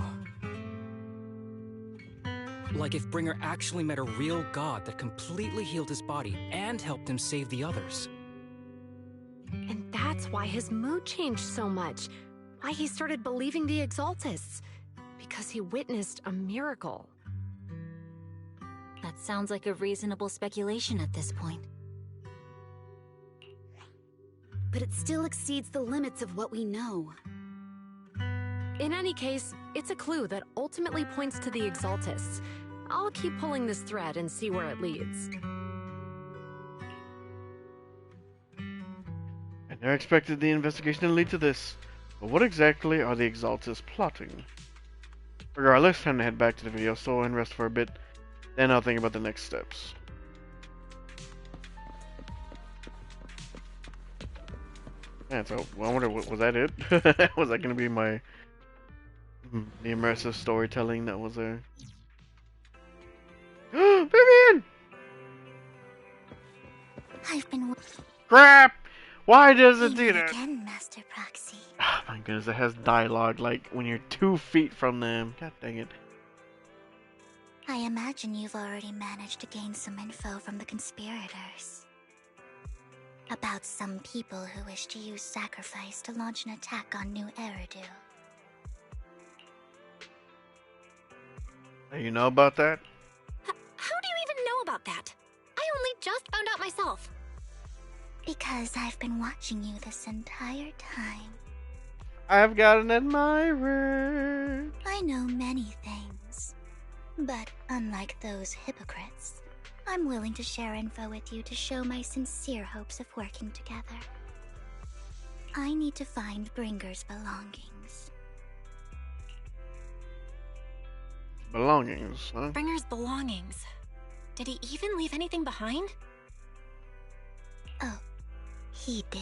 Like if Bringer actually met a real god that completely healed his body and helped him save the others. And that's why his mood changed so much. Why he started believing the Exaltists. Because he witnessed a miracle. That sounds like a reasonable speculation at this point. But it still exceeds the limits of what we know. In any case, it's a clue that ultimately points to the Exaltists. I'll keep pulling this thread and see where it leads. I never expected the investigation to lead to this. But what exactly are the Exaltists plotting? Regardless, time to head back to the video store and rest for a bit. Then I'll think about the next steps. Man, so I wonder, was that it? Was that gonna be my The immersive storytelling that was there. Vivian! I've been Crap! Why does it do meet that? again, Master Proxy. Oh my goodness, it has dialogue like when you're 2 feet from them. God dang it. I imagine you've already managed to gain some info from the conspirators. About some people who wish to use sacrifice to launch an attack on New Eridu. You know about that? How do you even know about that? I only just found out myself. Because I've been watching you this entire time. I've got an admirer. I know many things. But unlike those hypocrites, I'm willing to share info with you to show my sincere hopes of working together. I need to find Bringer's belongings. Belongings, huh? Bringer's belongings. Did he even leave anything behind? Oh, he did.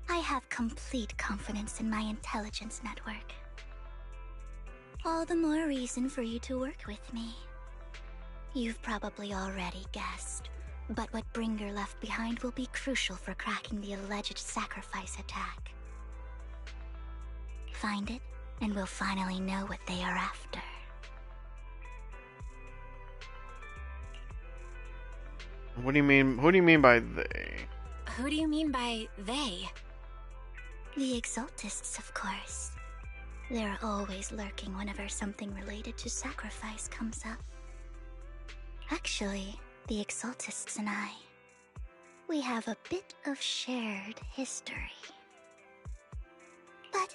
I have complete confidence in my intelligence network. All the more reason for you to work with me. You've probably already guessed, but what Bringer left behind will be crucial for cracking the alleged sacrifice attack. Find it, and we'll finally know what they are after. What do you mean? Who do you mean by they? Who do you mean by they? The Exaltists, of course. They're always lurking whenever something related to sacrifice comes up. Actually, the Exaltists and I, we have a bit of shared history. But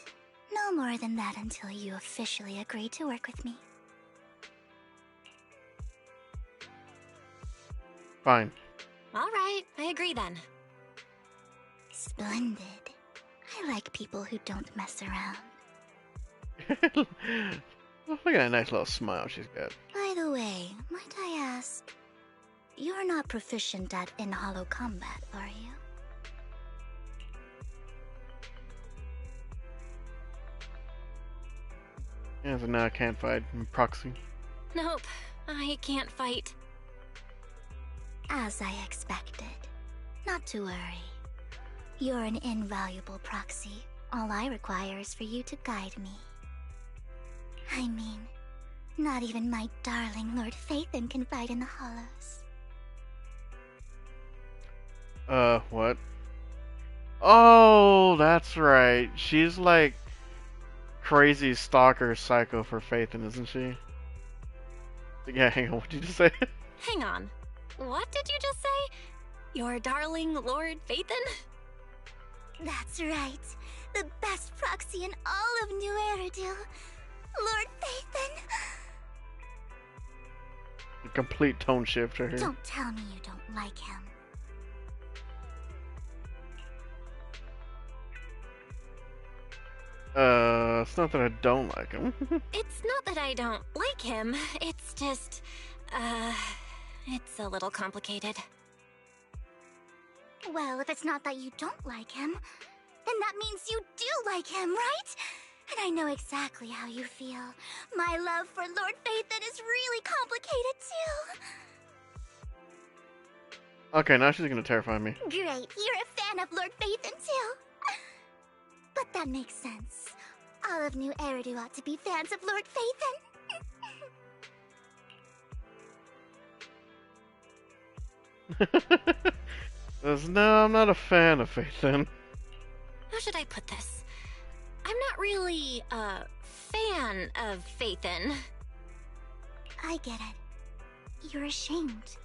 no more than that until you officially agree to work with me. Fine. All right, I agree then. Splendid. I like people who don't mess around. Look at that nice little smile she's got. By the way, might I ask, you're not proficient at in-hollow combat, are you? Yeah, so now I can't fight in proxy. Nope, I can't fight. As I expected. Not to worry. You're an invaluable proxy. All I require is for you to guide me. I mean, not even my darling Lord Phaethon can fight in the hollows. What? Oh, that's right. She's like crazy stalker psycho for Phaethon, isn't she? Yeah, hang on, what did you just say? Hang on. What did you just say? Your darling Lord Phaethon? That's right. The best proxy in all of New Eridu. Lord Phaethon. A complete tone shift right here. Don't tell me you don't like him. It's not that I don't like him. It's not that I don't like him. It's just, it's a little complicated. Well, if it's not that you don't like him, then that means you do like him, right? And I know exactly how you feel. My love for Lord Phaethon is really complicated, too. Okay, now she's gonna terrify me. Great, you're a fan of Lord Phaethon, too. But that makes sense. All of New Eridu ought to be fans of Lord Phaethon. No, I'm not a fan of Phaethon. How should I put this? I'm not really a fan of Phaethon. I get it. You're ashamed.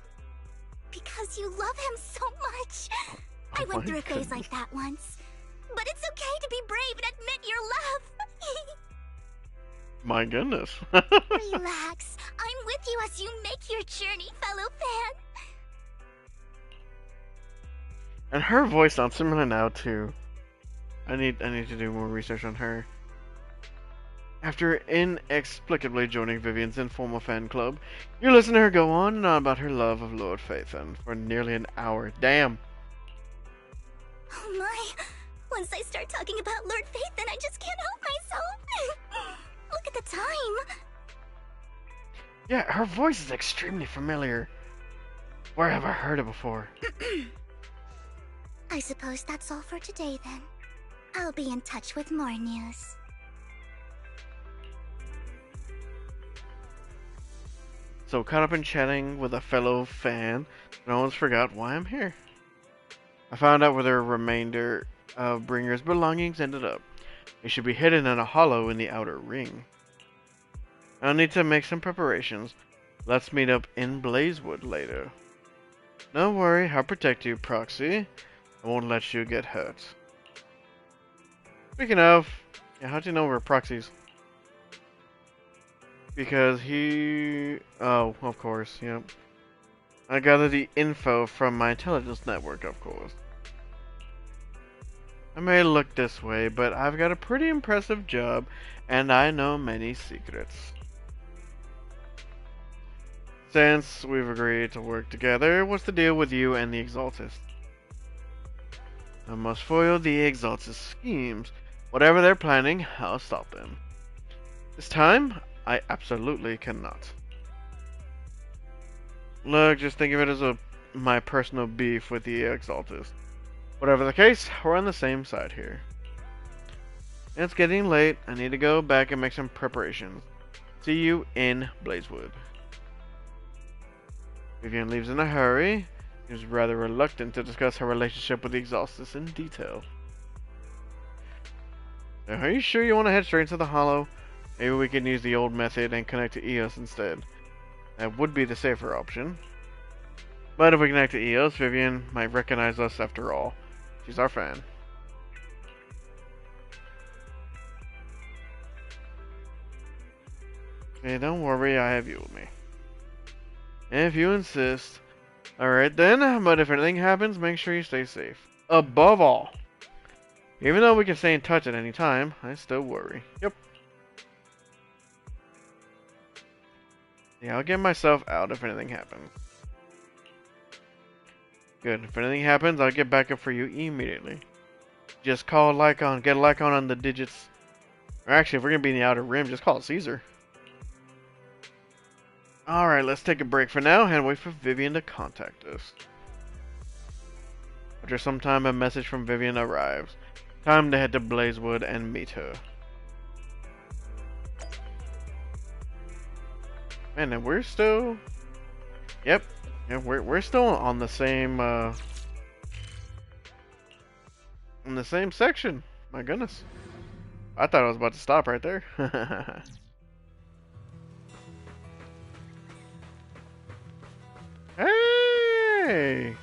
Because you love him so much. I went through a phase like that once. But it's okay to be brave and admit your love. My goodness. Relax. I'm with you as you make your journey, fellow fan. And her voice sounds similar now too. I need to do more research on her. After inexplicably joining Vivian's informal fan club, you listen to her go on and on about her love of Lord Phaethon for nearly an hour. Damn. Oh my. Once I start talking about Lord Phaethon, I just can't help myself. Look at the time. Yeah, her voice is extremely familiar. Where have I heard it before? I suppose that's all for today then. I'll be in touch with more news. So caught up in chatting with a fellow fan, I almost forgot why I'm here. I found out where the remainder of Bringer's belongings ended up. They should be hidden in a hollow in the outer ring. I'll need to make some preparations. Let's meet up in Blazewood later. Don't worry, I'll protect you, Proxy. I won't let you get hurt. Speaking of, yeah, how'd you know we're proxies? Because he... Oh, of course, yep. I gathered the info from my intelligence network, of course. I may look this way, but I've got a pretty impressive job, and I know many secrets. Since we've agreed to work together, what's the deal with you and the Exaltist? I must foil the Exaltist schemes. Whatever they're planning, I'll stop them. This time, I absolutely cannot. Look, just think of it as my personal beef with the Exaltist. Whatever the case, we're on the same side here. It's getting late. I need to go back and make some preparations. See you in Blazewood. Vivian leaves in a hurry. She was rather reluctant to discuss her relationship with the Exaltist in detail. Now, are you sure you want to head straight into the Hollow? Maybe we can use the old method and connect to Eos instead. That would be the safer option. But if we connect to Eos, Vivian might recognize us after all. She's our fan. Hey, don't worry, I have you with me. If you insist. Alright then, but if anything happens, make sure you stay safe. Above all. Even though we can stay in touch at any time, I still worry. Yep. Yeah, I'll get myself out if anything happens. Good. If anything happens, I'll get back up for you immediately. Just call Lycaon. Get Lycaon on the digits. Or actually, if we're going to be in the Outer Rim, just call it Caesar. Alright, let's take a break for now and wait for Vivian to contact us. After some time, a message from Vivian arrives. Time to head to Blazewood and meet her. Man, and we're still... Yep. Yeah, we're still on the same, in the same section. My goodness. I thought I was about to stop right there. Hey!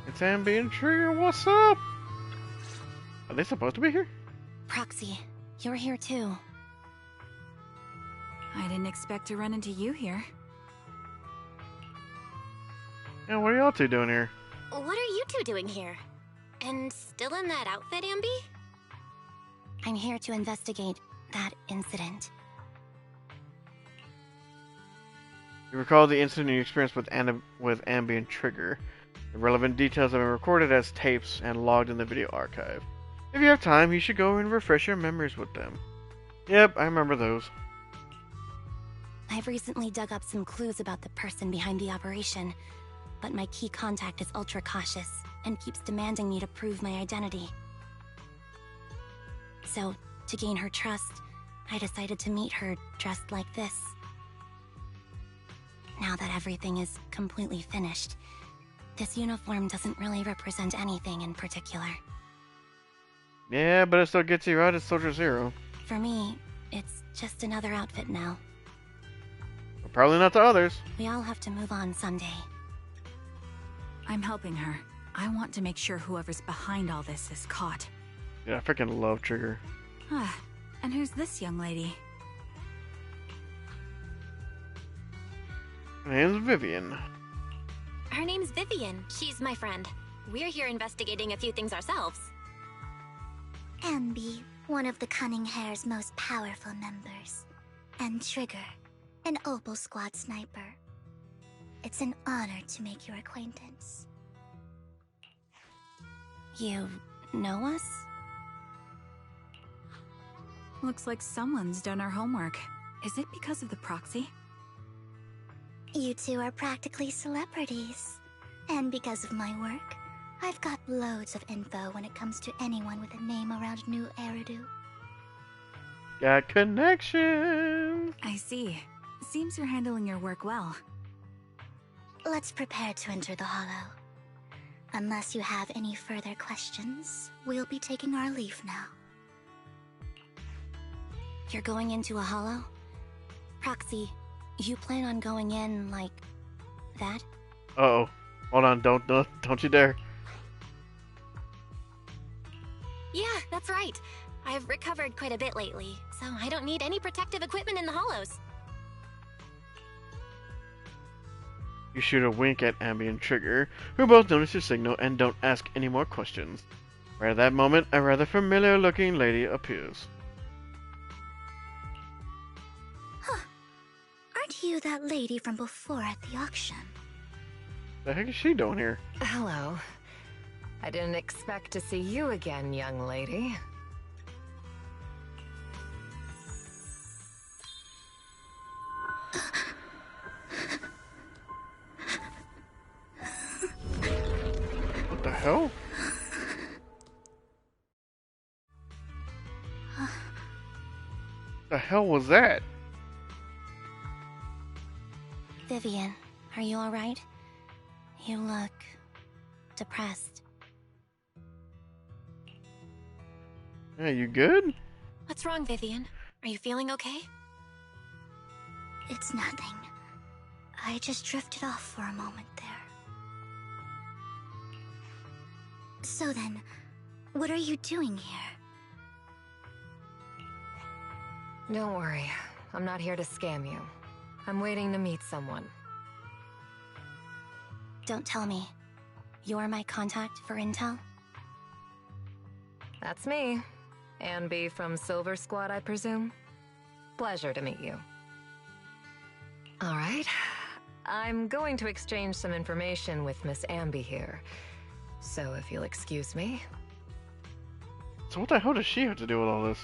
It's Ambi and Trigger, what's up? Are they supposed to be here? Proxy, you're here too. I didn't expect to run into you here. Yeah, what are y'all two doing here? What are you two doing here? And still in that outfit, Ambi? I'm here to investigate that incident. You recall the incident you experienced with Ambi and Trigger. The relevant details have been recorded as tapes and logged in the video archive. If you have time, you should go and refresh your memories with them. Yep, I remember those. I've recently dug up some clues about the person behind the operation, but my key contact is ultra cautious and keeps demanding me to prove my identity. So, to gain her trust, I decided to meet her dressed like this. Now that everything is completely finished, this uniform doesn't really represent anything in particular. Yeah, but it still gets you out as Soldier Zero. For me, it's just another outfit now. But probably not to others. We all have to move on someday. I'm helping her. I want to make sure whoever's behind all this is caught. Yeah, I freaking love Trigger. And who's this young lady? My name's Vivian. Her name's Vivian. She's my friend. We're here investigating a few things ourselves. Ambi, one of the Cunning Hair's most powerful members. And Trigger, an Opal Squad sniper. It's an honor to make your acquaintance. You know us? Looks like someone's done our homework. Is it because of the proxy? You two are practically celebrities. And because of my work, I've got loads of info when it comes to anyone with a name around New Eridu. Got connections! I see. Seems you're handling your work well. Let's prepare to enter the Hollow. Unless you have any further questions, we'll be taking our leave now. You're going into a Hollow? Proxy, you plan on going in like that? Uh-oh. Hold on, don't you dare. Yeah, that's right. I've recovered quite a bit lately, so I don't need any protective equipment in the Hollows. You shoot a wink at Ambi and Trigger, who both notice your signal and don't ask any more questions. Right at that moment, a rather familiar-looking lady appears. Huh. Aren't you that lady from before at the auction? The heck is she doing here? Hello. I didn't expect to see you again, young lady. What the hell? The hell was that? Vivian, are you alright? You look depressed. Yeah, you good? What's wrong, Vivian? Are you feeling okay? It's nothing. I just drifted off for a moment there. So then, what are you doing here? Don't worry. I'm not here to scam you. I'm waiting to meet someone. Don't tell me. You're my contact for intel? That's me. Ambi from Silver Squad, I presume? Pleasure to meet you. Alright. I'm going to exchange some information with Miss Ambi here. So if you'll excuse me. So what the hell does she have to do with all this?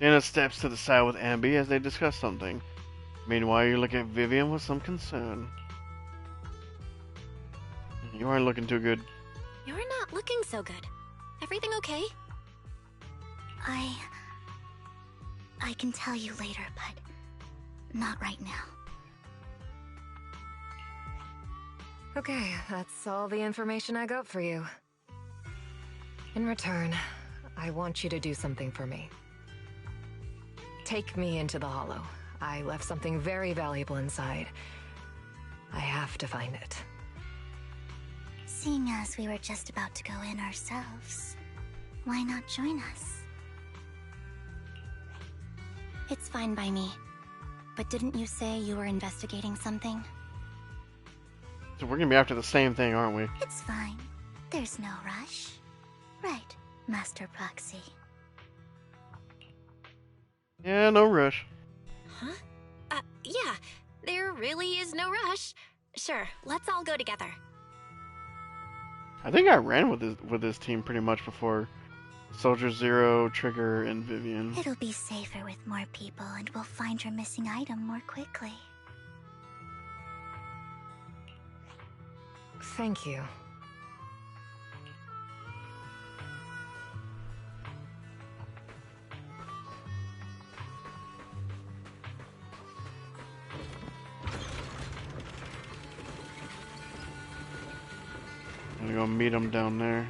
Anna steps to the side with Ambi as they discuss something. Meanwhile, you look at Vivian with some concern. You aren't looking too good. You're not looking so good. Everything okay? I can tell you later, but not right now. Okay, that's all the information I got for you. In return, I want you to do something for me. Take me into the Hollow. I left something very valuable inside. I have to find it. Seeing as we were just about to go in ourselves, why not join us? It's fine by me. But didn't you say you were investigating something? So we're gonna be after the same thing, aren't we? It's fine. There's no rush. Right, Master Proxy. Yeah, no rush. Huh? Yeah. There really is no rush. Sure, let's all go together. I think I ran with this team pretty much before. Soldier Zero, Trigger, and Vivian. It'll be safer with more people, and we'll find your missing item more quickly. Thank you. I'm gonna go meet him down there.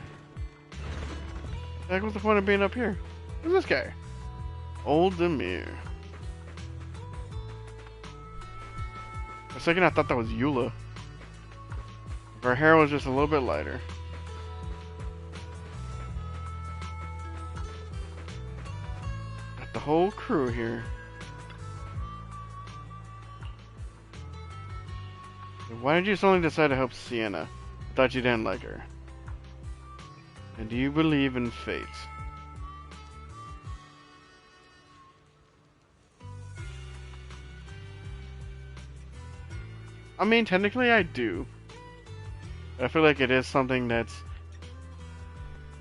Heck, what's the point of being up here? Who's this guy? Old Demir. For a second I thought that was Eula. Her hair was just a little bit lighter. Got the whole crew here. Why did you suddenly decide to help Sienna? I thought you didn't like her. And do you believe in fate? I mean, technically I do. But I feel like it is something that's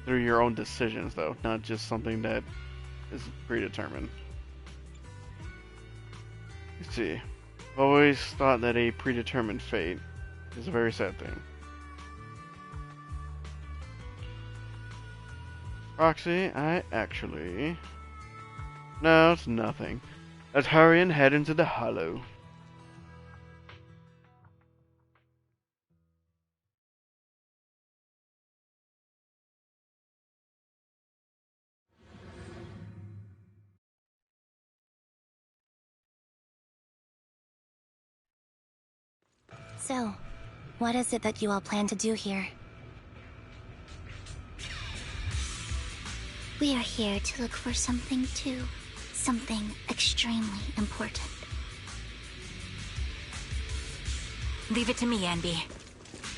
through your own decisions, though. Not just something that is predetermined. Let's see. I've always thought that a predetermined fate is a very sad thing. Roxy, I actually... No, it's nothing. Let's hurry and head into the hollow. So, what is it that you all plan to do here? We are here to look for something too. Something extremely important. Leave it to me, Envy.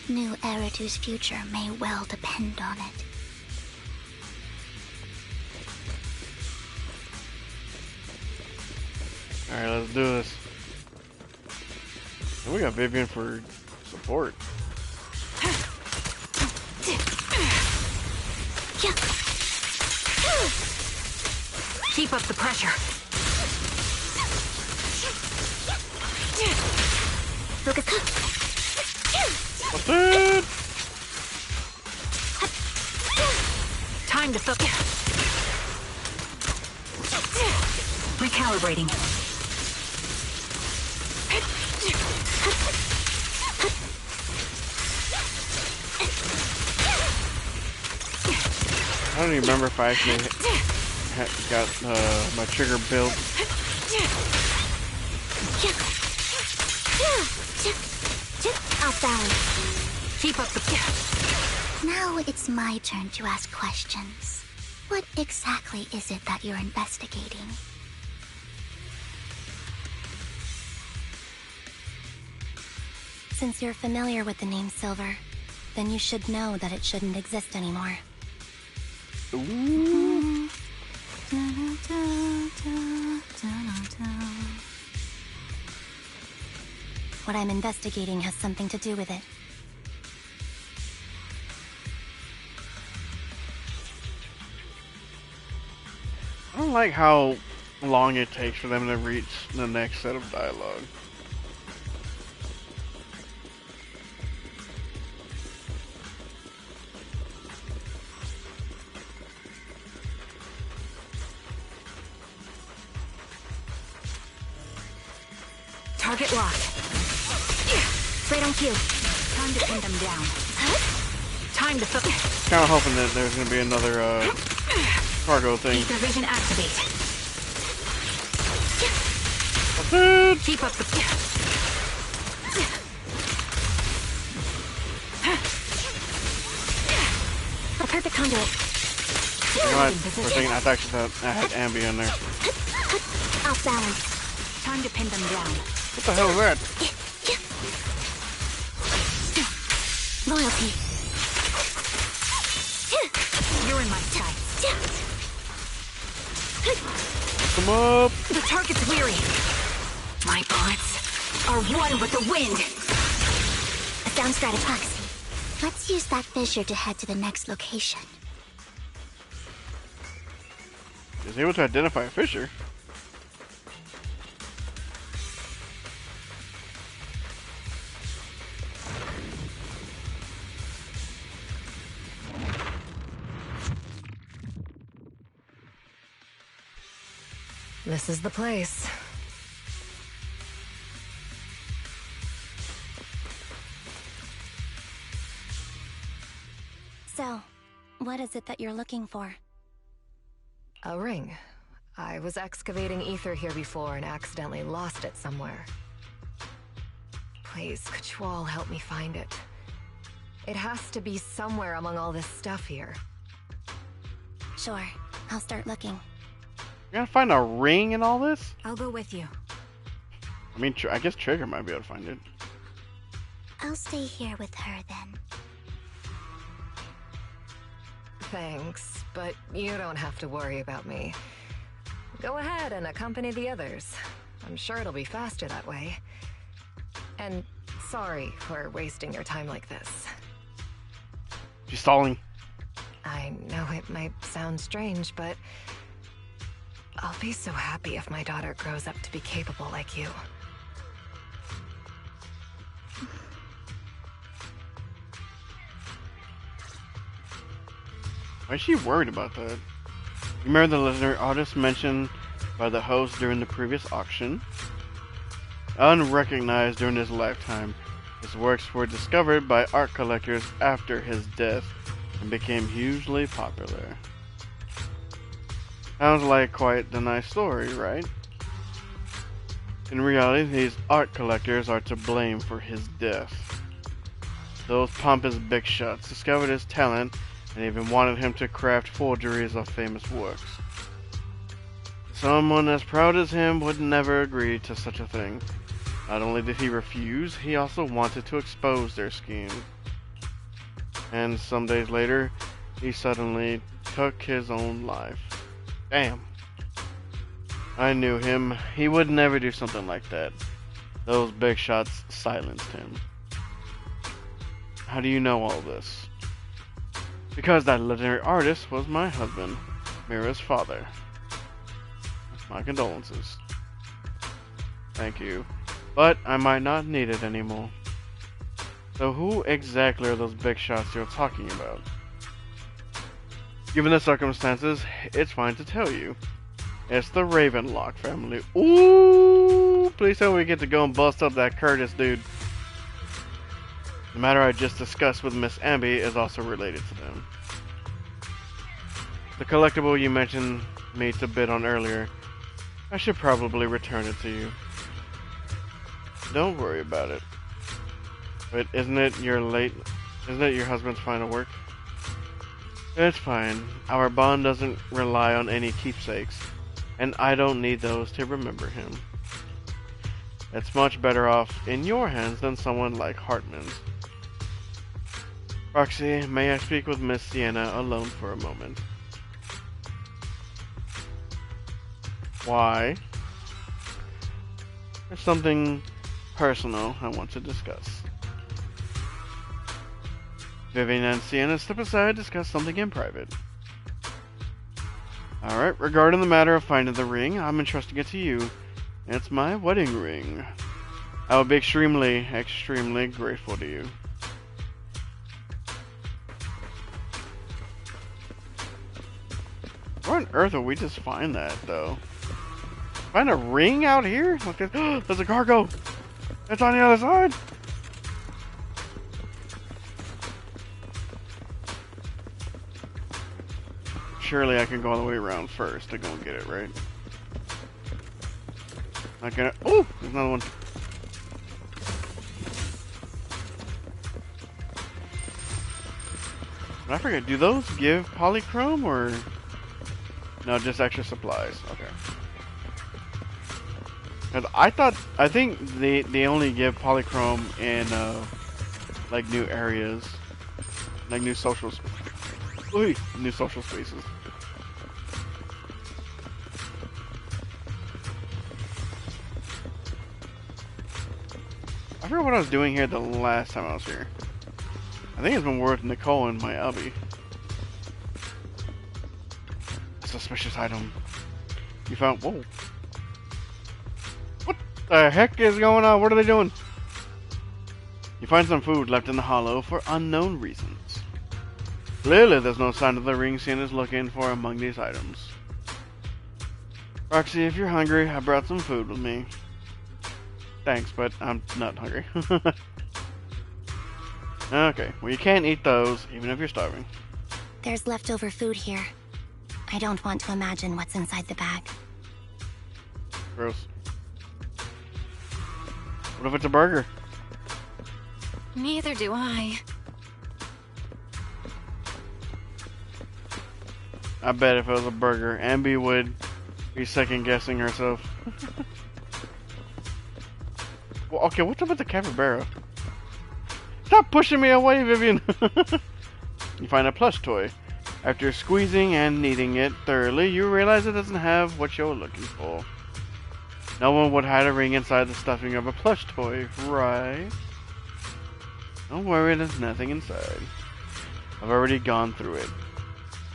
New Eridu's future may well depend on it. Alright, let's do this. And we got Vivian for support. Keep up the pressure. Focus. What's it? Time to focus. Recalibrating. I don't even remember if I actually got my trigger built. Off balance. Keep up the... Now it's my turn to ask questions. What exactly is it that you're investigating? Since you're familiar with the name Silver, then you should know that it shouldn't exist anymore. Ooh. What I'm investigating has something to do with it. I don't like how long it takes for them to reach the next set of dialogue. Target locked. Right on cue. Time to pin them down. Time to focus. Kind of hoping that there's going to be another cargo thing. Ether vision activate. What's it? Keep up the... A perfect conduit. You know what? For a second, I thought I had Ambi in there. Off balance. Time to pin them down. What the hell is that? Loyalty. You're in my sights. Come up. The target's weary. My bullets are one with the wind. A downstrata proxy. Let's use that fissure to head to the next location. Is able to identify a fissure. This is the place. So, what is it that you're looking for? A ring. I was excavating ether here before and accidentally lost it somewhere. Please, could you all help me find it? It has to be somewhere among all this stuff here. Sure, I'll start looking. You gotta find a ring in all this? I'll go with you. I mean, I guess Trigger might be able to find it. I'll stay here with her then. Thanks, but you don't have to worry about me. Go ahead and accompany the others. I'm sure it'll be faster that way. And sorry for wasting your time like this. She's stalling. I know it might sound strange, but I'll be so happy if my daughter grows up to be capable like you. Why is she worried about that? You remember the legendary artist mentioned by the host during the previous auction? Unrecognized during his lifetime, his works were discovered by art collectors after his death and became hugely popular. Sounds like quite the nice story, right? In reality, these art collectors are to blame for his death. Those pompous big shots discovered his talent and even wanted him to craft forgeries of famous works. Someone as proud as him would never agree to such a thing. Not only did he refuse, he also wanted to expose their scheme. And some days later, he suddenly took his own life. Damn. I knew him. He would never do something like that. Those big shots silenced him. How do you know all this? Because that legendary artist was my husband, Mira's father. My condolences. Thank you. But I might not need it anymore. So who exactly are those big shots you're talking about? Given the circumstances, it's fine to tell you. It's the Ravenlock family. Ooh! Please tell me we get to go and bust up that Curtis dude. The matter I just discussed with Miss Amby is also related to them. The collectible you mentioned me to bid on earlier, I should probably return it to you. Don't worry about it. But isn't it your husband's final work? It's fine. Our bond doesn't rely on any keepsakes, and I don't need those to remember him. It's much better off in your hands than someone like Hartman's. Roxy, may I speak with Miss Sienna alone for a moment? Why? There's something personal I want to discuss. Vivian and Sienna, step aside, discuss something in private. Alright, regarding the matter of finding the ring, I'm entrusting it to you. It's my wedding ring. I will be extremely, extremely grateful to you. Where on earth would we just find that, though? Find a ring out here? Look, there's a cargo! It's on the other side! Surely I can go all the way around first to go and get it, right? Not gonna. Oh! There's another one. I forget, do those give polychrome or. No, just extra supplies. Okay. Cause I think they only give polychrome in like new areas, like new social spaces. I forgot what I was doing here the last time I was here. I think it's been worth Nicole and my Albie. Suspicious item. You found. Whoa. What the heck is going on? What are they doing? You find some food left in the hollow for unknown reasons. Clearly, there's no sign of the ring Sienna's looking for among these items. Roxy, if you're hungry, I brought some food with me. Thanks, but I'm not hungry. Okay, well you can't eat those, even if you're starving. There's leftover food here. I don't want to imagine what's inside the bag. Gross. What if it's a burger? Neither do I. I bet if it was a burger, Amby would be second guessing herself. Well, okay, what's up with the capybara? Stop pushing me away, Vivian! You find a plush toy. After squeezing and kneading it thoroughly, you realize it doesn't have what you're looking for. No one would hide a ring inside the stuffing of a plush toy, right? Don't worry, there's nothing inside. I've already gone through it.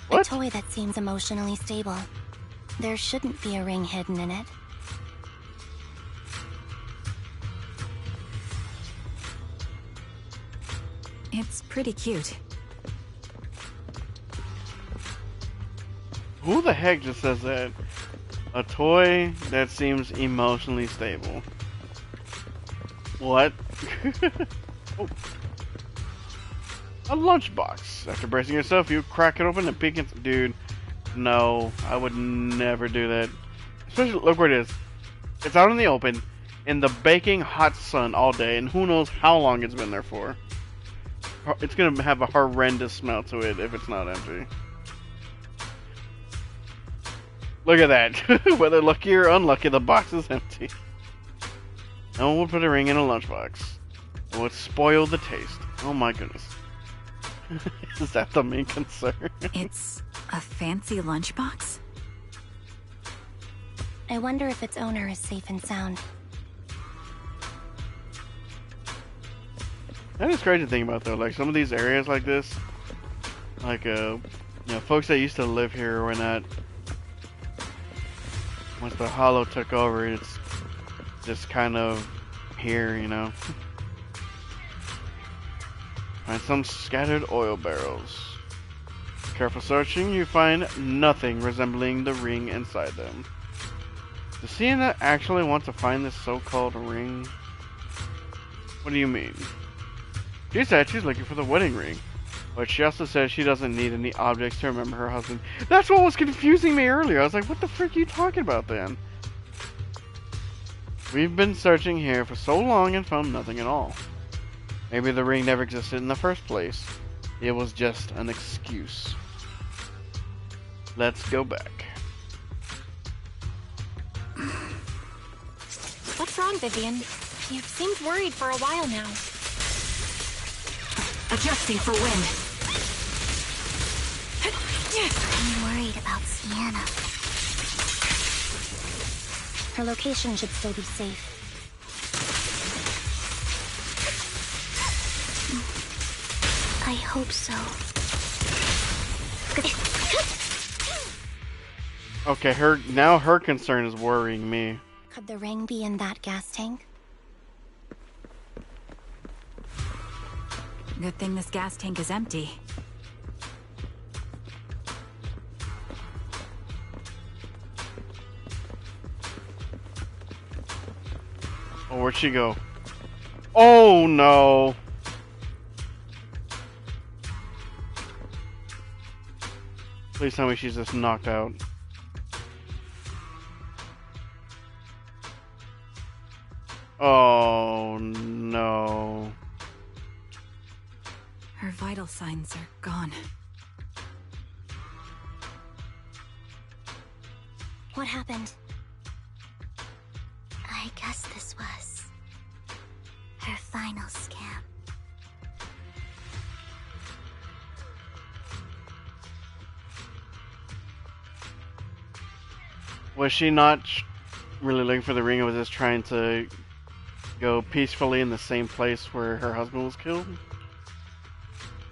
What? A toy that seems emotionally stable. There shouldn't be a ring hidden in it. It's pretty cute. Who the heck just says that? A toy that seems emotionally stable. What? Oh. A lunchbox. After bracing yourself, you crack it open and peek in. Dude, no, I would never do that. Especially, look where it is. It's out in the open, in the baking hot sun all day, and who knows how long it's been there for. It's gonna have a horrendous smell to it if it's not empty. Look at that. Whether lucky or unlucky, the box is empty. No one would put a ring in a lunchbox. It would spoil the taste. Oh my goodness. Is that the main concern? It's a fancy lunchbox? I wonder if its owner is safe and sound. That is crazy to think about though. Like some of these areas like this, like you know, folks that used to live here or whatnot. Once the Hollow took over, it's just kind of here, you know. Find some scattered oil barrels. Careful searching, you find nothing resembling the ring inside them. Does Sienna actually want to find this so-called ring? What do you mean? She said she's looking for the wedding ring, but she also says she doesn't need any objects to remember her husband. That's what was confusing me earlier. I was like, what the frick are you talking about then? We've been searching here for so long and found nothing at all. Maybe the ring never existed in the first place. It was just an excuse. Let's go back. What's wrong, Vivian? You seemed worried for a while now. Adjusting for wind. I'm worried about Sienna. Her location should still be safe. I hope so. Okay, her concern is worrying me. Could the ring be in that gas tank? Good thing this gas tank is empty. Oh, where'd she go? Oh no! Please tell me she's just knocked out. Oh no. Her vital signs are gone. What happened? I guess this was her final scam. Was she not really looking for the ring and was just trying to go peacefully in the same place where her husband was killed?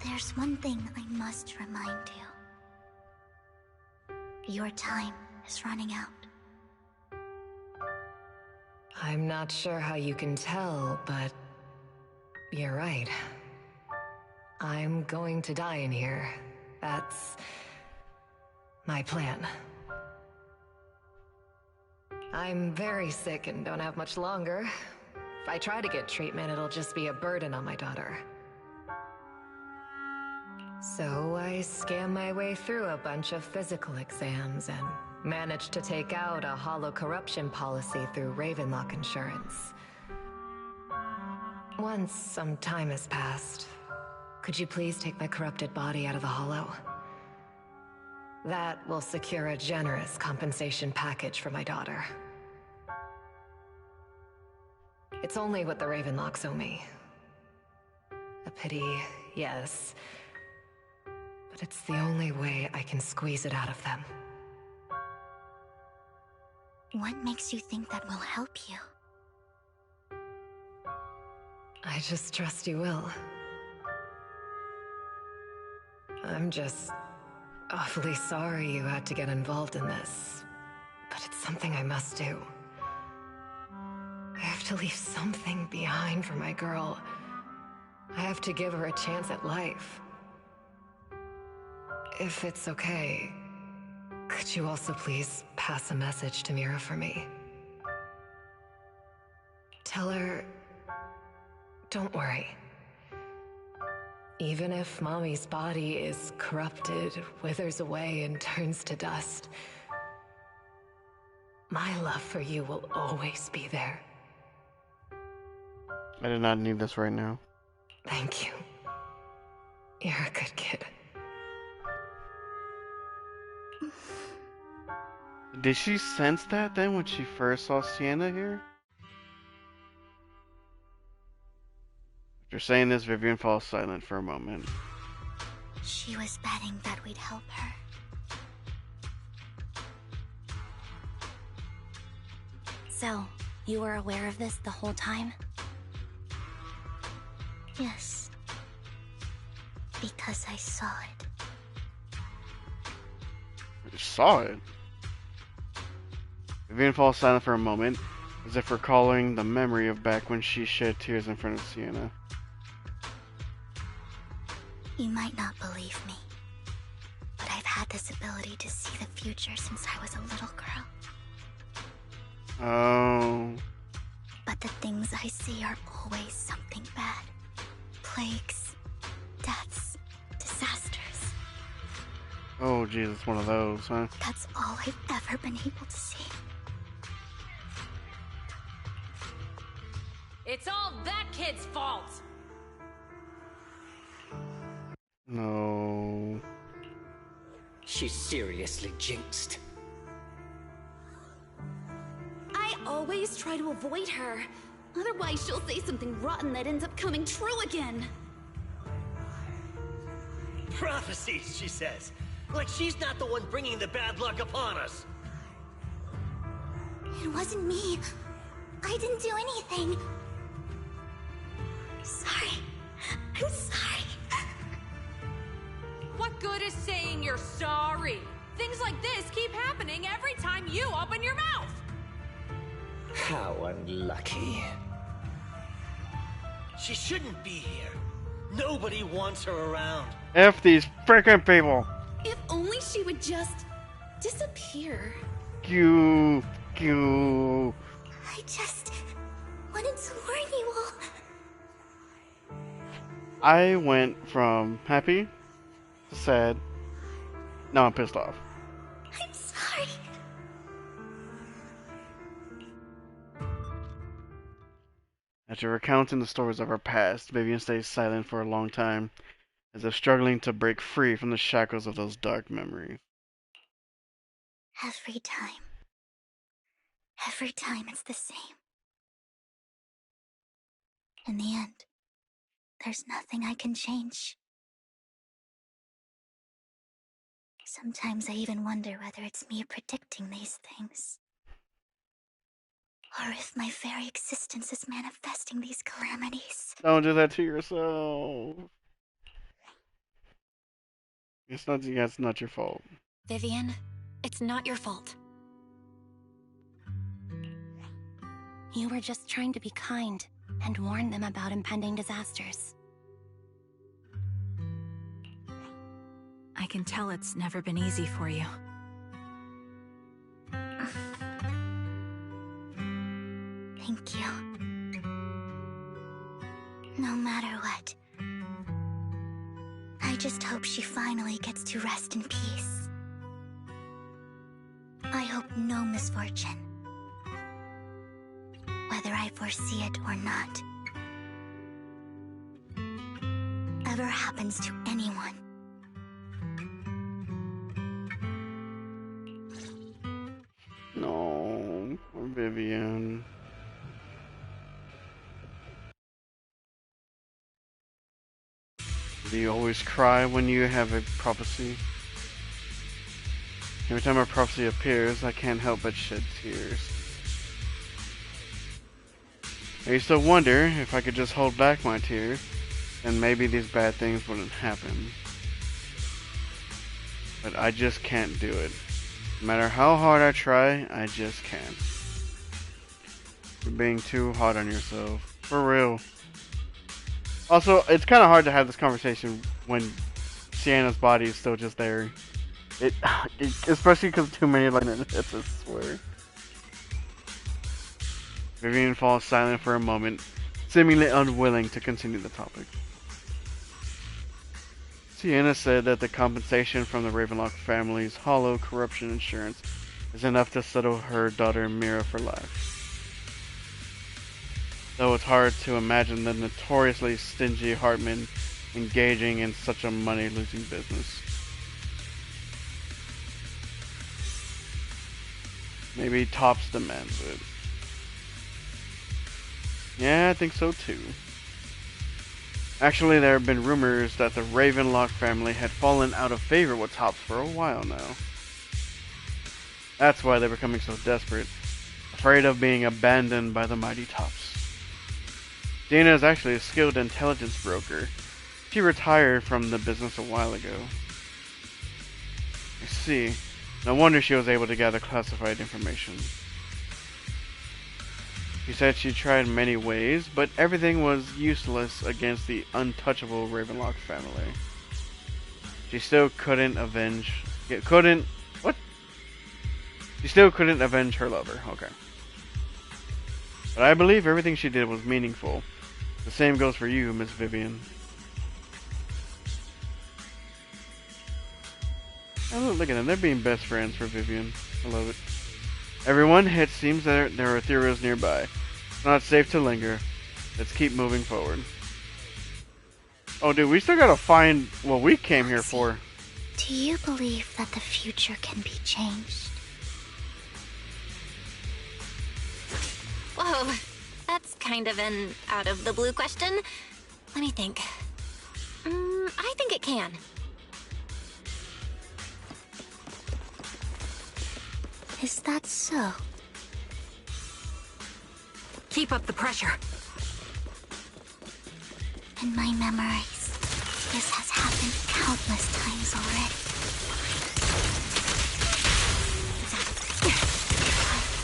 There's one thing I must remind you. Your time is running out. I'm not sure how you can tell, but you're right. I'm going to die in here. That's my plan. I'm very sick and don't have much longer. If I try to get treatment, it'll just be a burden on my daughter. So I scam my way through a bunch of physical exams and managed to take out a hollow corruption policy through Ravenlock Insurance. Once some time has passed, could you please take my corrupted body out of the hollow? That will secure a generous compensation package for my daughter. It's only what the Ravenlocks owe me. A pity, yes. But it's the only way I can squeeze it out of them. What makes you think that will help you? I just trust you will. I'm just awfully sorry you had to get involved in this. but it's something I must do. I have to leave something behind for my girl. I have to give her a chance at life. If it's okay, could you also please pass a message to Mira for me? Tell her, don't worry. Even if Mommy's body is corrupted, withers away, and turns to dust, my love for you will always be there. I did not need this right now. Thank you. You're a good kid. Did she sense that then when she first saw Sienna here? After saying this, Vivian falls silent for a moment. She was betting that we'd help her. So, you were aware of this the whole time? Yes. Because I saw it. You saw it? Vivian falls silent for a moment, as if recalling the memory of back when she shed tears in front of Sienna. You might not believe me, but I've had this ability to see the future since I was a little girl. Oh. But the things I see are always something bad. Plagues, deaths, disasters. Oh, Jesus, one of those, huh? That's all I've ever been able to see. It's all that kid's fault! No. She's seriously jinxed. I always try to avoid her. Otherwise, she'll say something rotten that ends up coming true again. Prophecies, she says. Like she's not the one bringing the bad luck upon us. It wasn't me. I didn't do anything. Sorry. I'm sorry. What good is saying you're sorry? Things like this keep happening every time you open your mouth! How unlucky. She shouldn't be here. Nobody wants her around. F these freaking people! If only she would just disappear. You. I just wanted to warn you all. I went from happy to sad. Now I'm pissed off. I'm sorry. After recounting the stories of her past, Vivian stays silent for a long time, as if struggling to break free from the shackles of those dark memories. Every time it's the same. In the end, there's nothing I can change. Sometimes I even wonder whether it's me predicting these things. Or if my very existence is manifesting these calamities. Don't do that to yourself. It's not your fault. Vivian, it's not your fault. You were just trying to be kind and warn them about impending disasters. I can tell it's never been easy for you. Thank you. No matter what, I just hope she finally gets to rest in peace. I hope no misfortune, whether I foresee it or not, ever happens to anyone. No, poor Vivian. Do you always cry when you have a prophecy? Every time a prophecy appears, I can't help but shed tears. I used to wonder if I could just hold back my tears, then maybe these bad things wouldn't happen. But I just can't do it. No matter how hard I try, I just can't. You're being too hard on yourself. For real. Also, it's kind of hard to have this conversation when Sienna's body is still just there. Especially because too many lightning hits, I swear. Vivian falls silent for a moment, seemingly unwilling to continue the topic. Sienna said that the compensation from the Ravenlock family's hollow corruption insurance is enough to settle her daughter Mira for life. Though it's hard to imagine the notoriously stingy Hartman engaging in such a money-losing business. Maybe Topps demands it. Yeah, I think so too. Actually, there have been rumors that the Ravenlock family had fallen out of favor with Topps for a while now. That's why they were becoming so desperate, afraid of being abandoned by the mighty Topps. Dana is actually a skilled intelligence broker. She retired from the business a while ago. I see. No wonder she was able to gather classified information. She said she tried many ways, but everything was useless against the untouchable Ravenlock family. She still couldn't avenge... What? She still couldn't avenge her lover. Okay. But I believe everything she did was meaningful. The same goes for you, Miss Vivian. Oh, look at them. They're being best friends for Vivian. I love it. Everyone, it seems that there are Ethereals nearby. It's not safe to linger. Let's keep moving forward. Oh, dude, we still gotta find what we came here for. Do you believe that the future can be changed? Whoa, that's kind of an out-of-the-blue question. Let me think. I think it can. Is that so? Keep up the pressure. In my memories, this has happened countless times already.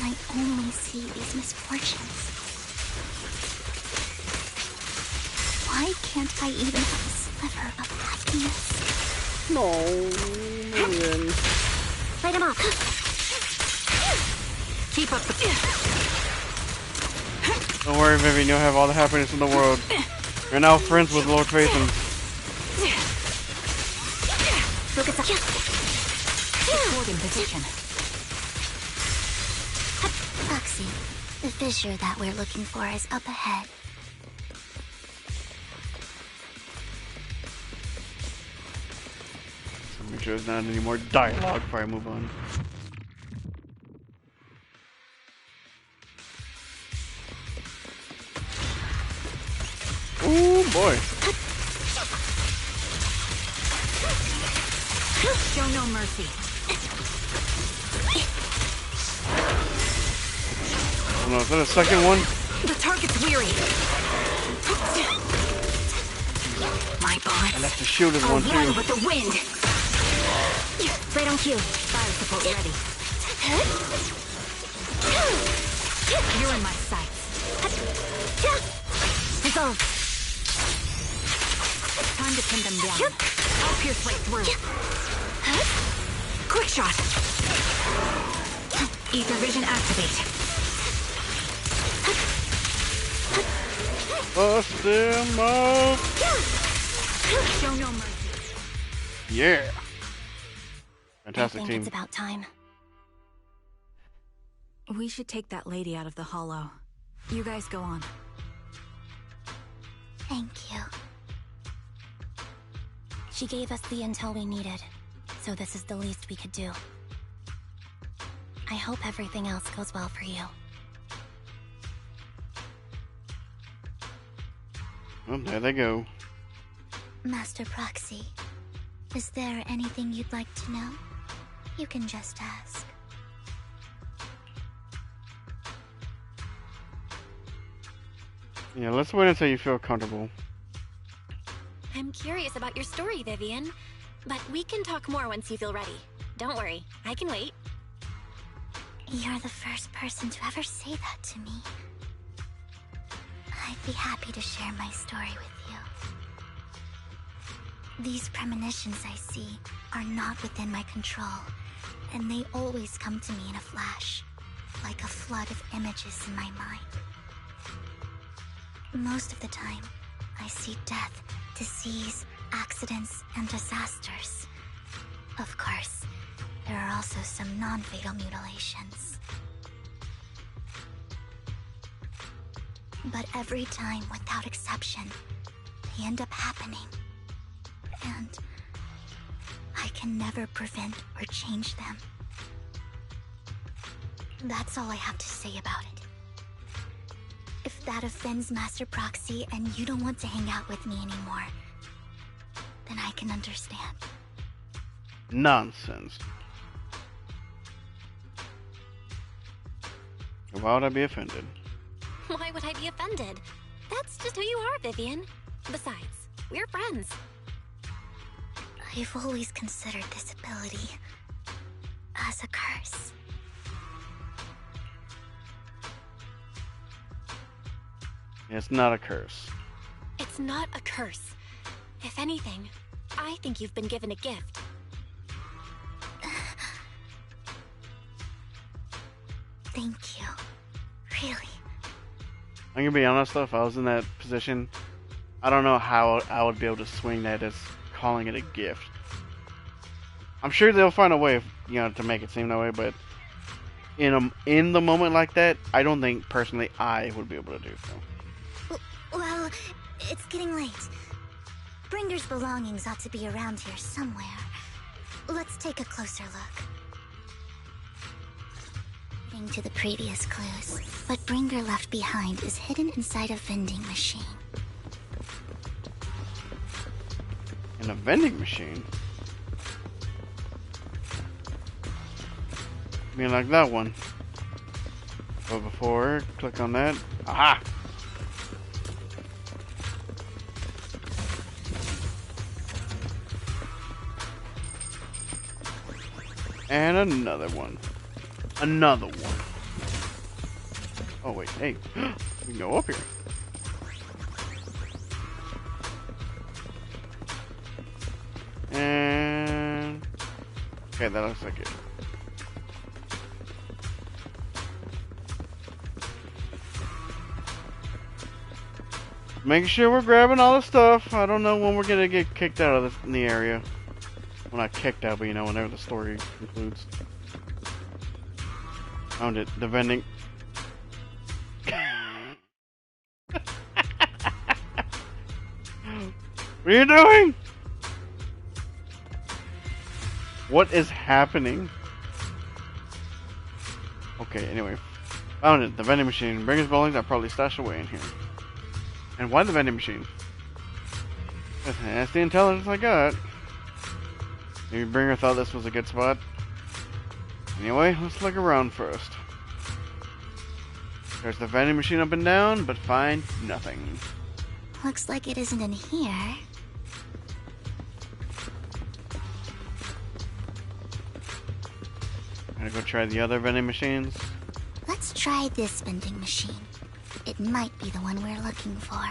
Why can I only see these misfortunes? Why can't I even have a sliver of happiness? No, man. Light him up. Keep up the... Don't worry, Vivian, you'll have all the happiness in the world. You're now friends with Lord Phaethon. Look at the... Support in position. Foxy, the fissure that we're looking for is up ahead. So make sure there's not any more dialogue before I move on. Oh boy. Show no mercy. Oh no, is that a second one? The target's weary. My bullets. I left the shooter's one too. Run with the wind. Right on cue. Fire support ready. You're in my sights. Resolve. Time to pin them down. I'll pierce right through. Quick shot. Ether vision activate. Bust them up. Show no mercy. Yeah. I Fantastic think team. it's about time. We should take that lady out of the hollow. You guys go on. Thank you. She gave us the intel we needed, so this is the least we could do. I hope everything else goes well for you. Well, there they go. Master Proxy, is there anything you'd like to know? You can just ask. Yeah, let's wait until you feel comfortable. I'm curious about your story, Vivian, but we can talk more once you feel ready. Don't worry, I can wait. You're the first person to ever say that to me. I'd be happy to share my story with you. These premonitions I see are not within my control, and they always come to me in a flash, like a flood of images in my mind. Most of the time, I see death, disease, accidents, and disasters. Of course, there are also some non-fatal mutilations. But every time, without exception, they end up happening. And I can never prevent or change them. That's all I have to say about it. If that offends Master Proxy and you don't want to hang out with me anymore, then I can understand. Nonsense. Why would I be offended? Why would I be offended? That's just who you are, Vivian. Besides, we're friends. I've always considered this ability as a curse. It's not a curse. It's not a curse. If anything, I think you've been given a gift. Thank you. Really. I'm gonna be honest though, if I was in that position, I don't know how I would be able to swing that as calling it a gift. I'm sure they'll find a way, to make it seem that way, but in the moment like that, I don't think personally I would be able to do so. Well, it's getting late. Bringer's belongings ought to be around here somewhere. Let's take a closer look. According to the previous clues, what Bringer left behind is hidden inside a vending machine. In a vending machine? I mean, like that one. But before, click on that. Aha! And another one. Another one. Oh wait, hey. We can go up here. And... okay, that looks like it. Making sure we're grabbing all the stuff. I don't know when we're gonna get kicked out of the area. Well, not kicked out, but whenever the story concludes. Found it. The vending. What are you doing? What is happening? Okay, anyway. Found it. The vending machine. Bring his belongings. I probably stashed away in here. And why the vending machine? That's the intelligence I got. Maybe Bringer thought this was a good spot. Anyway, let's look around first. There's the vending machine up and down, but find nothing. Looks like it isn't in here. Gonna go try the other vending machines. Let's try this vending machine. It might be the one we're looking for.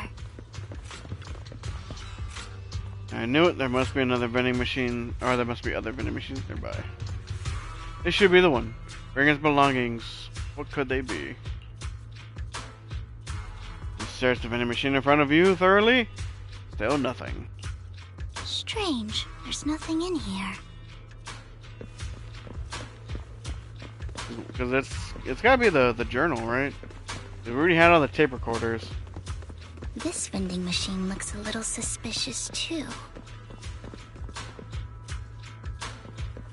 I knew it. There must be another vending machine, or there must be other vending machines nearby. This should be the one. Bring his belongings. What could they be? You search the vending machine in front of you thoroughly. Still nothing. Strange. There's nothing in here. Because it's gotta be the journal, right? We already had all the tape recorders. This vending machine looks a little suspicious too.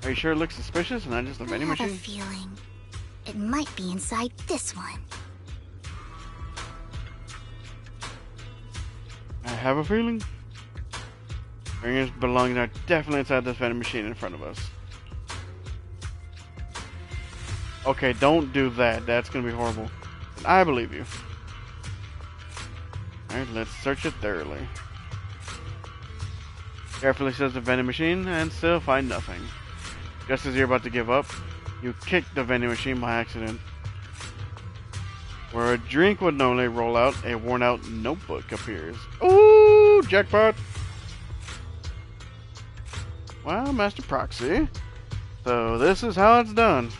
Are you sure it looks suspicious and not just a vending machine? I have a feeling it might be inside this one. I have a feeling. Bringers belongings are definitely inside this vending machine in front of us. Okay, don't do that. That's gonna be horrible. But I believe you. Alright, let's search it thoroughly. Carefully search the vending machine and still find nothing. Just as you're about to give up, You kick the vending machine by accident. Where a drink would normally roll out, a worn-out notebook appears. Ooh, jackpot! Well, Master Proxy, so this is how it's done.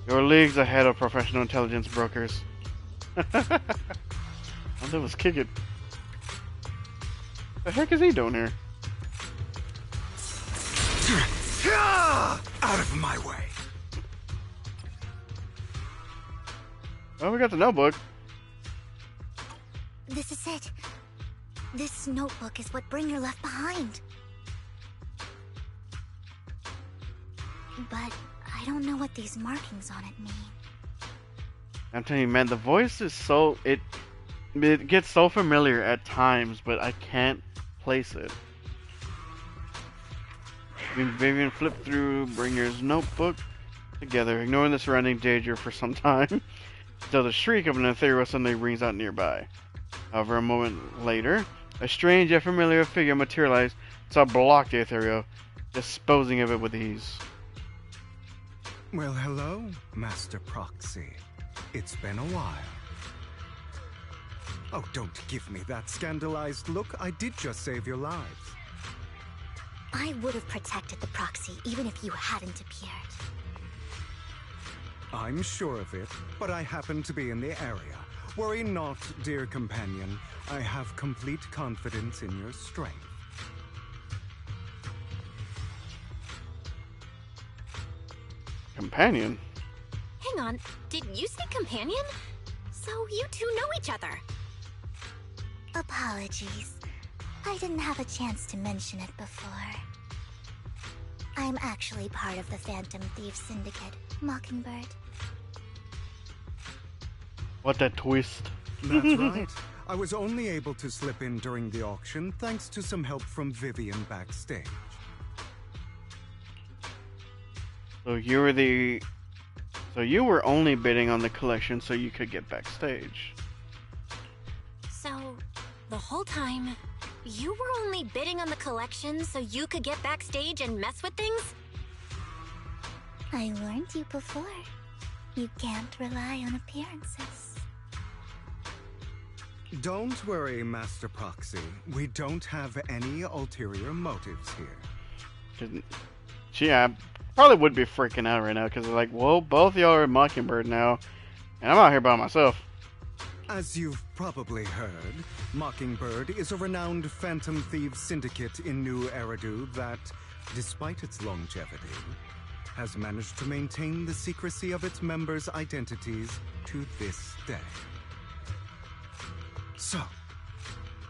Your league's ahead of professional intelligence brokers. All that was kick it. The heck is he doing here? Out of my way. Well, we got the notebook. This is it. This notebook is what Bringer left behind. But I don't know what these markings on it mean. I'm telling you, man, the voice is so... It gets so familiar at times, but I can't place it. Vivian flipped through Bringer's notebook together, ignoring the surrounding danger for some time, until the shriek of an ethereal suddenly rings out nearby. However, a moment later, a strange yet familiar figure materialized to block the ethereal, disposing of it with ease. Well, hello, Master Proxy. It's been a while. Oh, don't give me that scandalized look. I did just save your lives. I would have protected the proxy even if you hadn't appeared. I'm sure of it, but I happen to be in the area. Worry not, dear companion. I have complete confidence in your strength. Companion? Hang on, did you say companion? So you two know each other. Apologies. I didn't have a chance to mention it before. I'm actually part of the Phantom Thief Syndicate, Mockingbird. What a twist. That's right. I was only able to slip in during the auction thanks to some help from Vivian backstage. So you were only bidding on the collection so you could get backstage. So, the whole time, you were only bidding on the collection so you could get backstage and mess with things? I warned you before. You can't rely on appearances. Don't worry, Master Proxy. We don't have any ulterior motives here. Yeah, probably would be freaking out right now because they're like, well, both y'all are Mockingbird now, and I'm out here by myself. As you've probably heard, Mockingbird is a renowned Phantom Thieves syndicate in New Eridu that, despite its longevity, has managed to maintain the secrecy of its members' identities to this day. So,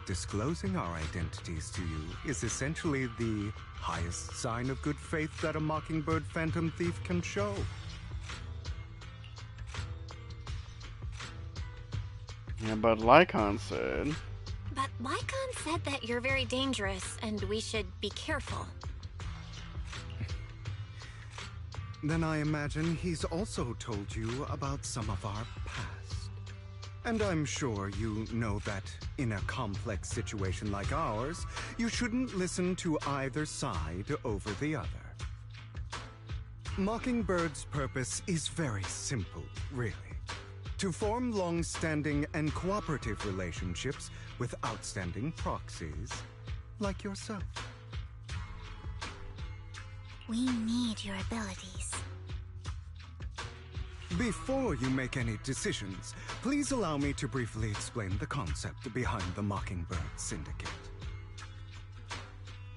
disclosing our identities to you is essentially the highest sign of good faith that a Mockingbird Phantom Thief can show. Yeah, but Lycaon said... But Lycaon said that you're very dangerous and we should be careful. Then I imagine he's also told you about some of our past. And I'm sure you know that in a complex situation like ours, you shouldn't listen to either side over the other. Mockingbird's purpose is very simple, really. To form long-standing and cooperative relationships with outstanding proxies like yourself. We need your abilities. Before you make any decisions, please allow me to briefly explain the concept behind the Mockingbird Syndicate.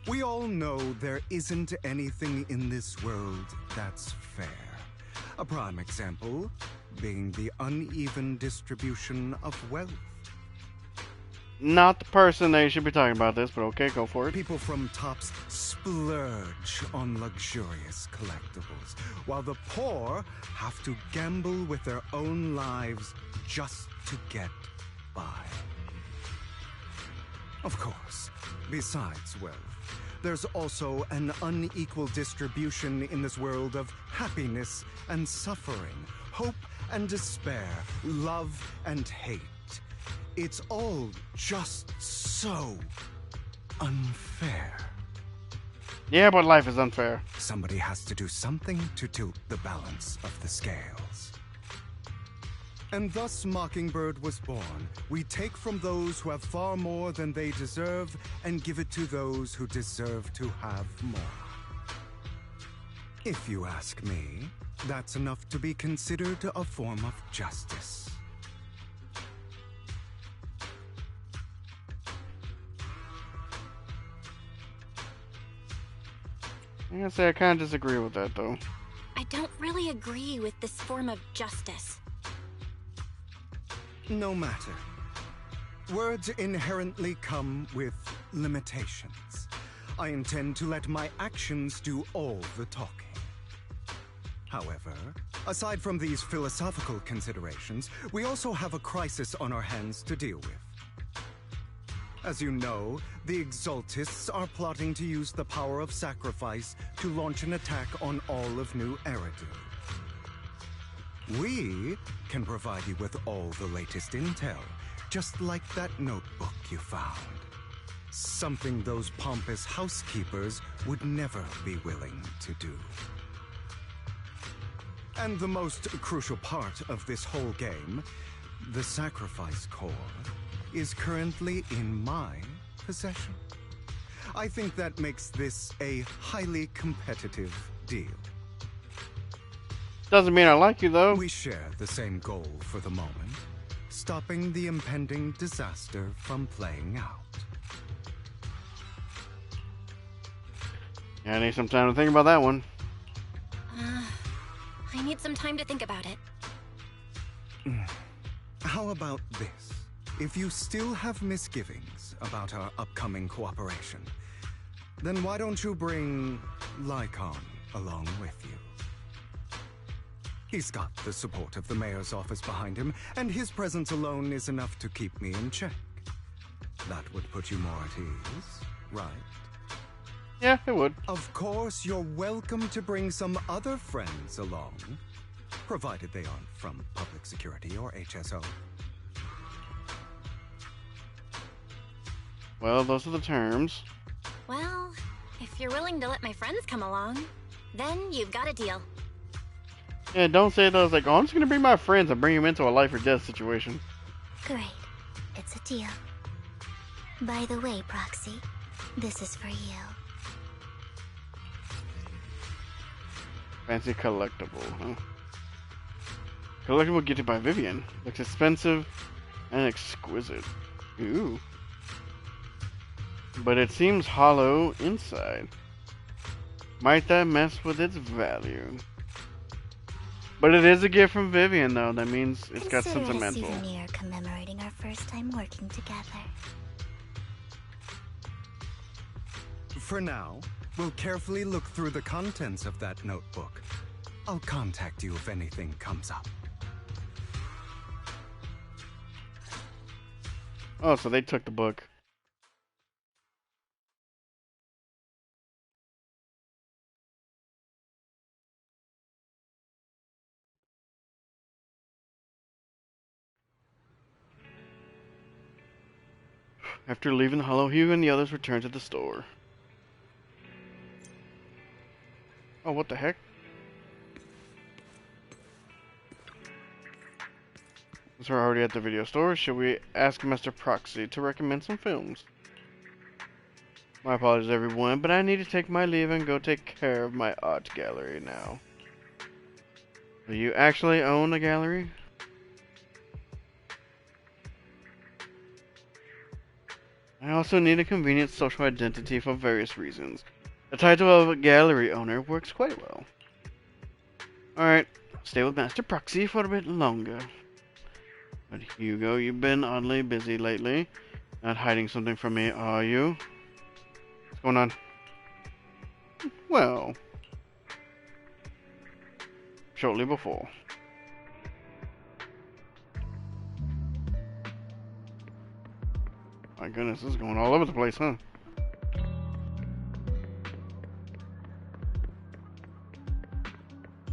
We all know there isn't anything in this world that's fair. A prime example being the uneven distribution of wealth. Not the person that you should be talking about this, but okay, go for it. People from tops splurge on luxurious collectibles, while the poor have to gamble with their own lives just to get by. Of course, besides wealth, there's also an unequal distribution in this world of happiness and suffering, hope and despair, love and hate. It's all just so unfair. Yeah, but life is unfair. Somebody has to do something to tilt the balance of the scales. And thus Mockingbird was born. We take from those who have far more than they deserve and give it to those who deserve to have more. If you ask me, that's enough to be considered a form of justice. I'm gonna say I kind of disagree with that, though. I don't really agree with this form of justice. No matter. Words inherently come with limitations. I intend to let my actions do all the talking. However, aside from these philosophical considerations, we also have a crisis on our hands to deal with. As you know, the Exaltists are plotting to use the power of sacrifice to launch an attack on all of New Eridu. We can provide you with all the latest intel, just like that notebook you found. Something those pompous housekeepers would never be willing to do. And the most crucial part of this whole game, the sacrifice core, is currently in my possession. I think that makes this a highly competitive deal. Doesn't mean I like you, though. We share the same goal for the moment, stopping the impending disaster from playing out. Yeah, I need some time to think about that one. I need some time to think about it. How about this? If you still have misgivings about our upcoming cooperation, then why don't you bring Lycaon along with you? He's got the support of the mayor's office behind him, and his presence alone is enough to keep me in check. That would put you more at ease, right? Yeah, it would. Of course, you're welcome to bring some other friends along, provided they aren't from public security or HSO. Well, those are the terms. Well, if you're willing to let my friends come along, then you've got a deal. Yeah, don't say those like, oh, I'm just gonna bring my friends and bring them into a life or death situation. Great. It's a deal. By the way, Proxy, this is for you. Fancy collectible, huh? Collectible gifted by Vivian. Looks expensive and exquisite. Ooh. But it seems hollow inside. Might that mess with its value? But it is a gift from Vivian, though. That means it's got sentimental. Consider a souvenir commemorating our first time working together. For now, we'll carefully look through the contents of that notebook. I'll contact you if anything comes up. Oh, so they took the book. After leaving the Hollow, Hugo and the others returned to the store. Oh, what the heck? Since we're already at the video store, should we ask Mr. Proxy to recommend some films? My apologies, everyone, but I need to take my leave and go take care of my art gallery now. Do you actually own a gallery? I also need a convenient social identity for various reasons. The title of a gallery owner works quite well. Alright, stay with Master Proxy for a bit longer. But Hugo, you've been oddly busy lately. Not hiding something from me, are you? What's going on? Well, shortly before. My goodness, this is going all over the place, huh?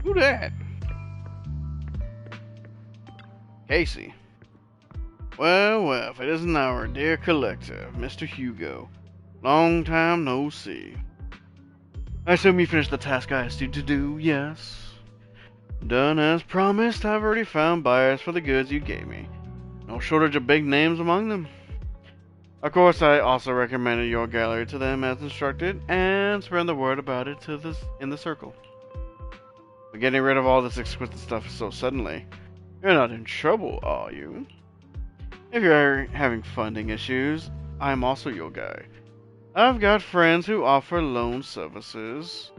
Who that? Casey. Well, well, if it isn't our dear collector, Mr. Hugo. Long time no see. I assume you finished the task I asked you to do, yes? Done as promised. I've already found buyers for the goods you gave me. No shortage of big names among them. Of course, I also recommended your gallery to them as instructed, and spread the word about it in the circle. But getting rid of all this exquisite stuff so suddenly, you're not in trouble, are you? If you're having funding issues, I'm also your guy. I've got friends who offer loan services.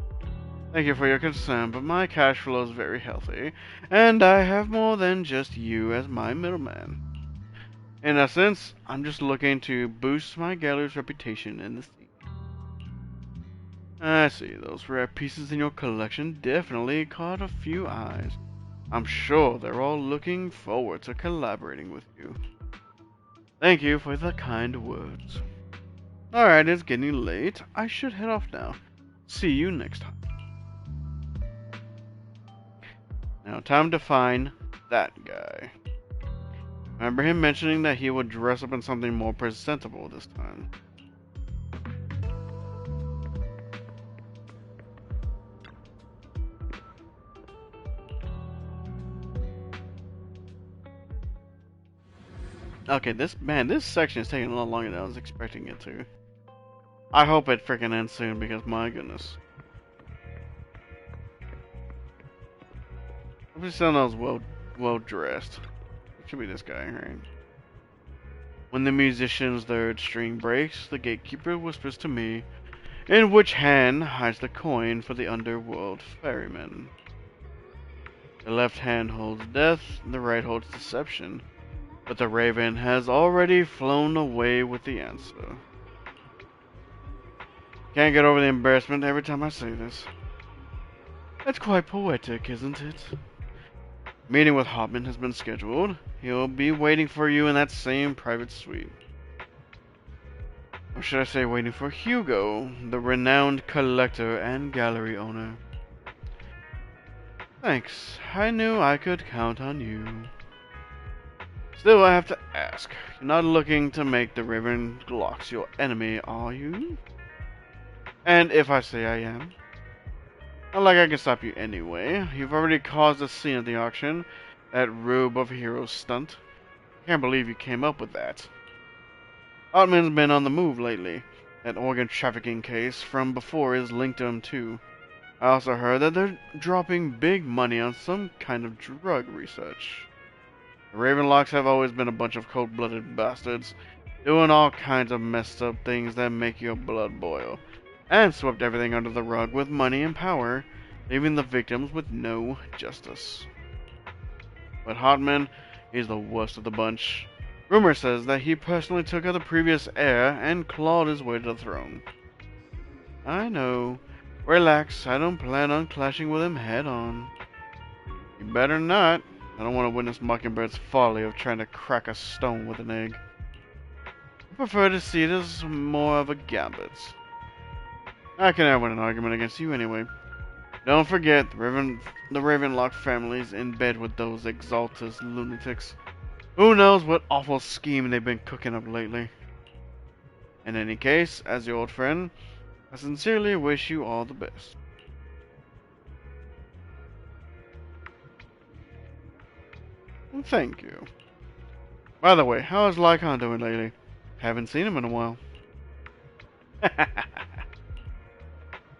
Thank you for your concern, but my cash flow is very healthy, and I have more than just you as my middleman. In essence, I'm just looking to boost my gallery's reputation in the scene. I see, those rare pieces in your collection definitely caught a few eyes. I'm sure they're all looking forward to collaborating with you. Thank you for the kind words. Alright, it's getting late. I should head off now. See you next time. Now, time to find that guy. Remember him mentioning that he would dress up in something more presentable this time. Okay, this section is taking a lot longer than I was expecting it to. I hope it freaking ends soon because my goodness. I'm just saying I was well dressed. It should be this guy, right? When the musician's third string breaks, the gatekeeper whispers to me, in which hand hides the coin for the underworld ferryman. The left hand holds death, the right holds deception. But the raven has already flown away with the answer. Can't get over the embarrassment every time I say this. It's quite poetic, isn't it? Meeting with Hopman has been scheduled. He'll be waiting for you in that same private suite. Or should I say waiting for Hugo, the renowned collector and gallery owner. Thanks. I knew I could count on you. Still, I have to ask. You're not looking to make the Ravenlocks your enemy, are you? And if I say I am, not like I can stop you anyway. You've already caused a scene at the auction. That Rube of Heroes stunt. I can't believe you came up with that. Ottman's been on the move lately. That organ trafficking case from before is linked to him too. I also heard that they're dropping big money on some kind of drug research. The Ravenlocks have always been a bunch of cold-blooded bastards, doing all kinds of messed up things that make your blood boil, and swept everything under the rug with money and power, leaving the victims with no justice. But Hotman, he's the worst of the bunch. Rumor says that he personally took out the previous heir and clawed his way to the throne. I know. Relax, I don't plan on clashing with him head-on. You better not. I don't want to witness Mockingbird's folly of trying to crack a stone with an egg. I prefer to see it as more of a gambit. I can never win an argument against you anyway. Don't forget, the Ravenlock family's in bed with those Exaltus lunatics. Who knows what awful scheme they've been cooking up lately. In any case, as your old friend, I sincerely wish you all the best. Thank you. By the way, how is Lycaon doing lately? Haven't seen him in a while.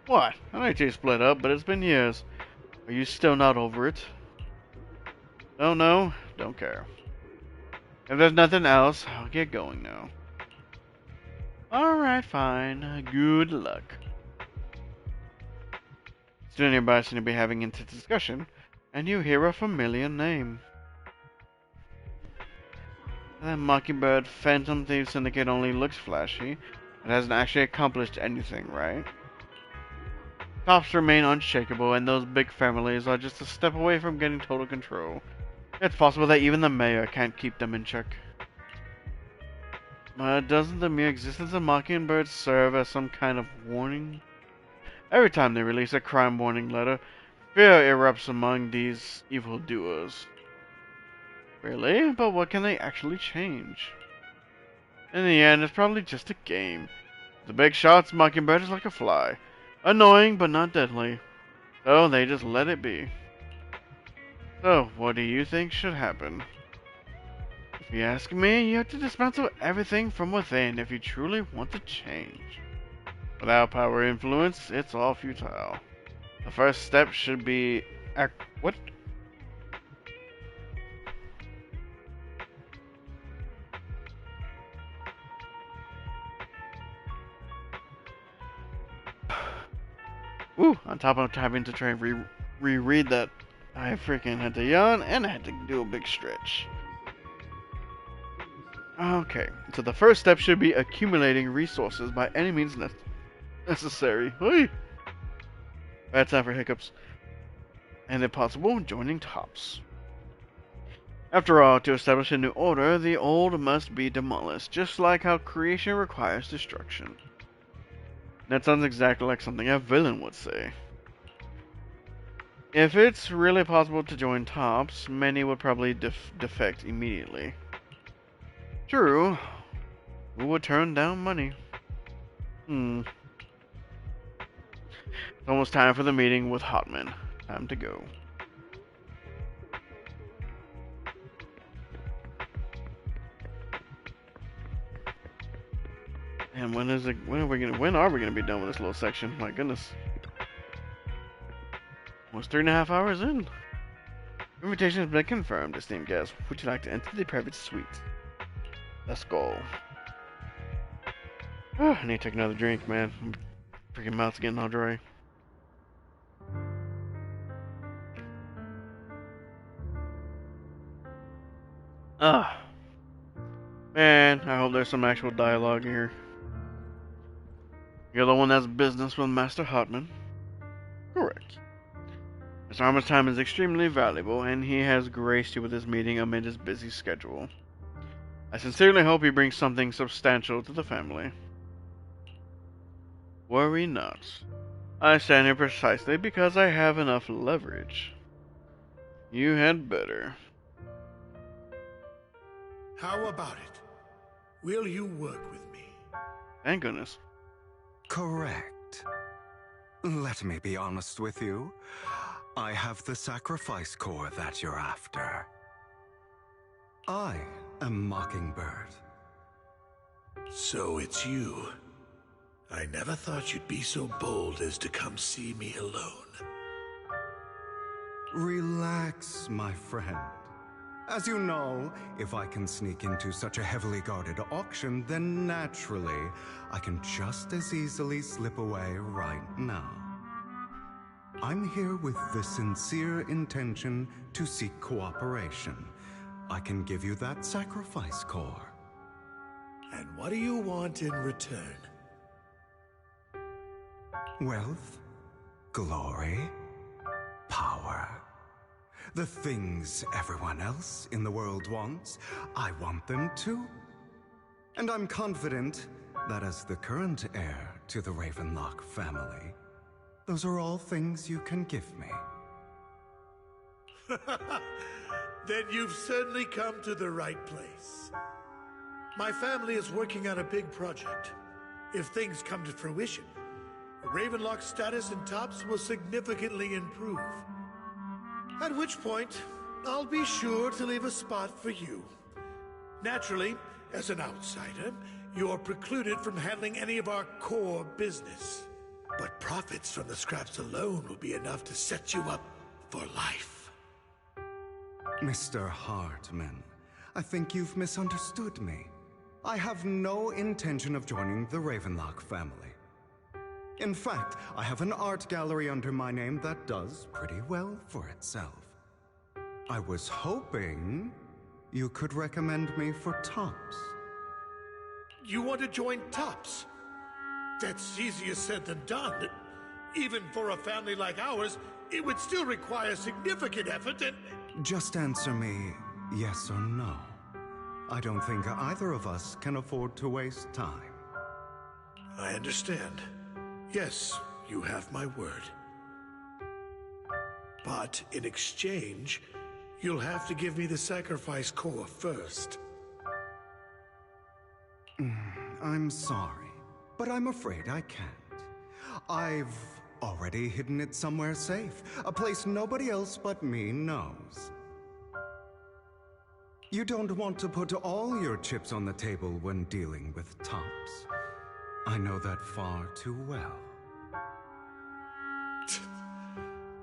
What? I know you split up, but it's been years. Are you still not over it? Don't know, don't care. If there's nothing else, I'll get going now. Alright, fine. Good luck. Still nearby seem to be having intense discussion, and you hear a familiar name. That Mockingbird Phantom Thief Syndicate only looks flashy. It hasn't actually accomplished anything, right? Tops remain unshakable, and those big families are just a step away from getting total control. It's possible that even the mayor can't keep them in check. But doesn't the mere existence of Mockingbird serve as some kind of warning? Every time they release a crime warning letter, fear erupts among these evildoers. Really? But what can they actually change? In the end, it's probably just a game. The big shots, Mockingbird is like a fly. Annoying, but not deadly. So they just let it be. So, what do you think should happen? If you ask me, you have to dismantle everything from within if you truly want to change. Without power influence, it's all futile. The first step should be... What? Ooh, on top of having to try and reread that, I freaking had to yawn and I had to do a big stretch. Okay, so the first step should be accumulating resources by any means necessary. Hey! Bad time for hiccups. And if possible, joining tops. After all, to establish a new order, the old must be demolished, just like how creation requires destruction. That sounds exactly like something a villain would say. If it's really possible to join tops, many would probably defect immediately. True. Who would turn down money? It's almost time for the meeting with Hotman. Time to go. And when are we gonna be done with this little section? My goodness. Almost 3.5 hours in. Invitation has been confirmed, esteemed guest. Would you like to enter the private suite? Let's go. I need to take another drink, man. Freaking mouth's getting all dry. Man, I hope there's some actual dialogue here. You're the one that's business with Master Hotman? Correct. Mr. Harmon's time is extremely valuable, and he has graced you with this meeting amid his busy schedule. I sincerely hope he brings something substantial to the family. Worry not. I stand here precisely because I have enough leverage. You had better. How about it? Will you work with me? Thank goodness. Correct. Let me be honest with you. I have the sacrifice core that you're after. I am Mockingbird. So it's you. I never thought you'd be so bold as to come see me alone. Relax, my friend. As you know, if I can sneak into such a heavily guarded auction, then naturally, I can just as easily slip away right now. I'm here with the sincere intention to seek cooperation. I can give you that sacrifice core. And what do you want in return? Wealth, glory, power. The things everyone else in the world wants, I want them too. And I'm confident that as the current heir to the Ravenlock family, those are all things you can give me. Then you've certainly come to the right place. My family is working on a big project. If things come to fruition, Ravenlock's status in tops will significantly improve. At which point, I'll be sure to leave a spot for you. Naturally, as an outsider, you're precluded from handling any of our core business. But profits from the scraps alone will be enough to set you up for life. Mr. Hartman, I think you've misunderstood me. I have no intention of joining the Ravenlock family. In fact, I have an art gallery under my name that does pretty well for itself. I was hoping you could recommend me for tops. You want to join tops? That's easier said than done. Even for a family like ours, it would still require significant effort and... Just answer me yes or no. I don't think either of us can afford to waste time. I understand. Yes, you have my word. But in exchange, you'll have to give me the sacrifice core first. I'm sorry, but I'm afraid I can't. I've already hidden it somewhere safe, a place nobody else but me knows. You don't want to put all your chips on the table when dealing with Tops. I know that far too well.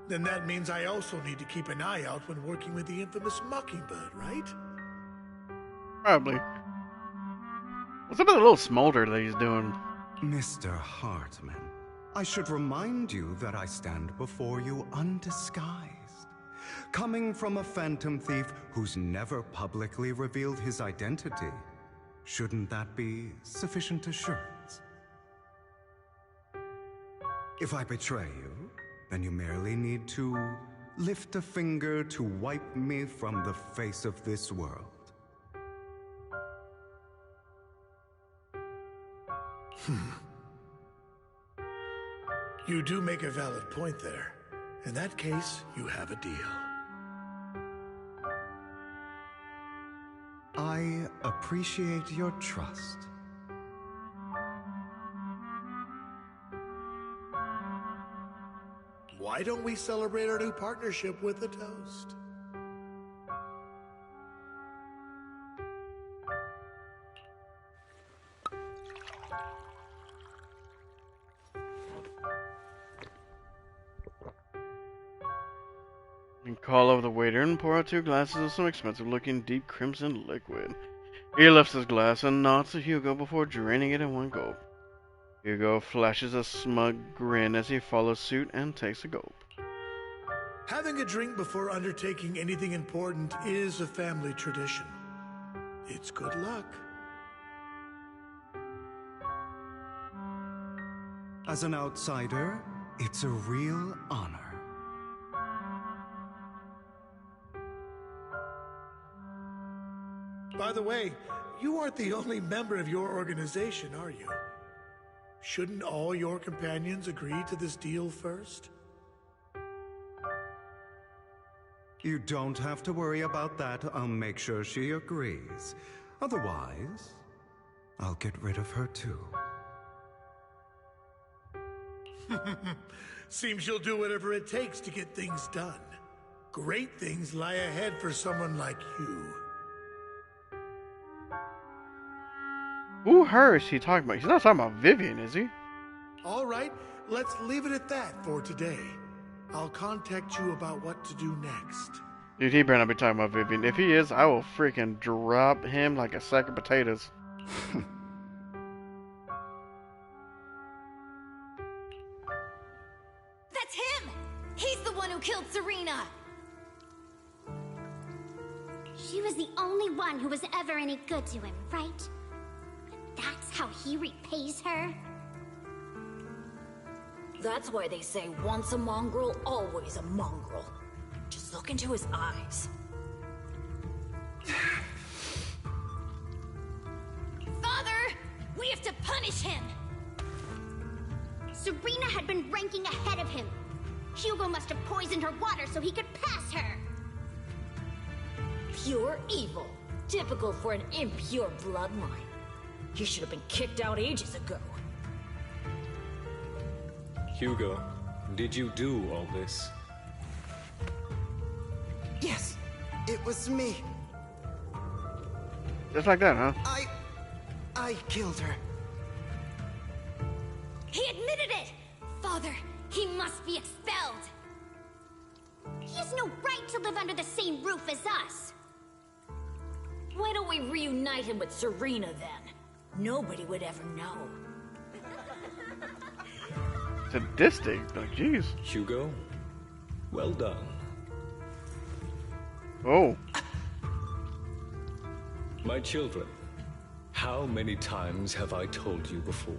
Then that means I also need to keep an eye out when working with the infamous Mockingbird, right? Probably. What's up with the little smolder that he's doing? Mr. Hartman, I should remind you that I stand before you undisguised. Coming from a phantom thief who's never publicly revealed his identity, shouldn't that be sufficient assurance? If I betray you, then you merely need to lift a finger to wipe me from the face of this world. You do make a valid point there. In that case, you have a deal. I appreciate your trust. Why don't we celebrate our new partnership with a toast? And call over the waiter and pour out 2 glasses of some expensive-looking deep crimson liquid. He lifts his glass and nods to Hugo before draining it in one gulp. Hugo flashes a smug grin as he follows suit and takes a gulp. Having a drink before undertaking anything important is a family tradition. It's good luck. As an outsider, it's a real honor. By the way, you aren't the only member of your organization, are you? Shouldn't all your companions agree to this deal first? You don't have to worry about that. I'll make sure she agrees. Otherwise, I'll get rid of her too. Seems you'll do whatever it takes to get things done. Great things lie ahead for someone like you. Who her is he talking about? He's not talking about Vivian, is he? All right, let's leave it at that for today. I'll contact you about what to do next. Dude, he better not be talking about Vivian. If he is, I will freaking drop him like a sack of potatoes. That's him! He's the one who killed Serena! She was the only one who was ever any good to him, right? That's how he repays her? That's why they say once a mongrel, always a mongrel. Just look into his eyes. Father! We have to punish him! Serena had been ranking ahead of him. Hugo must have poisoned her water so he could pass her. Pure evil. Typical for an impure bloodline. He should have been kicked out ages ago. Hugo, did you do all this? Yes, it was me. Just like that, huh? I killed her. He admitted it! Father, he must be expelled! He has no right to live under the same roof as us. Why don't we reunite him with Serena then? Nobody would ever know. Sadistic, like jeez. Hugo, well done. Oh. My children, how many times have I told you before?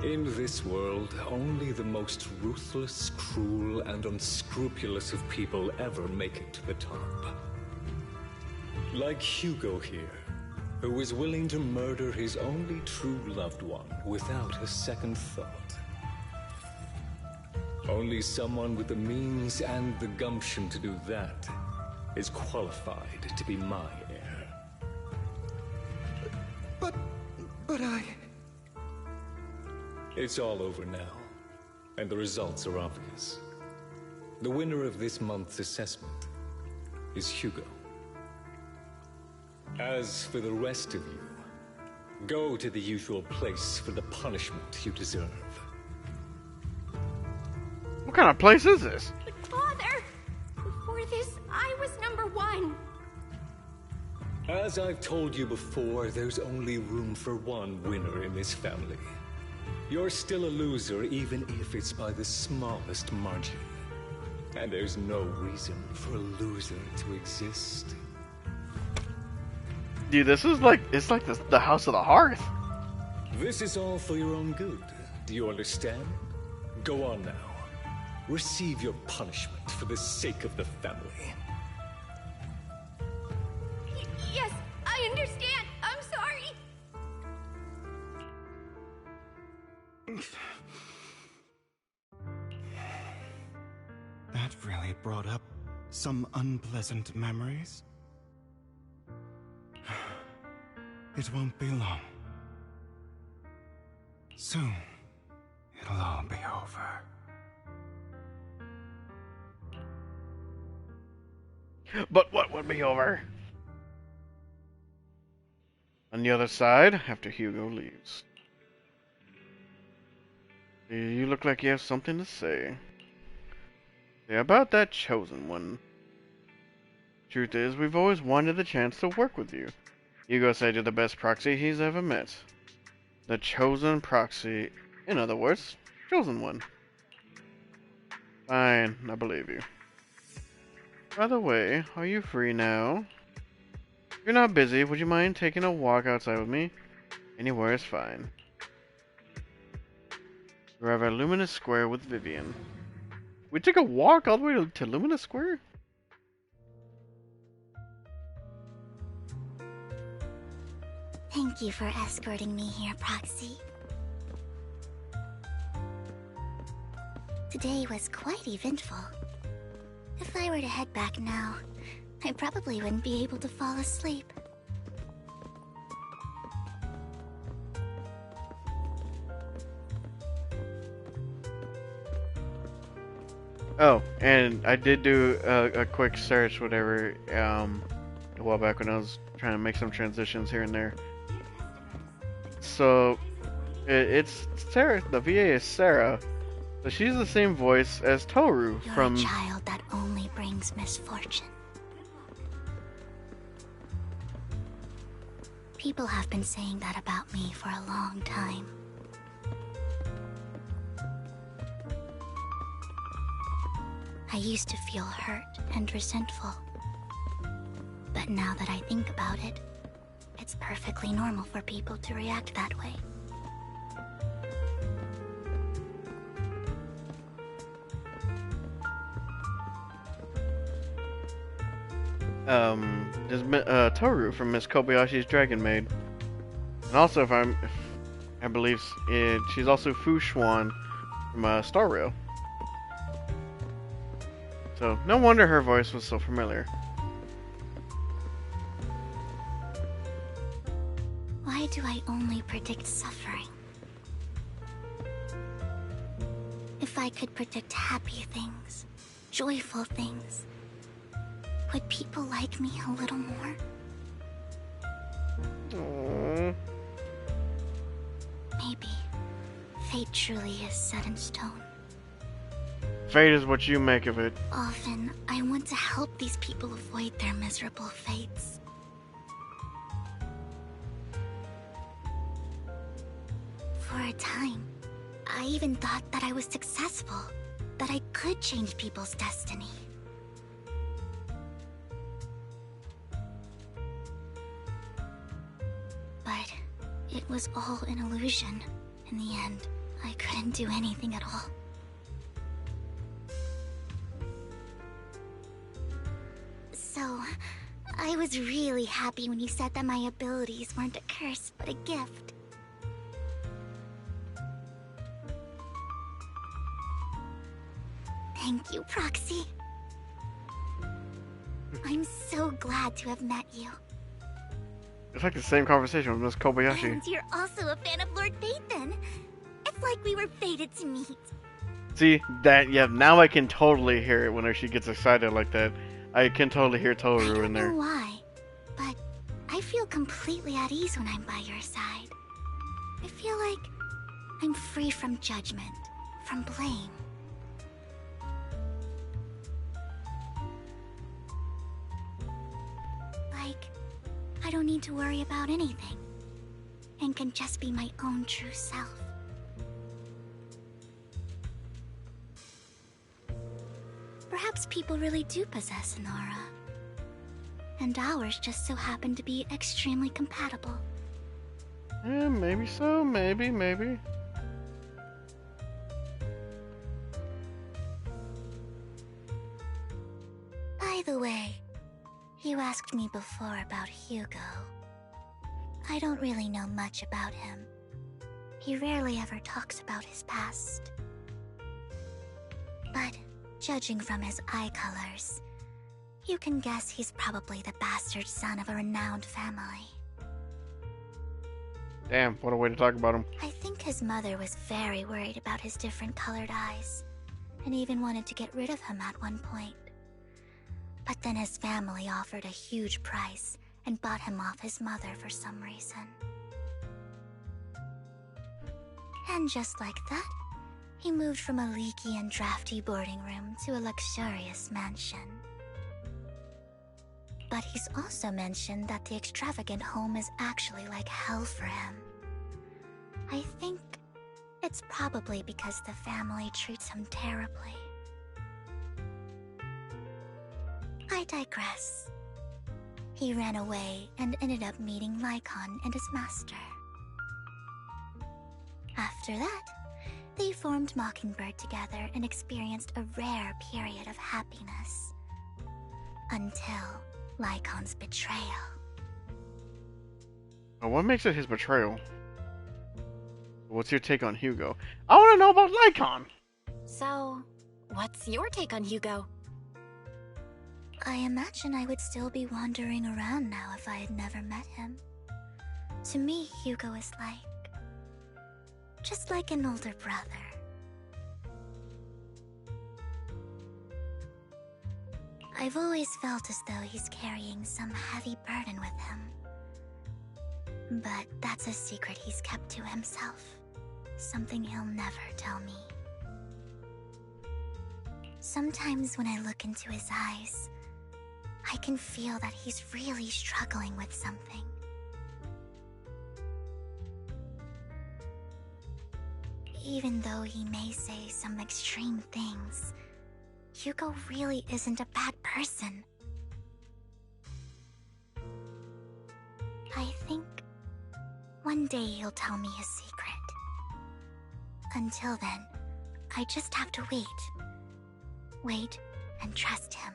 In this world, only the most ruthless, cruel, and unscrupulous of people ever make it to the top. Like Hugo here, who was willing to murder his only true loved one without a second thought. Only someone with the means and the gumption to do that is qualified to be my heir. But It's all over now, and the results are obvious. The winner of this month's assessment is Hugo. As for the rest of you, go to the usual place for the punishment you deserve. What kind of place is this? Father! Before this, I was number 1. As I've told you before, there's only room for one winner in this family. You're still a loser, even if it's by the smallest margin. And there's no reason for a loser to exist. Dude, this is like, it's like the House of the Hearth. This is all for your own good. Do you understand? Go on now. Receive your punishment for the sake of the family. Yes, I understand. I'm sorry. That really brought up some unpleasant memories. It won't be long. Soon, it'll all be over. But what would be over? On the other side, after Hugo leaves. You look like you have something to say. Yeah, about that chosen one. Truth is, we've always wanted the chance to work with you. Hugo said you're the best proxy he's ever met. The chosen proxy. In other words, chosen one. Fine, I believe you. By the way, are you free now? If you're not busy, would you mind taking a walk outside with me? Anywhere is fine. Arrive at Luminous Square with Vivian. We took a walk all the way to Luminous Square? Thank you for escorting me here, Proxy. Today was quite eventful. If I were to head back now, I probably wouldn't be able to fall asleep. Oh, and I did do a quick search, whatever, a while back when I was trying to make some transitions here and there. So, it's Sarah, the VA is Sarah, so she's the same voice as Toru from... You're a child that only brings misfortune. People have been saying that about me for a long time. I used to feel hurt and resentful. But now that I think about it, it's perfectly normal for people to react that way. There's Toru from Miss Kobayashi's Dragon Maid. And also, I believe she's also Fu Xuan from Star Rail. So, no wonder her voice was so familiar. Why do I only predict suffering? If I could predict happy things, joyful things, would people like me a little more? Aww. Maybe fate truly is set in stone. Fate is what you make of it. Often, I want to help these people avoid their miserable fates. For a time, I even thought that I was successful, that I could change people's destiny. But it was all an illusion. In the end, I couldn't do anything at all. So, I was really happy when you said that my abilities weren't a curse, but a gift. Thank you, Proxy. I'm so glad to have met you. It's like the same conversation with Miss Kobayashi. And you're also a fan of Lord Phaethon. It's Like we were fated to meet. See, that, yeah, now I can totally hear it whenever she gets excited like that. I can totally hear Toru in there. I don't know why, but I feel completely at ease when I'm by your side. I feel like I'm free from judgment, from blame. Like, I don't need to worry about anything, and can just be my own true self. Perhaps people really do possess an aura. And ours just so happen to be extremely compatible. Yeah, maybe so, maybe. By the way, you asked me before about Hugo. I don't really know much about him. He rarely ever talks about his past. But judging from his eye colors, you can guess he's probably the bastard son of a renowned family. Damn, what a way to talk about him. I think his mother was very worried about his different colored eyes, and even wanted to get rid of him at one point. But then his family offered a huge price and bought him off his mother for some reason. And just like that, he moved from a leaky and drafty boarding room to a luxurious mansion. But he's also mentioned that the extravagant home is actually like hell for him. I think it's probably because the family treats him terribly. I digress. He ran away and ended up meeting Lycaon and his master. After that, they formed Mockingbird together and experienced a rare period of happiness. Until Lycaon's betrayal. Oh, what makes it his betrayal? What's your take on Hugo? I want to know about Lycaon! So, what's your take on Hugo? I imagine I would still be wandering around now if I had never met him. To me, Hugo is just like an older brother. I've always felt as though he's carrying some heavy burden with him. But that's a secret he's kept to himself. Something he'll never tell me. Sometimes when I look into his eyes, I can feel that he's really struggling with something. Even though he may say some extreme things, Hugo really isn't a bad person. I think one day he'll tell me his secret. Until then, I just have to wait. Wait and trust him.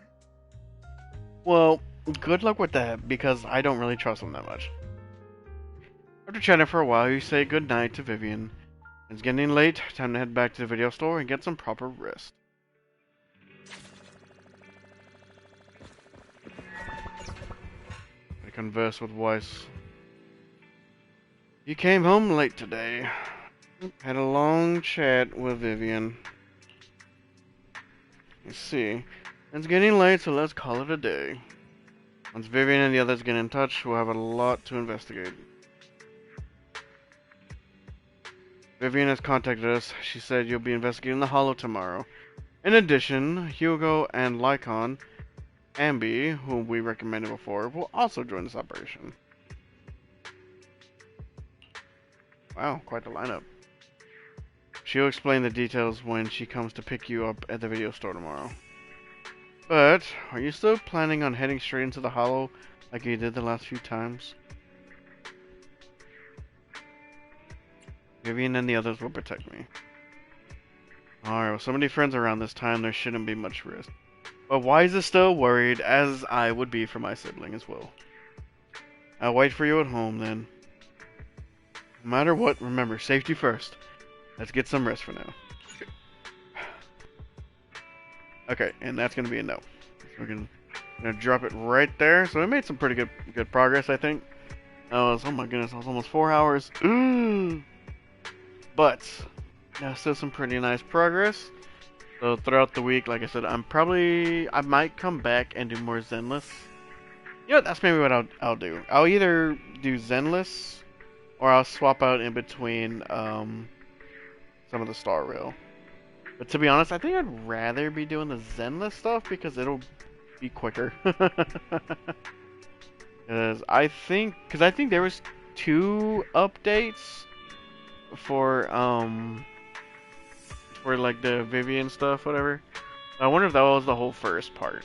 Well, good luck with that, because I don't really trust him that much. After chatting for a while, you say goodnight to Vivian. It's getting late, time to head back to the video store and get some proper rest. I converse with Weiss. You came home late today. Had a long chat with Vivian. Let's see. It's getting late, so let's call it a day. Once Vivian and the others get in touch, we'll have a lot to investigate. Vivian has contacted us. She said you'll be investigating the Hollow tomorrow. In addition, Hugo and Lycaon, Ambi, whom we recommended before, will also join this operation. Wow, quite the lineup. She'll explain the details when she comes to pick you up at the video store tomorrow. But, are you still planning on heading straight into the Hollow like you did the last few times? Vivian and the others will protect me. Alright, with so many friends around this time, there shouldn't be much risk. But Wise is still worried, as I would be for my sibling as well. I'll wait for you at home then. No matter what, remember, safety first. Let's get some rest for now. Okay, and that's gonna be a no. So we're gonna drop it right there. So we made some pretty good progress, I think. Oh my goodness, I was almost 4 hours. But Still some pretty nice progress. So throughout the week, like I said, I might come back and do more Zenless. You know, that's maybe what I'll do. I'll either do Zenless, or I'll swap out in between some of the Star Rail. But to be honest, I think I'd rather be doing the Zenless stuff because it'll be quicker. Because I think there was 2 updates for like the Vivian stuff, whatever. I wonder if that was the whole first part.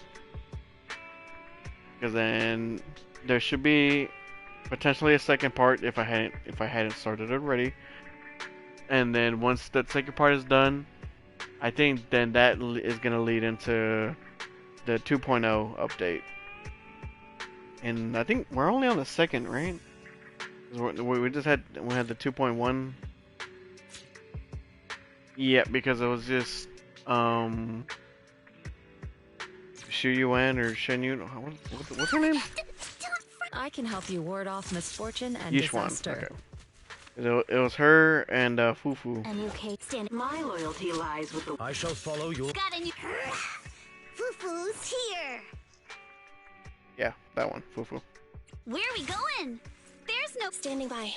Because then there should be potentially a second part if I hadn't started already. And then once that second part is done, I think then that is gonna lead into the 2.0 update. And I think we're only on the second, right? We had the 2.1. Yeah, because it was just Shu Yuan or Shen Yun. What's her name? I can help you ward off misfortune and Yishuan. disaster. Okay. It was her and Fufu. And you can't stand. My loyalty lies with the. I shall follow you. Got a new. Fufu's here. Yeah, that one, Fufu. Where are we going? There's no standing by.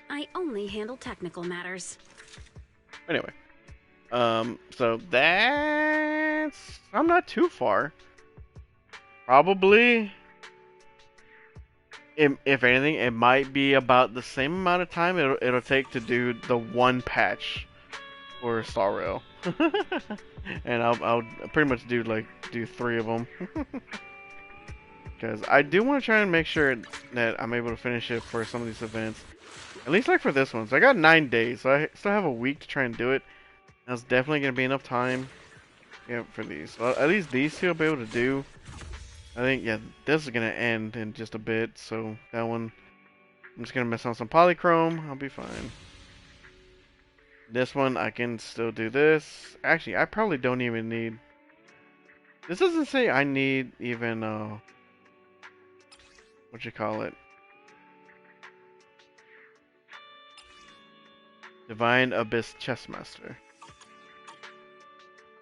I only handle technical matters. Anyway, so I'm not too far. Probably, if anything, it might be about the same amount of time it'll take to do the one patch for Star Rail, and I'll pretty much do 3 of them. Because I do want to try and make sure that I'm able to finish it for some of these events. At least for this one. So I got 9 days, so I still have a week to try and do it. That's definitely going to be enough time for these. So at least these 2 I'll be able to do. I think, this is going to end in just a bit. So that one, I'm just going to mess on some polychrome. I'll be fine. This one, I can still do this. Actually, I probably don't even need... This doesn't say I need even... what you call it? Divine Abyss Chessmaster.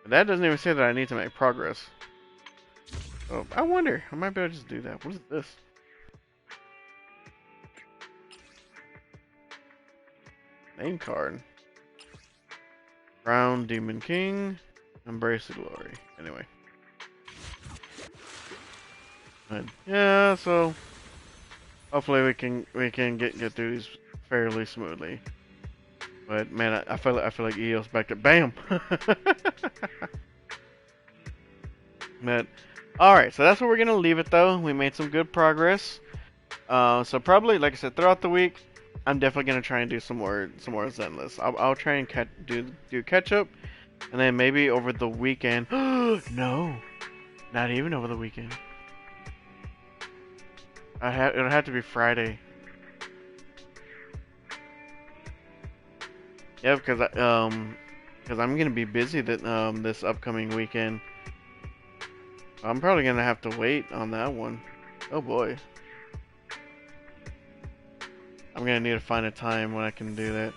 But that doesn't even say that I need to make progress. Oh, I wonder. I might be able to just do that. What is this? Name card. Crown Demon King. Embrace the Glory. Anyway. But, yeah, so hopefully we can get through these fairly smoothly. But man, I feel like EO's back to BAM. But alright, so that's where we're gonna leave it though. We made some good progress. So probably, like I said, throughout the week, I'm definitely gonna try and do some more Zenless. I'll try and do catch up, and then maybe over the weekend. No, not even over the weekend. It'll have to be Friday. Yeah, because I'm gonna be busy this upcoming weekend. I'm probably gonna have to wait on that one. Oh boy. I'm gonna need to find a time when I can do that.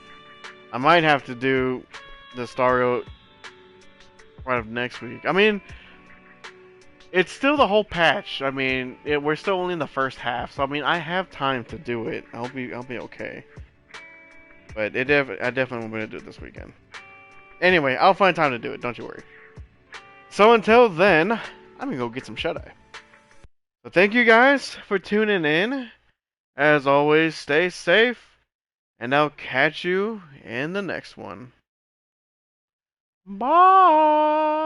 I might have to do the Star Rail right of next week. I mean, it's still the whole patch. I mean, we're still only in the first half, so I mean, I have time to do it. I'll be okay. But I definitely won't be able to do it this weekend. Anyway, I'll find time to do it. Don't you worry. So until then, I'm gonna go get some shut-eye. So thank you guys for tuning in. As always, stay safe, and I'll catch you in the next one. Bye!